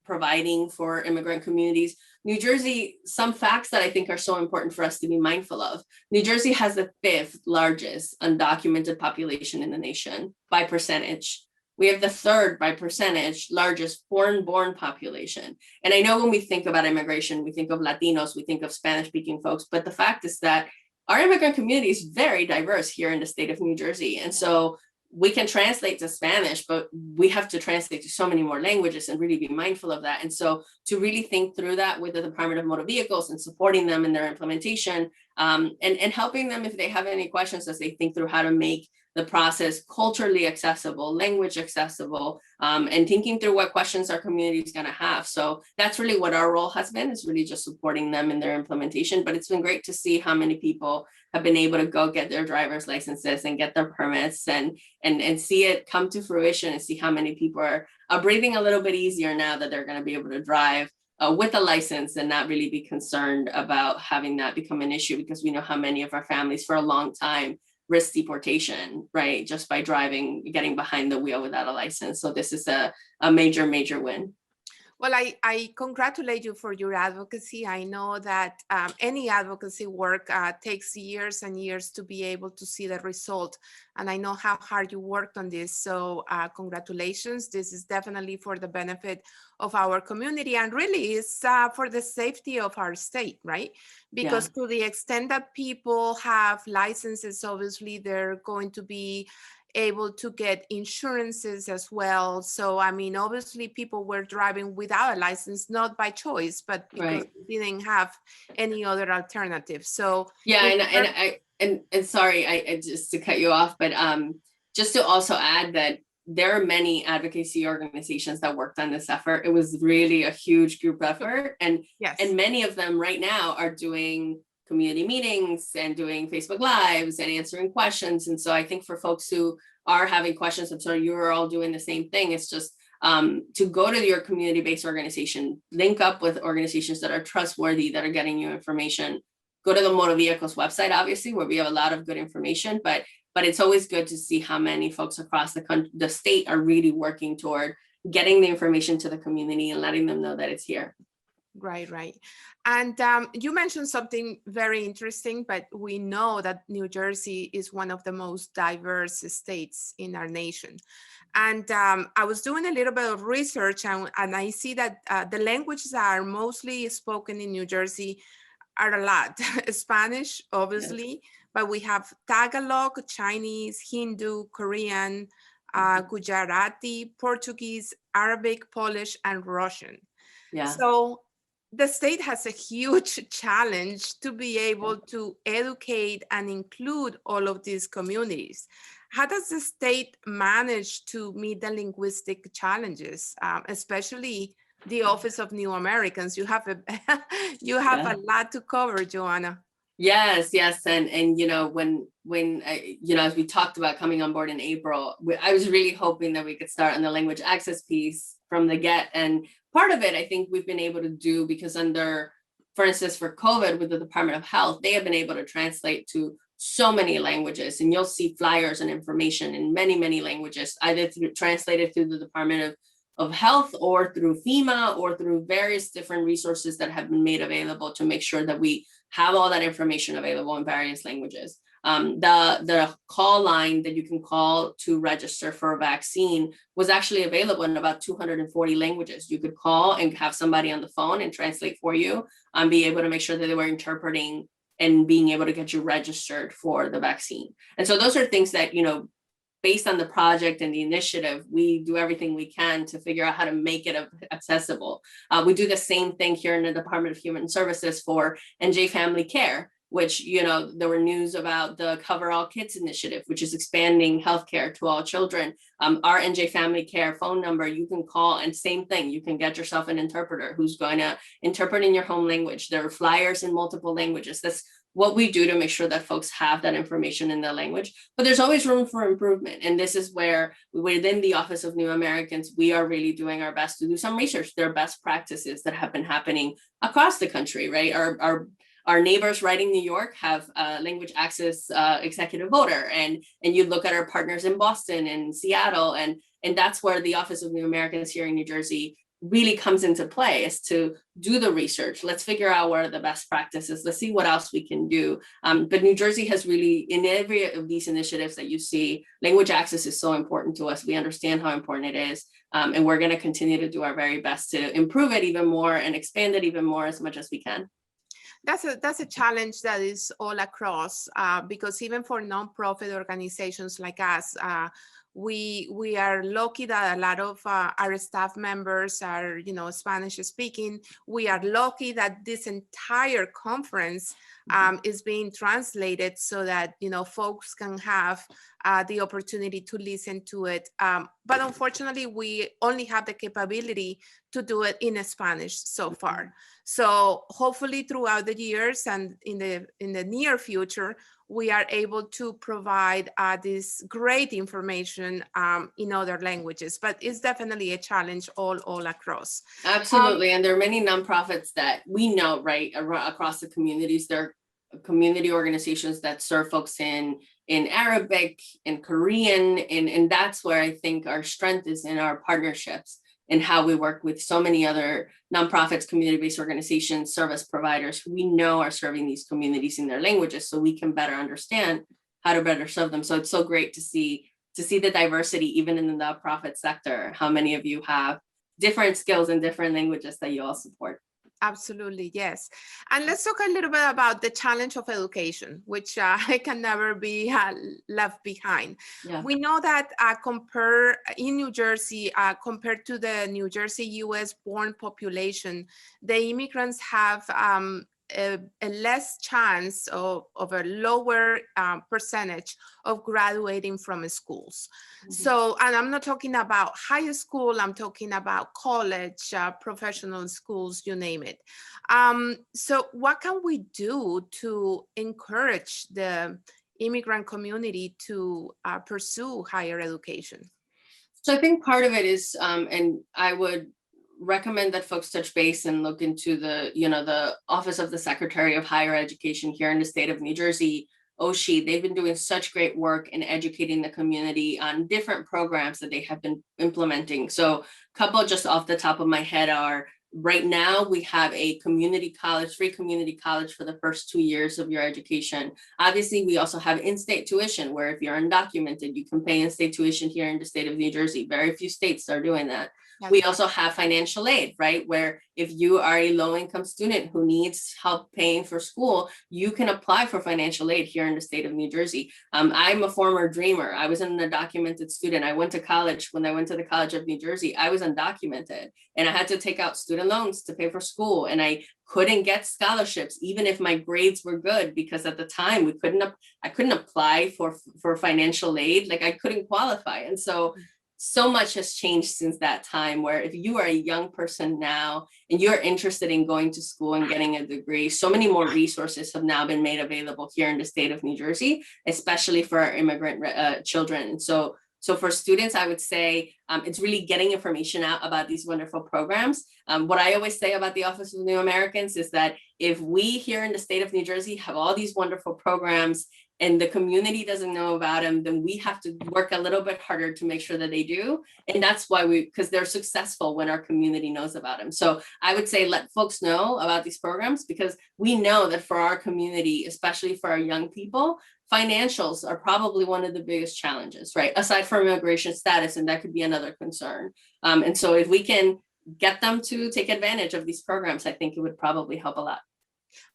providing for immigrant communities? New Jersey, some facts that I think are so important for us to be mindful of. New Jersey has the 5th largest undocumented population in the nation by percentage. We have the 3rd by percentage largest foreign-born population. And I know when we think about immigration, we think of Latinos, we think of Spanish-speaking folks, but the fact is that our immigrant community is very diverse here in the state of New Jersey. And so we can translate to Spanish, but we have to translate to so many more languages and really be mindful of that. And so to really think through that with the Department of Motor Vehicles and supporting them in their implementation, and helping them if they have any questions as they think through how to make the process culturally accessible, language accessible, and thinking through what questions our community is going to have. So that's really what our role has been, is really just supporting them in their implementation. But it's been great to see how many people have been able to go get their driver's licenses and get their permits and see it come to fruition, and see how many people are breathing a little bit easier now that they're going to be able to drive with a license and not really be concerned about having that become an issue, because we know how many of our families for a long time risk deportation, right? Just by getting behind the wheel without a license. So this is a major, major win. Well, I congratulate you for your advocacy. I know that any advocacy work takes years and years to be able to see the result. And I know how hard you worked on this. So congratulations. This is definitely for the benefit of our community, and really is for the safety of our state, right? Because to the extent that people have licenses, obviously they're going to be able to get insurances as well. So, I mean, obviously people were driving without a license, not by choice, but because they didn't have any other alternative. So yeah, and sorry, I just to cut you off, but just to also add that there are many advocacy organizations that worked on this effort. It was really a huge group effort, and many of them right now are doing community meetings and doing Facebook Lives and answering questions. And so I think for folks who are having questions, I'm sure you're all doing the same thing. It's just to go to your community-based organization, link up with organizations that are trustworthy, that are getting you information. Go to the Motor Vehicles website, obviously, where we have a lot of good information, but it's always good to see how many folks across the state are really working toward getting the information to the community and letting them know that it's here. Right, right. And you mentioned something very interesting, but we know that New Jersey is one of the most diverse states in our nation. And I was doing a little bit of research, and I see that the languages that are mostly spoken in New Jersey are a lot. Spanish, obviously, but we have Tagalog, Chinese, Hindu, Korean, Gujarati, Portuguese, Arabic, Polish, and Russian. Yeah. So the state has a huge challenge to be able to educate and include all of these communities. How does the state manage to meet the linguistic challenges, especially the Office of New Americans? You have a lot to cover, Joanna. Yes, and you know, when you know, as we talked about coming on board in April, I was really hoping that we could start on the language access piece from the get. And part of it, I think we've been able to do because under, for instance, for COVID with the Department of Health, they have been able to translate to so many languages, and you'll see flyers and information in many, many languages, either translated through the Department of Health or through FEMA or through various different resources that have been made available to make sure that we have all that information available in various languages. The call line that you can call to register for a vaccine was actually available in about 240 languages. You could call and have somebody on the phone and translate for you, be able to make sure that they were interpreting and being able to get you registered for the vaccine. And so those are things that, you know, based on the project and the initiative, we do everything we can to figure out how to make it accessible. We do the same thing here in the Department of Human Services for NJ Family Care, which, you know, there were news about the Cover All Kids initiative, which is expanding healthcare to all children. Our NJ Family Care phone number, you can call, and same thing, you can get yourself an interpreter who's going to interpret in your home language. There are flyers in multiple languages. That's what we do to make sure that folks have that information in their language, but there's always room for improvement. And this is where within the Office of New Americans, we are really doing our best to do some research. There are best practices that have been happening across the country, right? Our neighbors right in New York have language access executive order, and you look at our partners in Boston and Seattle, and that's where the Office of New Americans here in New Jersey really comes into play, is to do the research. Let's figure out what are the best practices. Let's see what else we can do. But New Jersey has really, in every of these initiatives that you see, language access is so important to us. We understand how important it is. And we're going to continue to do our very best to improve it even more and expand it even more as much as we can. That's a challenge that is all across, because even for nonprofit organizations like us, we are lucky that a lot of our staff members are, you know, Spanish speaking. We are lucky that this entire conference is being translated so that, you know, folks can have the opportunity to listen to it. But unfortunately, we only have the capability to do it in Spanish so far. So hopefully throughout the years and in the near future, we are able to provide this great information in other languages, but it's definitely a challenge all across. Absolutely, and there are many nonprofits that we know, right, across the communities. There are community organizations that serve folks in Arabic, in Korean, and that's where I think our strength is in our partnerships and how we work with so many other nonprofits, community-based organizations, service providers who we know are serving these communities in their languages, so we can better understand how to better serve them. So it's so great to see the diversity, even in the nonprofit sector, how many of you have different skills and different languages that you all support. Absolutely, yes. And let's talk a little bit about the challenge of education, which can never be left behind. Yeah. We know that in New Jersey, compared to the New Jersey US born population, the immigrants have a less chance of a lower percentage of graduating from schools. Mm-hmm. So, and I'm not talking about high school, I'm talking about college, professional schools, you name it. So what can we do to encourage the immigrant community to pursue higher education? So I think part of it is, and I would recommend that folks touch base and look into the Office of the Secretary of Higher Education here in the state of New Jersey, OSHE. They've been doing such great work in educating the community on different programs that they have been implementing. So a couple just off the top of my head are, right now we have a community college, free community college for the first 2 years of your education. Obviously, we also have in-state tuition, where if you're undocumented, you can pay in-state tuition here in the state of New Jersey. Very few states are doing that. We also have financial aid, right? Where if you are a low-income student who needs help paying for school, you can apply for financial aid here in the state of New Jersey. I'm a former dreamer. I was an undocumented student. I went to college. When I went to the College of New Jersey, I was undocumented, and I had to take out student loans to pay for school. And I couldn't get scholarships, even if my grades were good, because at the time I couldn't apply for financial aid. Like, I couldn't qualify. And so much has changed since that time, where if you are a young person now and you're interested in going to school and getting a degree, so many more resources have now been made available here in the state of New Jersey, especially for our immigrant children. And so for students, I would say it's really getting information out about these wonderful programs. What I always say about the Office of New Americans is that if we here in the state of New Jersey have all these wonderful programs and the community doesn't know about them, then we have to work a little bit harder to make sure that they do. And that's why because they're successful when our community knows about them. So I would say let folks know about these programs, because we know that for our community, especially for our young people, financials are probably one of the biggest challenges, right? Aside from immigration status, and that could be another concern. And so if we can get them to take advantage of these programs, I think it would probably help a lot.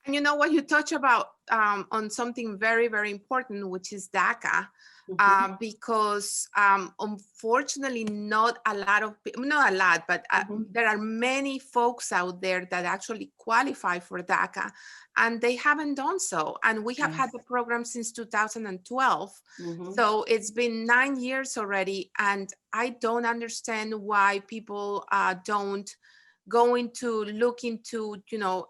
And you know what, you touch about on something very, very important, which is DACA. because unfortunately not a lot of people, not a lot, but there are many folks out there that actually qualify for DACA and they haven't done so. And we have had the program since 2012. So it's been 9 years already. And I don't understand why people don't going to look into,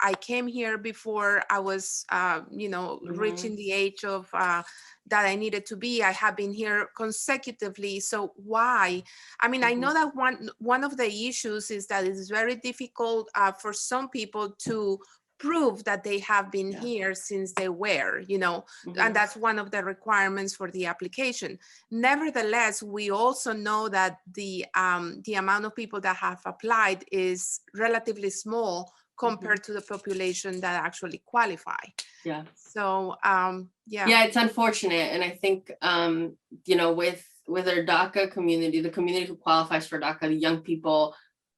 I came here before I was, reaching the age of that I needed to be. I have been here consecutively. So why? I mean, I know that one of the issues is that it's very difficult for some people to prove that they have been here since they were, and that's one of the requirements for the application. Nevertheless, we also know that the amount of people that have applied is relatively small compared to the population that actually qualify. Yeah. So, yeah, it's unfortunate. And I think, with our DACA community, the community who qualifies for DACA, the young people,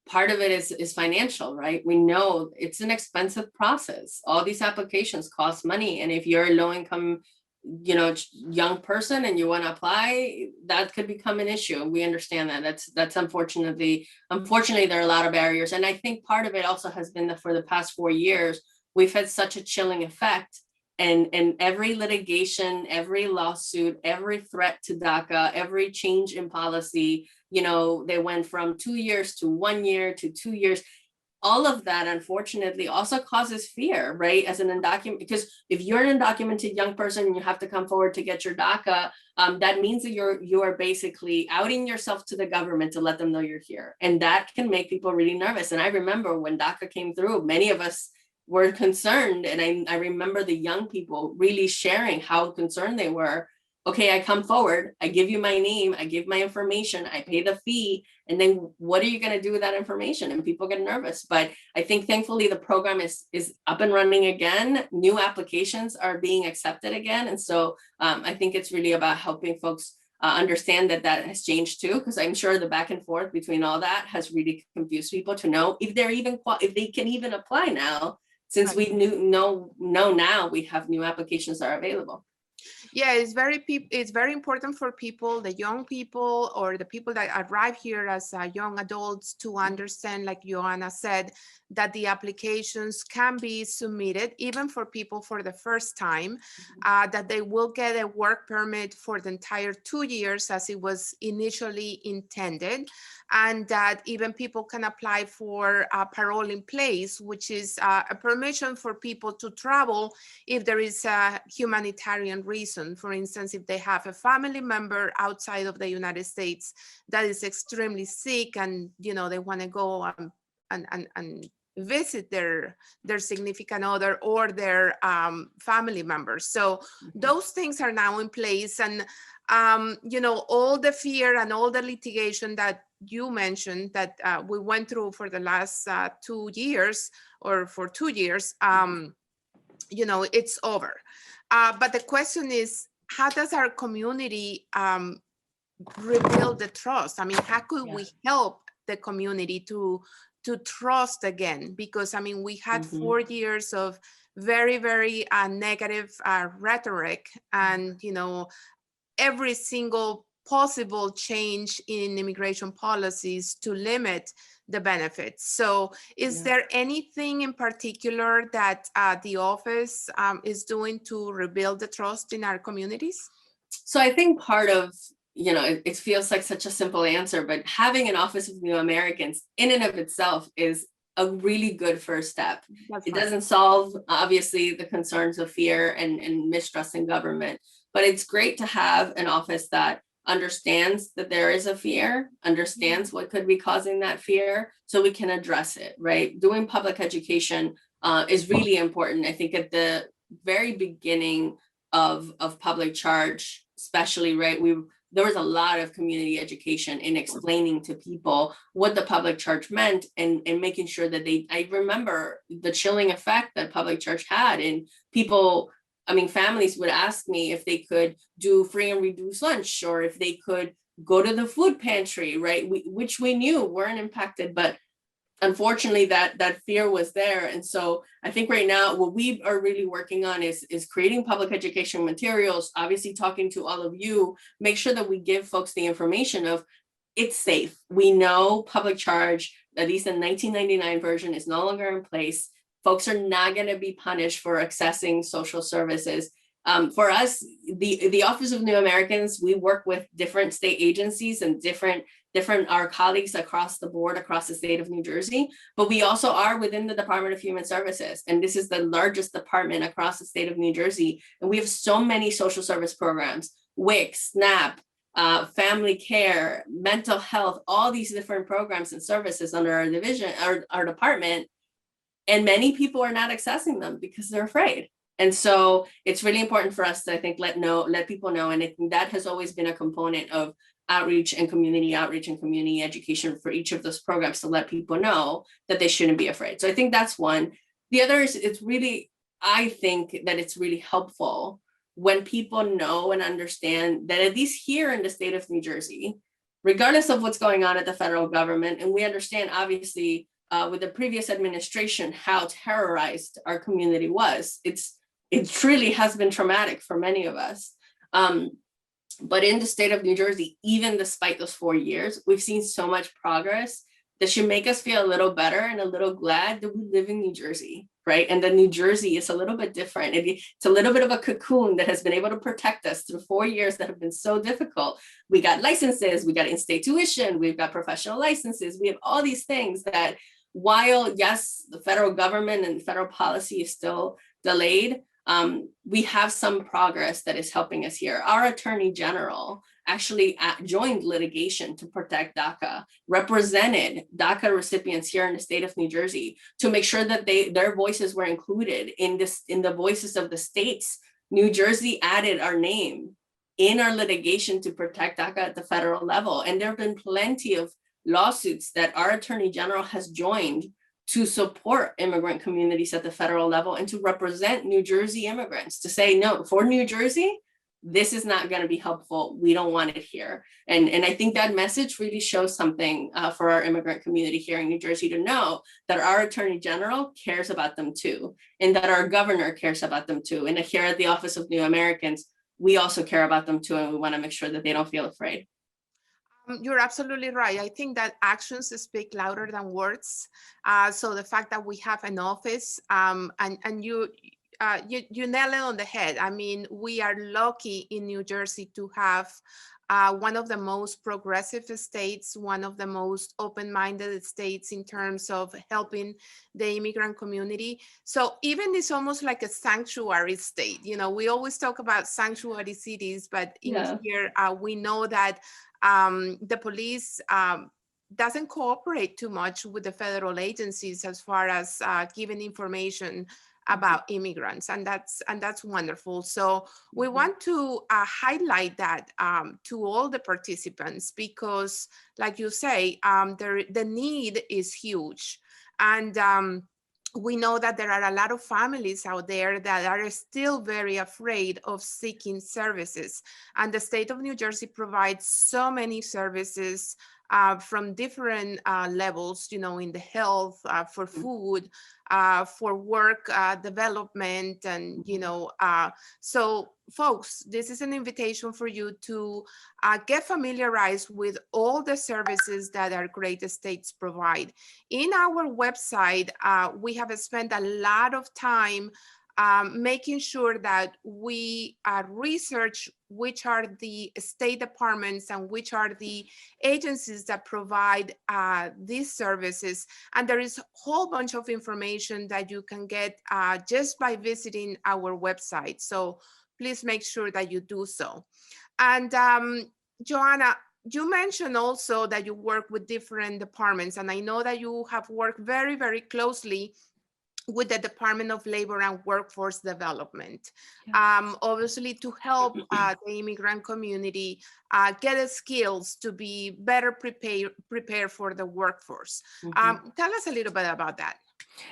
part of it is financial, right? We know it's an expensive process. All these applications cost money. And if you're a low income, young person and you want to apply, that could become an issue. We understand that. That's unfortunately, there are a lot of barriers. And I think part of it also has been that for the past 4 years, we've had such a chilling effect. And every litigation, every lawsuit, every threat to DACA, every change in policy, they went from 2 years to 1 year to 2 years. All of that, unfortunately, also causes fear, right? As an undocumented, because if you're an undocumented young person and you have to come forward to get your DACA, that means that you are basically outing yourself to the government to let them know you're here. And that can make people really nervous. And I remember when DACA came through, many of us were concerned. And I remember the young people really sharing how concerned they were. Okay, I come forward, I give you my name, I give my information, I pay the fee, and then what are you going to do with that information? And people get nervous. But I think thankfully the program is up and running again. New applications are being accepted again. And so I think it's really about helping folks understand that has changed too, because I'm sure the back and forth between all that has really confused people to know if they can even apply now, since we know now we have new applications that are available. Yeah, it's very important for people, the young people or the people that arrive here as young adults, to understand, like Joanna said, that the applications can be submitted even for people for the first time, that they will get a work permit for the entire 2 years as it was initially intended, and that even people can apply for parole in place, which is a permission for people to travel if there is a humanitarian reason. For instance, if they have a family member outside of the United States that is extremely sick and they want to go and visit their significant other or their family members. So those things are now in place. And all the fear and all the litigation that you mentioned that we went through for the last 2 years or for 2 years, it's over. But the question is, how does our community rebuild the trust? I mean, how could we help the community to trust again? Because, I mean, we had 4 years of very, very negative rhetoric and, every single possible change in immigration policies to limit the benefits. So is there anything in particular that the office is doing to rebuild the trust in our communities? So I think part of, it feels like such a simple answer, but having an Office of New Americans in and of itself is a really good first step. It doesn't solve, obviously, the concerns of fear and mistrust in government, but it's great to have an office that understands that there is a fear, understands what could be causing that fear, so we can address it, right? Doing public education is really important. I think at the very beginning of public charge, especially, right, there was a lot of community education in explaining to people what the public charge meant and making sure that I remember the chilling effect that public charge had, and people, families would ask me if they could do free and reduced lunch, or if they could go to the food pantry, right? Which we knew weren't impacted, but unfortunately, that fear was there. And so I think right now what we are really working on is creating public education materials, obviously talking to all of you, make sure that we give folks the information of it's safe. We know public charge, at least the 1999 version, is no longer in place. Folks are not going to be punished for accessing social services. For us, the Office of New Americans, we work with different state agencies and different our colleagues across the board, across the state of New Jersey, but we also are within the Department of Human Services. And this is the largest department across the state of New Jersey. And we have so many social service programs, WIC, SNAP, family care, mental health, all these different programs and services under our division, our department. And many people are not accessing them because they're afraid. And so it's really important for us to, I think, let people know. And I think that has always been a component of outreach and community education for each of those programs, to let people know that they shouldn't be afraid. So I think that's one. The other is, I think that it's really helpful when people know and understand that, at least here in the state of New Jersey, regardless of what's going on at the federal government, and we understand obviously with the previous administration how terrorized our community was. It truly has been traumatic for many of us. But in the state of New Jersey, even despite those 4 years, we've seen so much progress that should make us feel a little better and a little glad that we live in New Jersey, right? And that New Jersey is a little bit different. It's a little bit of a cocoon that has been able to protect us through 4 years that have been so difficult. We got licenses, we got in-state tuition, we've got professional licenses, we have all these things that, while yes, the federal government and federal policy is still delayed, we have some progress that is helping us here. Our Attorney General actually joined litigation to protect DACA, represented DACA recipients here in the state of New Jersey to make sure that their voices were included in the voices of the states. New Jersey added our name in our litigation to protect DACA at the federal level. And there have been plenty of lawsuits that our Attorney General has joined to support immigrant communities at the federal level and to represent New Jersey immigrants, to say, no, for New Jersey, this is not going to be helpful. We don't want it here. And I think that message really shows something for our immigrant community here in New Jersey, to know that our Attorney General cares about them too, and that our governor cares about them too. And here at the Office of New Americans, we also care about them too, and we want to make sure that they don't feel afraid. You're absolutely right. I think that actions speak louder than words. So the fact that we have an office, and you nail it on the head. I mean, we are lucky in New Jersey to have one of the most progressive states, one of the most open-minded states in terms of helping the immigrant community. So even it's almost like a sanctuary state. You know, we always talk about sanctuary cities, but in here we know that the police doesn't cooperate too much with the federal agencies as far as giving information about immigrants, and that's wonderful. So we want to highlight that to all the participants, because like you say, the need is huge. And we know that there are a lot of families out there that are still very afraid of seeking services. And the state of New Jersey provides so many services from different levels, you know, in the health, for food, for work development, and, you know, so folks, this is an invitation for you to get familiarized with all the services that our great states provide. In our website, we have spent a lot of time making sure that we research which are the state departments and which are the agencies that provide these services. And there is a whole bunch of information that you can get just by visiting our website. So please make sure that you do so. And Joanna, you mentioned also that you work with different departments, and I know that you have worked very, very closely with the Department of Labor and Workforce Development, obviously to help the immigrant community get the skills to be better prepared for the workforce. Tell us a little bit about that.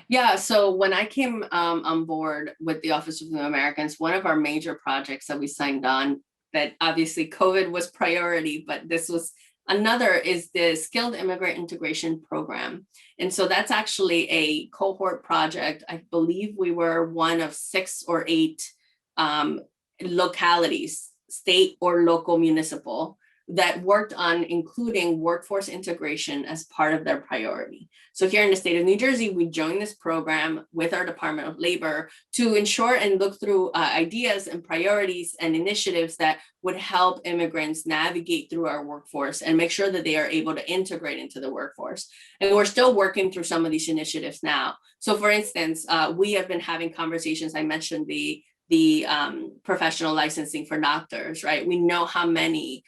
Yeah, so when I came on board with the Office of New Americans, one of our major projects that we signed on, that obviously COVID was priority, but this was Another is the Skilled Immigrant Integration Program. And so that's actually a cohort project. I believe we were one of 6 or 8 localities, state or local municipal, that worked on including workforce integration as part of their priority. So here in the state of New Jersey, we joined this program with our Department of Labor to ensure and look through ideas and priorities and initiatives that would help immigrants navigate through our workforce and make sure that they are able to integrate into the workforce. And we're still working through some of these initiatives now. So for instance, we have been having conversations. I mentioned the professional licensing for doctors, right? We know how many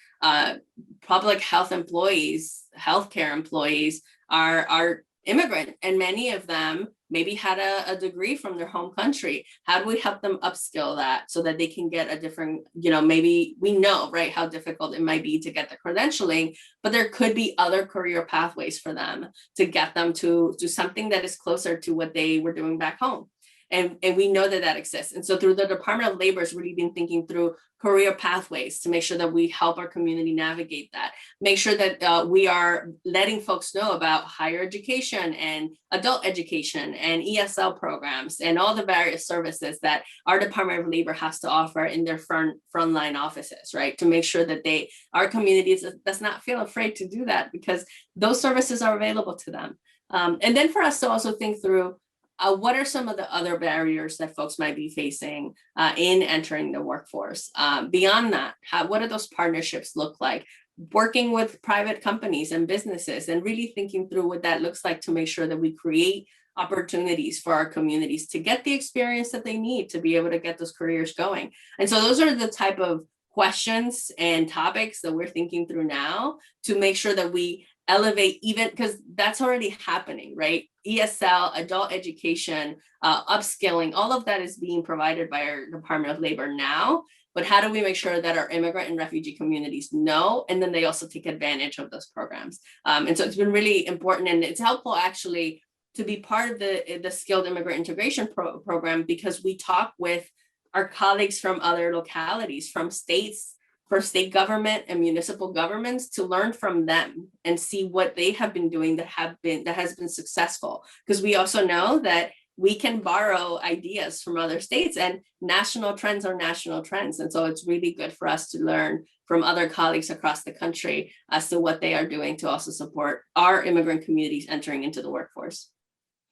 public health employees, healthcare employees are immigrant, and many of them maybe had a degree from their home country. How do we help them upskill that so that they can get a different, maybe we know, right, how difficult it might be to get the credentialing, but there could be other career pathways for them to get them to do something that is closer to what they were doing back home. And we know that that exists. And so through the Department of Labor has really been thinking through career pathways to make sure that we help our community navigate that. Make sure that we are letting folks know about higher education and adult education and ESL programs and all the various services that our Department of Labor has to offer in their frontline offices, right? To make sure that our communities does not feel afraid to do that, because those services are available to them. And then for us to also think through what are some of the other barriers that folks might be facing in entering the workforce? Beyond that, what do those partnerships look like? Working with private companies and businesses and really thinking through what that looks like to make sure that we create opportunities for our communities to get the experience that they need to be able to get those careers going. And so those are the type of questions and topics that we're thinking through now to make sure that we elevate, even because that's already happening, right? ESL, adult education, upskilling, all of that is being provided by our Department of Labor now. But how do we make sure that our immigrant and refugee communities know, and then they also take advantage of those programs? And so it's been really important, and it's helpful actually to be part of the Skilled Immigrant Integration Program, because we talk with our colleagues from other localities, from states, for state government and municipal governments, to learn from them and see what they have been doing that has been successful. Because we also know that we can borrow ideas from other states, and national trends are national trends. And so it's really good for us to learn from other colleagues across the country as to what they are doing to also support our immigrant communities entering into the workforce.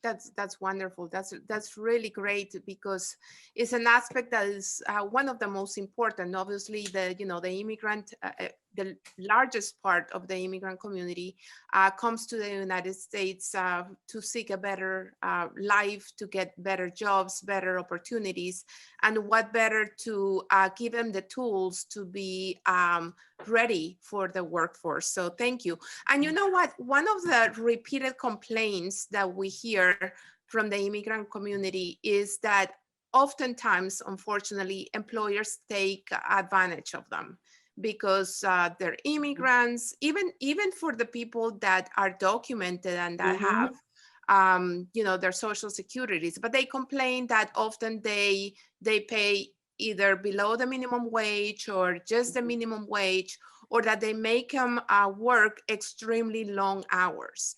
That's wonderful. That's really great, because it's an aspect that is one of the most important. Obviously, the immigrant, the largest part of the immigrant community comes to the United States to seek a better life, to get better jobs, better opportunities, and what better to give them the tools to be ready for the workforce. So thank you. And you know what? One of the repeated complaints that we hear from the immigrant community is that oftentimes, unfortunately, employers take advantage of them because they're immigrants, even for the people that are documented and that have their social securities, but they complain that often they pay either below the minimum wage or just the minimum wage, or that they make them work extremely long hours.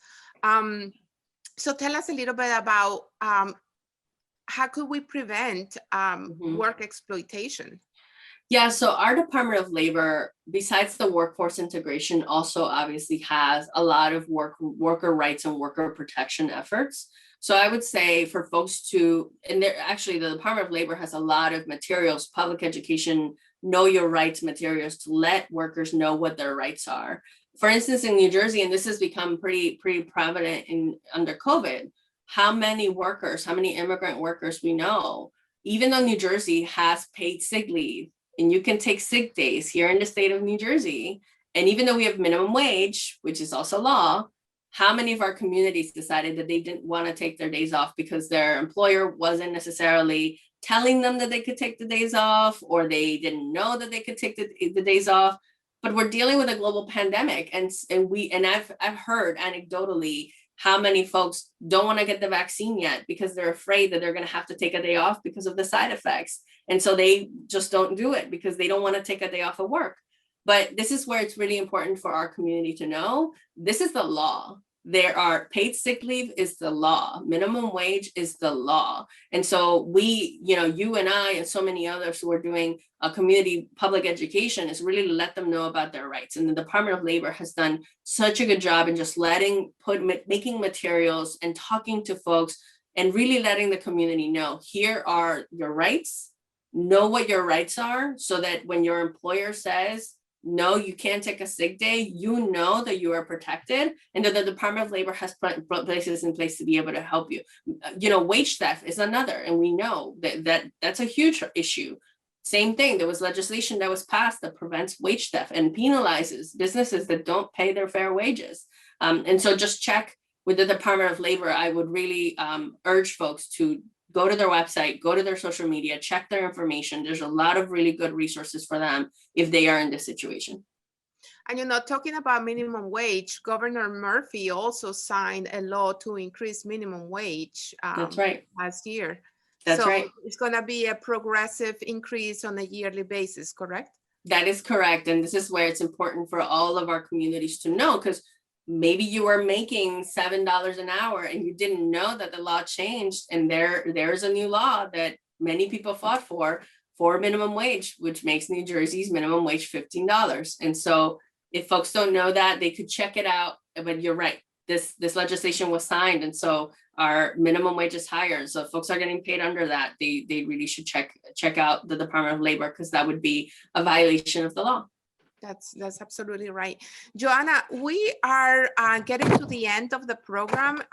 So tell us a little bit about how could we prevent work exploitation? Yeah, so our Department of Labor, besides the workforce integration, also obviously has a lot of worker rights and worker protection efforts. So I would say for folks to, and actually the Department of Labor has a lot of materials, public education, know your rights materials to let workers know what their rights are. For instance, in New Jersey, and this has become pretty prominent under COVID, how many immigrant workers we know, even though New Jersey has paid sick leave, and you can take sick days here in the state of New Jersey, and even though we have minimum wage, which is also law, how many of our communities decided that they didn't want to take their days off because their employer wasn't necessarily telling them that they could take the days off, or they didn't know that they could take the days off? But we're dealing with a global pandemic, and I've heard anecdotally how many folks don't want to get the vaccine yet because they're afraid that they're going to have to take a day off because of the side effects. And so they just don't do it because they don't want to take a day off of work. But this is where it's really important for our community to know, this is the law. There are paid sick leave is the law. Minimum wage is the law. And so we, you and I and so many others who are doing a community public education is really to let them know about their rights. And the Department of Labor has done such a good job in just making materials and talking to folks and really letting the community know, here are your rights, know what your rights are, so that when your employer says, no, you can't take a sick day, you know that you are protected, and that the Department of Labor has places in place to be able to help you. Wage theft is another, and we know that's a huge issue. Same thing, there was legislation that was passed that prevents wage theft and penalizes businesses that don't pay their fair wages. And so just check with the Department of Labor. I would really urge folks to go to their website, go to their social media, check their information. There's a lot of really good resources for them if they are in this situation. And talking about minimum wage, Governor Murphy also signed a law to increase minimum wage That's right. last year. That's right. It's going to be a progressive increase on a yearly basis, correct? That is correct. And this is where it's important for all of our communities to know, because maybe you are making $7 an hour and you didn't know that the law changed, and there's a new law that many people fought for minimum wage, which makes New Jersey's minimum wage $15. And so if folks don't know that, they could check it out. But you're right, this legislation was signed, and so our minimum wage is higher. So if folks are getting paid under that, they really should check out the Department of Labor, because that would be a violation of the law. That's absolutely right. Joanna, we are getting to the end of the program.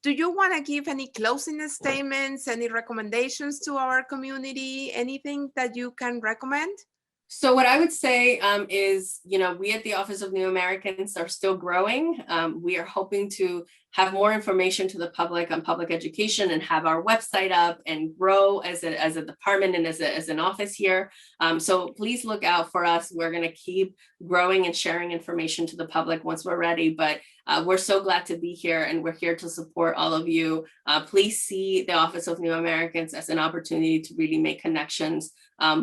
Do you want to give any closing statements, any recommendations to our community, anything that you can recommend? So what I would say is, we at the Office of New Americans are still growing. We are hoping to have more information to the public on public education and have our website up and grow as a department and as an office here. So please look out for us. We're going to keep growing and sharing information to the public once we're ready. But we're so glad to be here, and we're here to support all of you. Please see the Office of New Americans as an opportunity to really make connections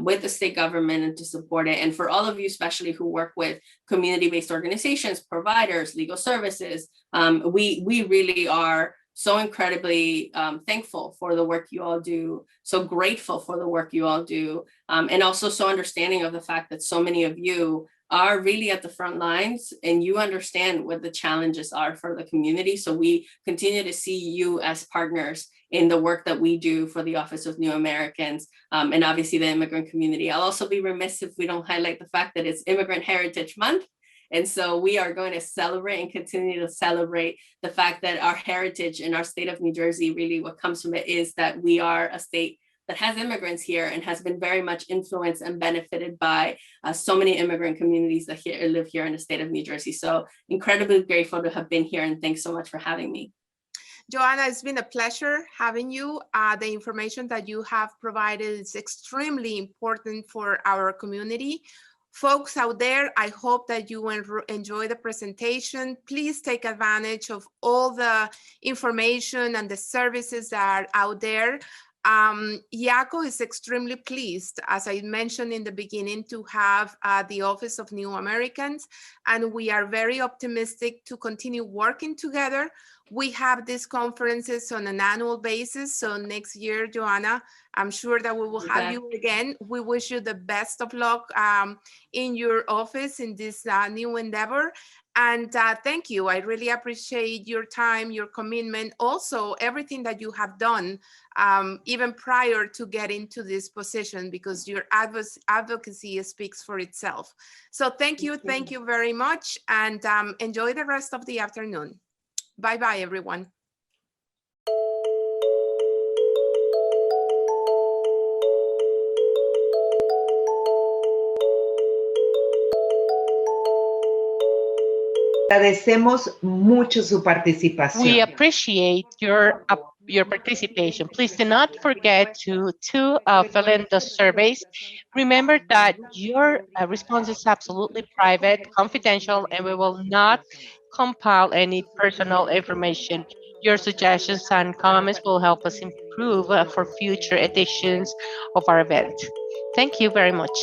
with the state government and to support it. And for all of you, especially who work with community-based organizations, providers, legal services, we really are so incredibly thankful for the work you all do, so grateful for the work you all do, and also so understanding of the fact that so many of you are really at the front lines and you understand what the challenges are for the community. So we continue to see you as partners in the work that we do for the Office of New Americans, and obviously the immigrant community. I'll also be remiss if we don't highlight the fact that it's Immigrant Heritage Month. And so we are going to celebrate and continue to celebrate the fact that our heritage in our state of New Jersey, really what comes from it is that we are a state that has immigrants here and has been very much influenced and benefited by so many immigrant communities that live here in the state of New Jersey. So incredibly grateful to have been here, and thanks so much for having me. Joanna, it's been a pleasure having you. The information that you have provided is extremely important for our community. Folks out there, I hope that you enjoy the presentation. Please take advantage of all the information and the services that are out there. Iaco is extremely pleased, as I mentioned in the beginning, to have the Office of New Americans, and we are very optimistic to continue working together. We have these conferences on an annual basis, so next year, Joanna, I'm sure that we will have you again. We wish you the best of luck in your office in this new endeavor. And thank you. I really appreciate your time, your commitment, also everything that you have done even prior to getting to this position, because your advocacy speaks for itself. So thank you very much, and enjoy the rest of the afternoon. Bye-bye, everyone. Agradecemos mucho su participación. We appreciate your participation. Please do not forget to fill in the surveys. Remember that your response is absolutely private, confidential, and we will not compile any personal information. Your suggestions and comments will help us improve for future editions of our event. Thank you very much.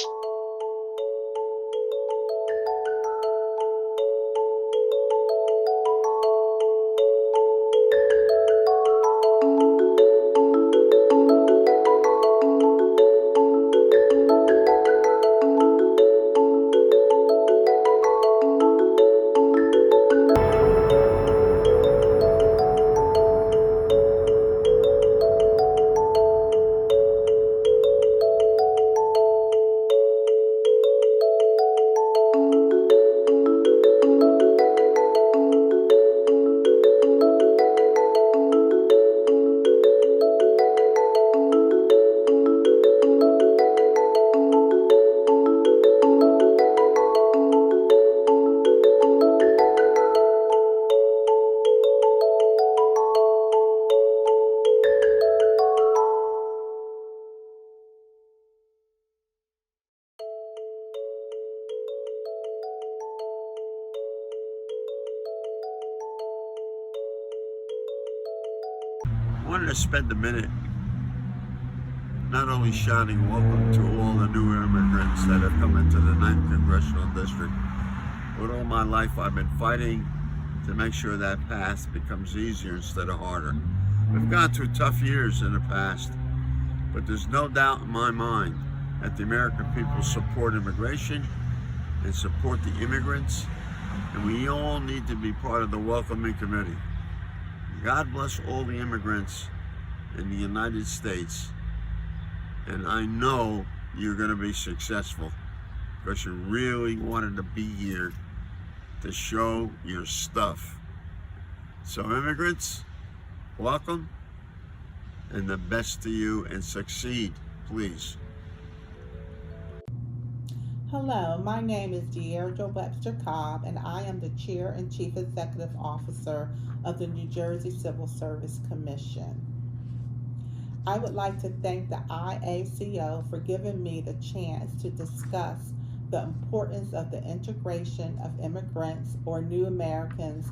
wanted to spend a minute not only shouting welcome to all the new immigrants that have come into the 9th Congressional District, but all my life I've been fighting to make sure that path becomes easier instead of harder. We've gone through tough years in the past, but there's no doubt in my mind that the American people support immigration and support the immigrants, and we all need to be part of the welcoming committee. God bless all the immigrants in the United States, and I know you're going to be successful because you really wanted to be here to show your stuff. So immigrants, welcome, and the best to you, and succeed, please. Hello, my name is Deirdre Webster Cobb, and I am the Chair and Chief Executive Officer of the New Jersey Civil Service Commission. I would like to thank the IACO for giving me the chance to discuss the importance of the integration of immigrants or new Americans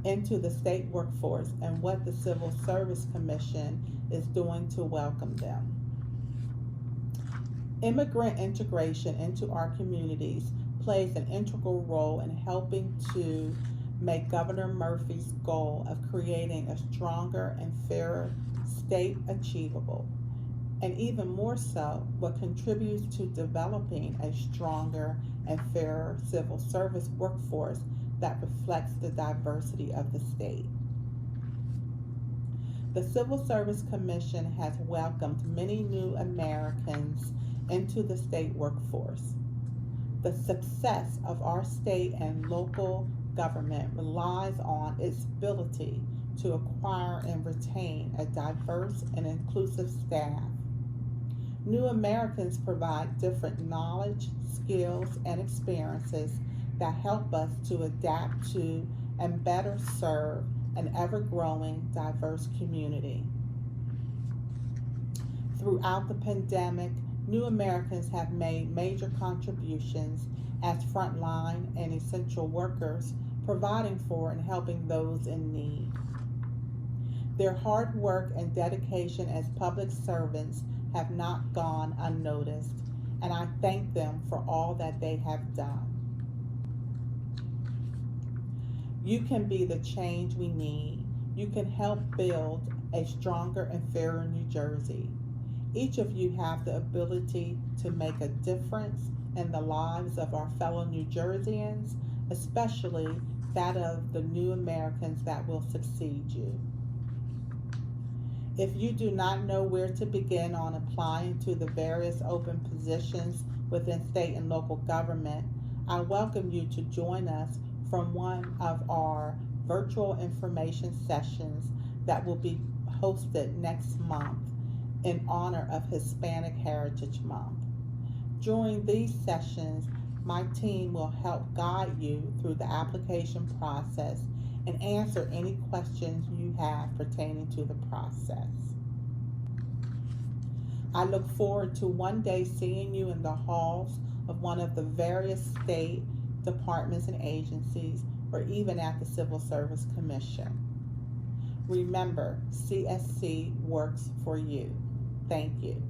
into the state workforce and what the Civil Service Commission is doing to welcome them. Immigrant integration into our communities plays an integral role in helping to make Governor Murphy's goal of creating a stronger and fairer state achievable, and even more so, what contributes to developing a stronger and fairer civil service workforce that reflects the diversity of the state. The Civil Service Commission has welcomed many new Americans into the state workforce. The success of our state and local government relies on its ability to acquire and retain a diverse and inclusive staff. New Americans provide different knowledge, skills, and experiences that help us to adapt to and better serve an ever-growing diverse community. Throughout the pandemic, new Americans have made major contributions as frontline and essential workers, providing for and helping those in need. Their hard work and dedication as public servants have not gone unnoticed, and I thank them for all that they have done. You can be the change we need. You can help build a stronger and fairer New Jersey. Each of you have the ability to make a difference in the lives of our fellow New Jerseyans, especially that of the new Americans that will succeed you. If you do not know where to begin on applying to the various open positions within state and local government, I welcome you to join us from one of our virtual information sessions that will be hosted next month in honor of Hispanic Heritage Month. During these sessions, my team will help guide you through the application process and answer any questions you have pertaining to the process. I look forward to one day seeing you in the halls of one of the various state departments and agencies, or even at the Civil Service Commission. Remember, CSC works for you. Thank you.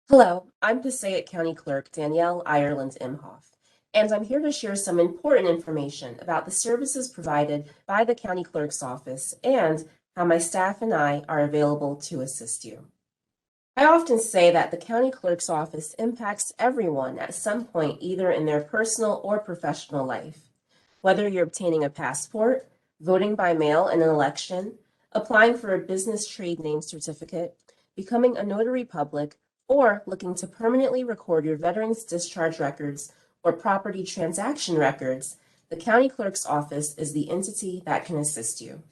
Hello, I'm Passaic County Clerk Danielle Ireland Imhoff, and I'm here to share some important information about the services provided by the County Clerk's Office and how my staff and I are available to assist you. I often say that the County Clerk's Office impacts everyone at some point, either in their personal or professional life. Whether you're obtaining a passport, voting by mail in an election, applying for a business trade name certificate, becoming a notary public, or looking to permanently record your veteran's discharge records or property transaction records, the County Clerk's Office is the entity that can assist you.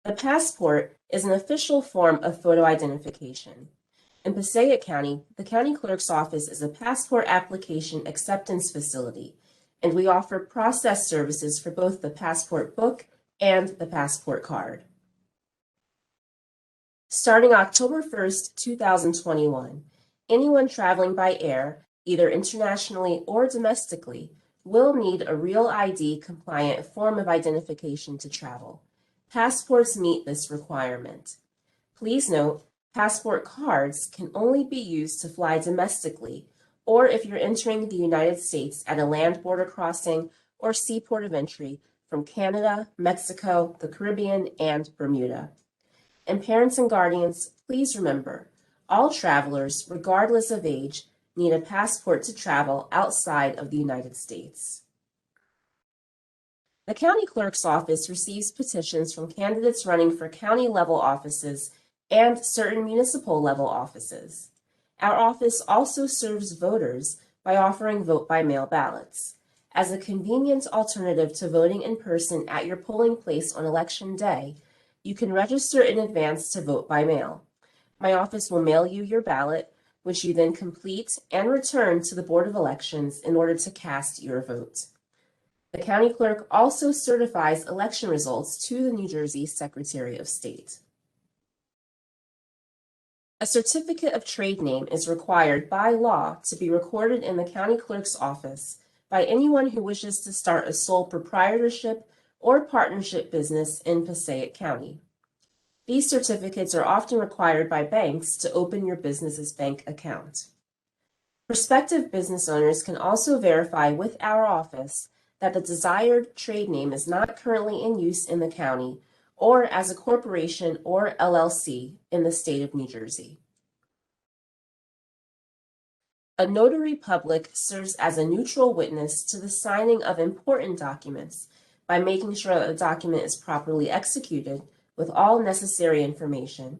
The passport is an official form of photo identification. In Passaic County, the County Clerk's Office is a passport application acceptance facility, and we offer process services for both the passport book and the passport card. Starting October 1st, 2021, anyone traveling by air, either internationally or domestically, will need a Real ID compliant form of identification to travel. Passports meet this requirement. Please note, passport cards can only be used to fly domestically or if you're entering the United States at a land border crossing or seaport of entry from Canada, Mexico, the Caribbean, and Bermuda. And parents and guardians, please remember, all travelers, regardless of age, need a passport to travel outside of the United States. The county clerk's office receives petitions from candidates running for county-level offices and certain municipal-level offices. Our office also serves voters by offering vote-by-mail ballots. As a convenient alternative to voting in person at your polling place on Election Day, you can register in advance to vote by mail. My office will mail you your ballot, which you then complete and return to the Board of Elections in order to cast your vote. The county clerk also certifies election results to the New Jersey Secretary of State. A certificate of trade name is required by law to be recorded in the county clerk's office by anyone who wishes to start a sole proprietorship or partnership business in Passaic County. These certificates are often required by banks to open your business's bank account. Prospective business owners can also verify with our office that the desired trade name is not currently in use in the county or as a corporation or LLC in the state of New Jersey. A notary public serves as a neutral witness to the signing of important documents by making sure that the document is properly executed with all necessary information,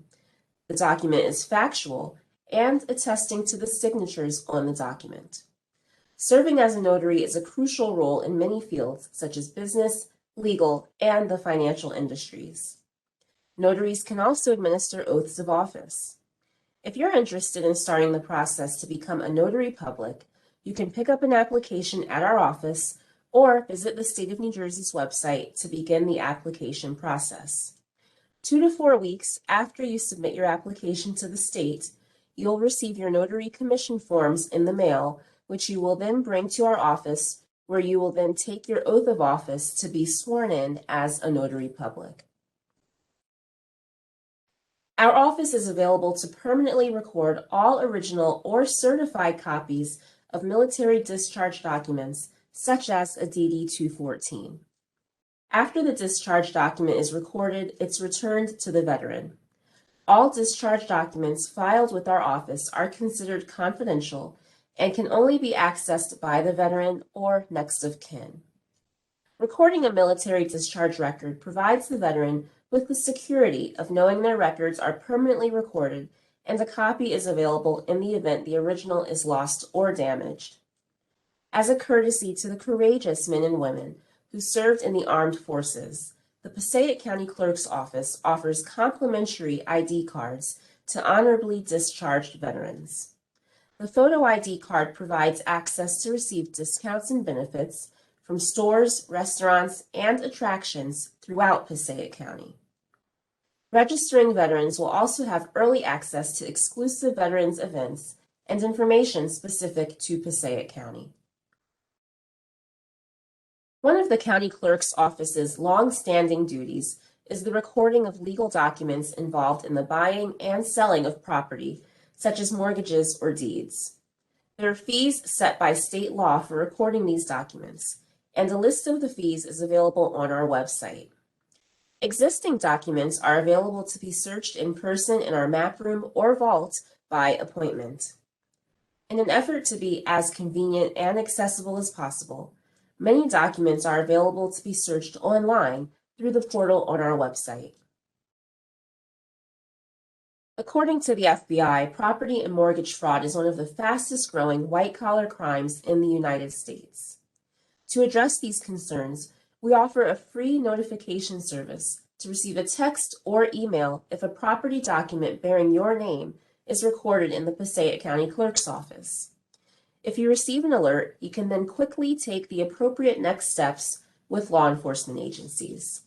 the document is factual, and attesting to the signatures on the document. Serving as a notary is a crucial role in many fields such as business, legal, and the financial industries. Notaries can also administer oaths of office. If you're interested in starting the process to become a notary public, you can pick up an application at our office or visit the State of New Jersey's website to begin the application process. 2 to 4 weeks after you submit your application to the state, you'll receive your notary commission forms in the mail, which you will then bring to our office, where you will then take your oath of office to be sworn in as a notary public. Our office is available to permanently record all original or certified copies of military discharge documents, such as a DD-214. After the discharge document is recorded, it's returned to the veteran. All discharge documents filed with our office are considered confidential and can only be accessed by the veteran or next of kin. Recording a military discharge record provides the veteran with the security of knowing their records are permanently recorded and a copy is available in the event the original is lost or damaged. As a courtesy to the courageous men and women who served in the armed forces, the Passaic County Clerk's Office offers complimentary ID cards to honorably discharged veterans. The photo ID card provides access to receive discounts and benefits from stores, restaurants, and attractions throughout Passaic County. Registering veterans will also have early access to exclusive veterans events and information specific to Passaic County. One of the county clerk's office's long-standing duties is the recording of legal documents involved in the buying and selling of property, such as mortgages or deeds. There are fees set by state law for recording these documents, and a list of the fees is available on our website. Existing documents are available to be searched in person in our map room or vault by appointment. In an effort to be as convenient and accessible as possible, many documents are available to be searched online through the portal on our website. According to the FBI, property and mortgage fraud is one of the fastest growing white-collar crimes in the United States. To address these concerns, we offer a free notification service to receive a text or email if a property document bearing your name is recorded in the Passaic County Clerk's Office. If you receive an alert, you can then quickly take the appropriate next steps with law enforcement agencies.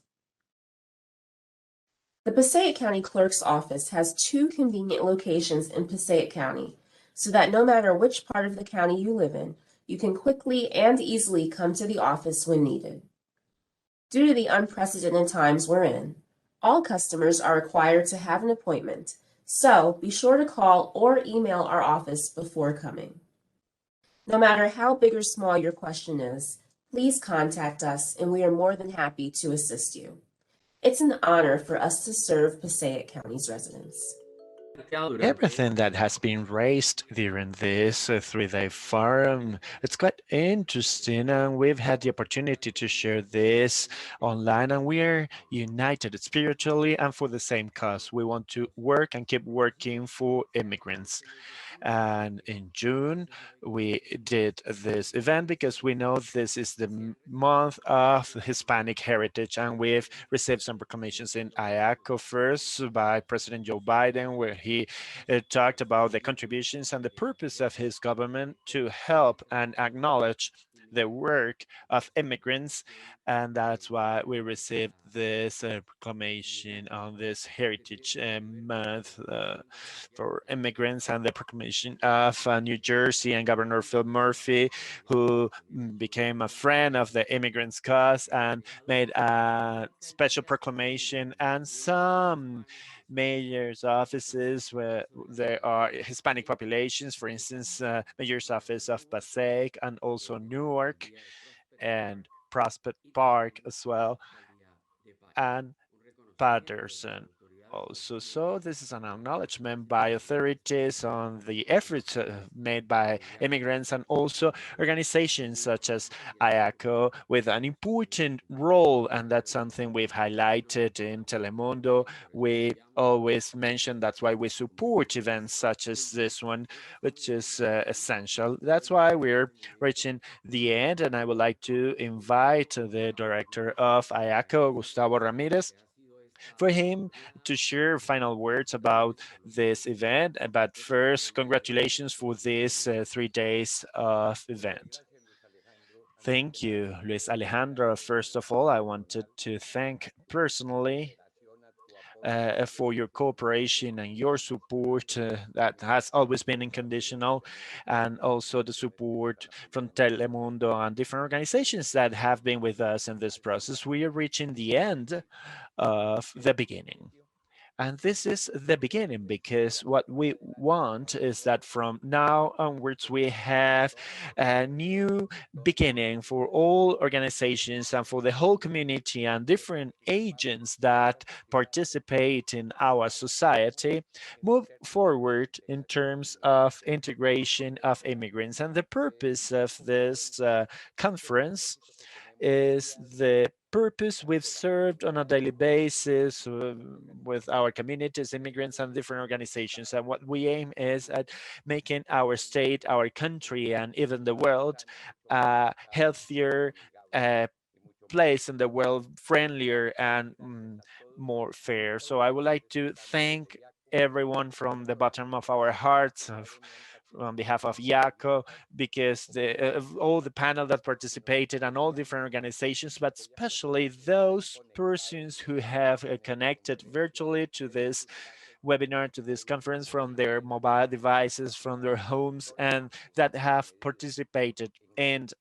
The Passaic County Clerk's Office has 2 convenient locations in Passaic County, so that no matter which part of the county you live in, you can quickly and easily come to the office when needed. Due to the unprecedented times we're in, All customers are required to have an appointment, so be sure to call or email our office before coming. No matter how big or small your question is, please contact us and we are more than happy to assist you. It's an honor for us to serve Passaic County's residents. Everything that has been raised during this 3-day forum, it's quite interesting, and we've had the opportunity to share this online, and we are united spiritually and for the same cause. We want to work and keep working for immigrants. And in June, we did this event because we know this is the month of Hispanic heritage, and we've received some proclamations in Iaco first by President Joe Biden, where he talked about the contributions and the purpose of his government to help and acknowledge the work of immigrants, and that's why we received this proclamation on this Heritage Month for immigrants, and the proclamation of New Jersey and Governor Phil Murphy, who became a friend of the immigrants' cause and made a special proclamation, and some mayor's offices where there are Hispanic populations, for instance, mayor's office of Passaic and also Newark and Prospect Park as well, and Patterson also. So this is an acknowledgement by authorities on the efforts made by immigrants and also organizations such as Iaco with an important role, and that's something we've highlighted in Telemundo. We always mention that's why we support events such as this one, which is essential. That's why we're reaching the end, and I would like to invite the director of Iaco, Gustavo Ramirez, for him to share final words about this event. But first, congratulations for this 3 days of event. Thank you, Luis Alejandro. First of all, I wanted to thank personally for your cooperation and your support that has always been unconditional, and also the support from Telemundo and different organizations that have been with us in this process. We are reaching the end of the beginning. And this is the beginning, because what we want is that from now onwards, we have a new beginning for all organizations and for the whole community and different agents that participate in our society, move forward in terms of integration of immigrants. And the purpose of this conference is the purpose we've served on a daily basis with our communities, immigrants, and different organizations. And what we aim is at making our state, our country, and even the world a healthier place in the world, friendlier and more fair. So I would like to thank everyone from the bottom of our hearts on behalf of Iaco, because of all the panel that participated and all different organizations, but especially those persons who have connected virtually to this webinar, to this conference from their mobile devices, from their homes, and that have participated. And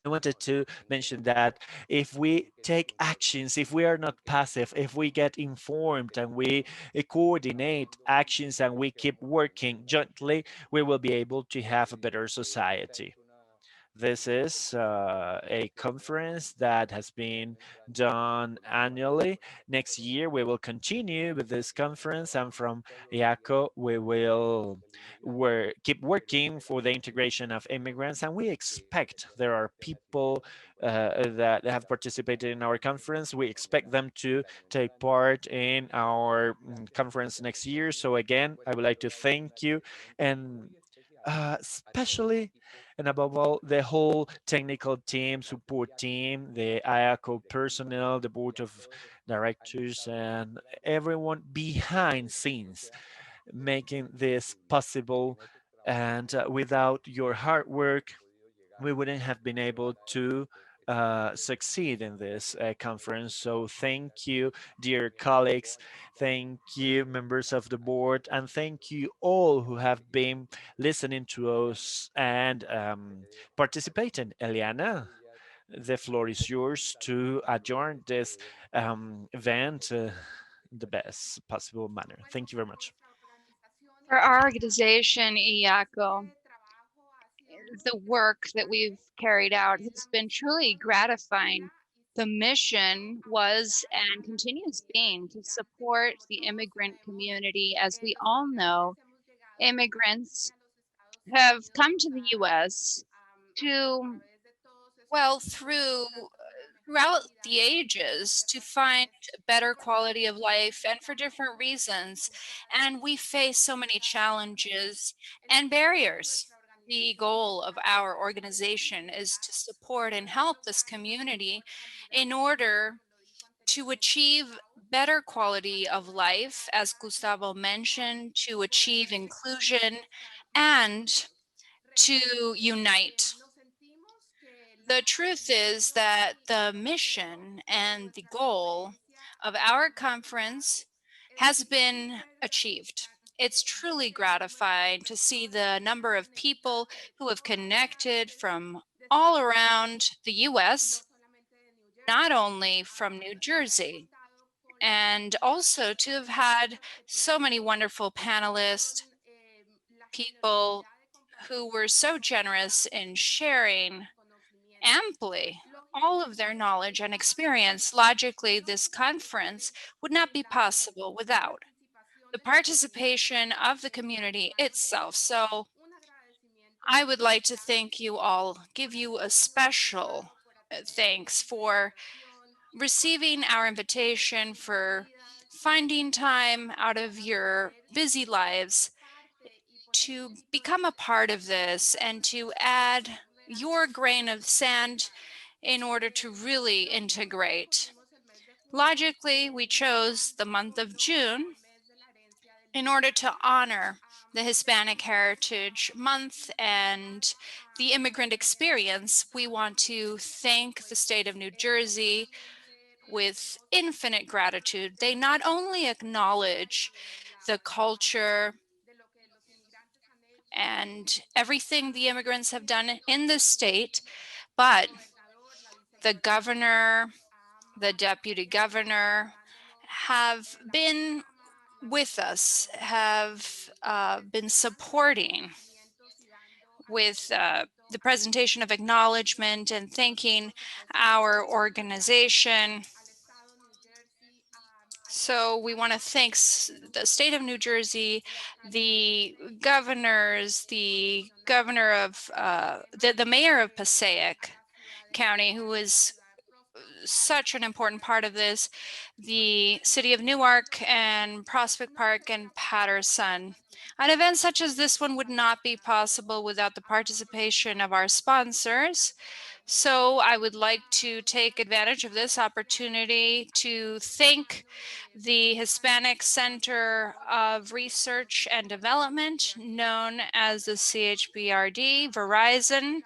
I wanted to mention that if we take actions, if we are not passive, if we get informed and we coordinate actions and we keep working jointly, we will be able to have a better society. This is a conference that has been done annually. Next year, we will continue with this conference, and from Iaco, we will keep working for the integration of immigrants. And we expect there are people that have participated in our conference. We expect them to take part in our conference next year. So again, I would like to thank you, and especially and above all, the whole technical team, support team, the IACO personnel, the board of directors, and everyone behind scenes making this possible. And without your hard work, we wouldn't have been able to succeed in this conference. So thank you, dear colleagues. Thank you, members of the board, and thank you all who have been listening to us and participating. Eliana, The floor is yours to adjourn this event in the best possible manner. Thank you very much. For our organization, Iaco, the work that we've carried out has been truly gratifying. The mission was and continues being to support the immigrant community. As we all know, immigrants have come to the US to, well, throughout the ages to find a better quality of life and for different reasons. And we face so many challenges and barriers. The goal of our organization is to support and help this community in order to achieve better quality of life, as Gustavo mentioned, to achieve inclusion and to unite. The truth is that the mission and the goal of our conference has been achieved. It's truly gratifying to see the number of people who have connected from all around the US, not only from New Jersey, and also to have had so many wonderful panelists, people who were so generous in sharing amply all of their knowledge and experience. Logically, this conference would not be possible without the participation of the community itself. So I would like to thank you all, give you a special thanks for receiving our invitation, for finding time out of your busy lives to become a part of this and to add your grain of sand in order to really integrate. Logically, we chose the month of June in order to honor the Hispanic Heritage Month and the immigrant experience. We want to thank the state of New Jersey with infinite gratitude. They not only acknowledge the culture and everything the immigrants have done in the state, but the governor, the deputy governor have been with us, have been supporting with the presentation of acknowledgement and thanking our organization. So we want to thank the state of New Jersey, the governors, the governor of, the mayor of Passaic County, who is such an important part of this, the city of Newark and Prospect Park and Patterson. An event such as this one would not be possible without the participation of our sponsors. So I would like to take advantage of this opportunity to thank the Hispanic Center of Research and Development, known as the CHBRD, Verizon,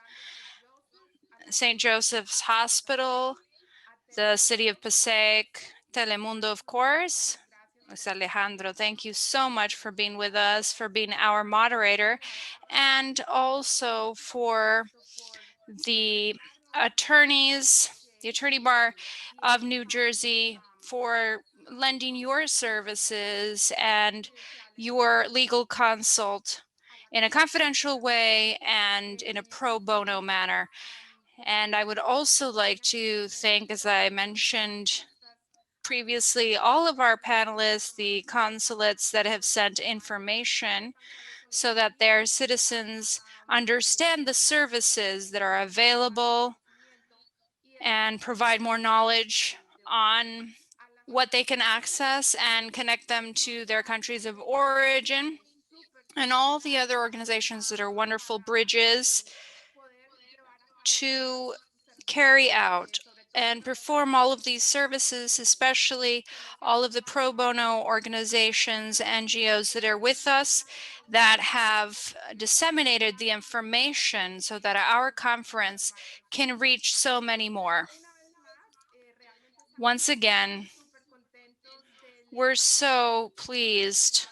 St. Joseph's Hospital, the city of Passaic, Telemundo, of course. Luis Alejandro, thank you so much for being with us, for being our moderator, and also for the attorneys, the Attorney Bar of New Jersey, for lending your services and your legal consult in a confidential way and in a pro bono manner. And I would also like to thank, as I mentioned previously, all of our panelists, the consulates that have sent information so that their citizens understand the services that are available and provide more knowledge on what they can access and connect them to their countries of origin, and all the other organizations that are wonderful bridges to carry out and perform all of these services, especially all of the pro bono organizations, NGOs that are with us, that have disseminated the information so that our conference can reach so many more. Once again, we're so pleased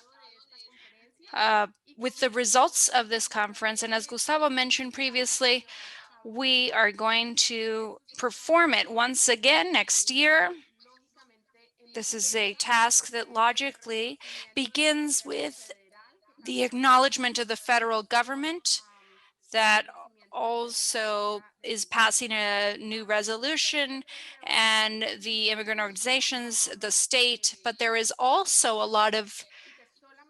with the results of this conference. And as Gustavo mentioned previously, We are going to perform it once again next year. This is a task that logically begins with the acknowledgement of the federal government that also is passing a new resolution, and the immigrant organizations, the state, but there is also a lot of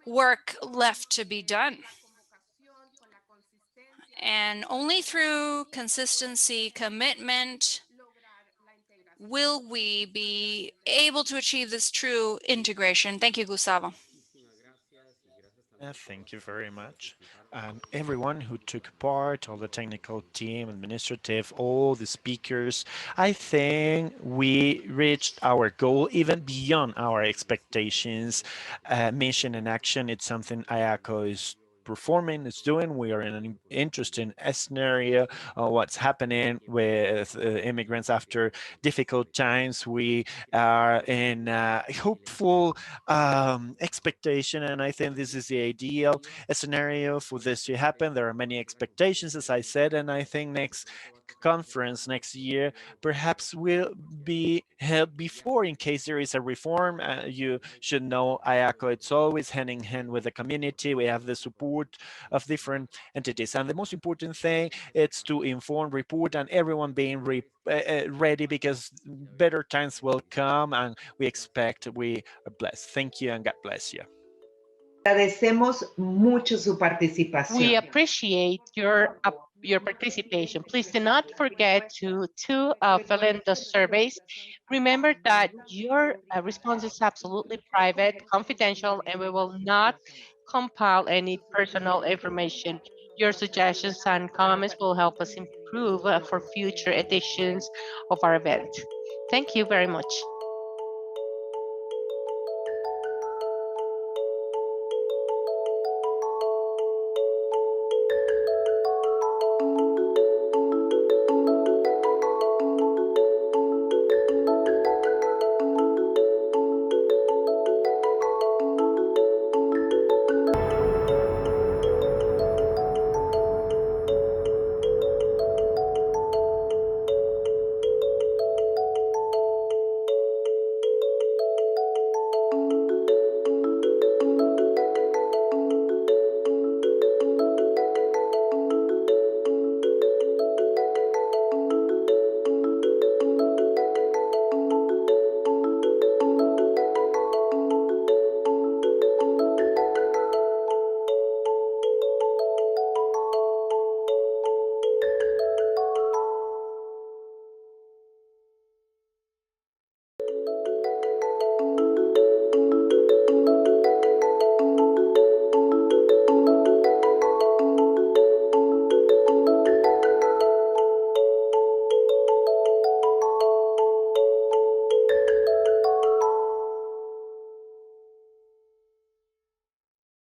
work left to be done. And only through consistency, commitment, will we be able to achieve this true integration. Thank you, Gustavo. Thank you very much. And everyone who took part, all the technical team, administrative, all the speakers, I think we reached our goal even beyond our expectations. Mission and action, it's something Iaco is performing, is doing. We are in an interesting scenario, what's happening with immigrants after difficult times. We are in hopeful expectation, and I think this is the ideal scenario for this to happen. There are many expectations, as I said, and I think next conference next year perhaps will be held before in case there is a reform. You should know Iaco, it's always hand in hand with the community. We have the support of different entities, and the most important thing is to inform, report, and everyone being ready, because better times will come, and we expect we are blessed. Thank you, and God bless you. Agradecemos mucho su participación. We appreciate your participation. Please do not forget to fill in the surveys. Remember that your response is absolutely private, confidential, and we will not compile any personal information. Your suggestions and comments will help us improve for future editions of our event. Thank you very much.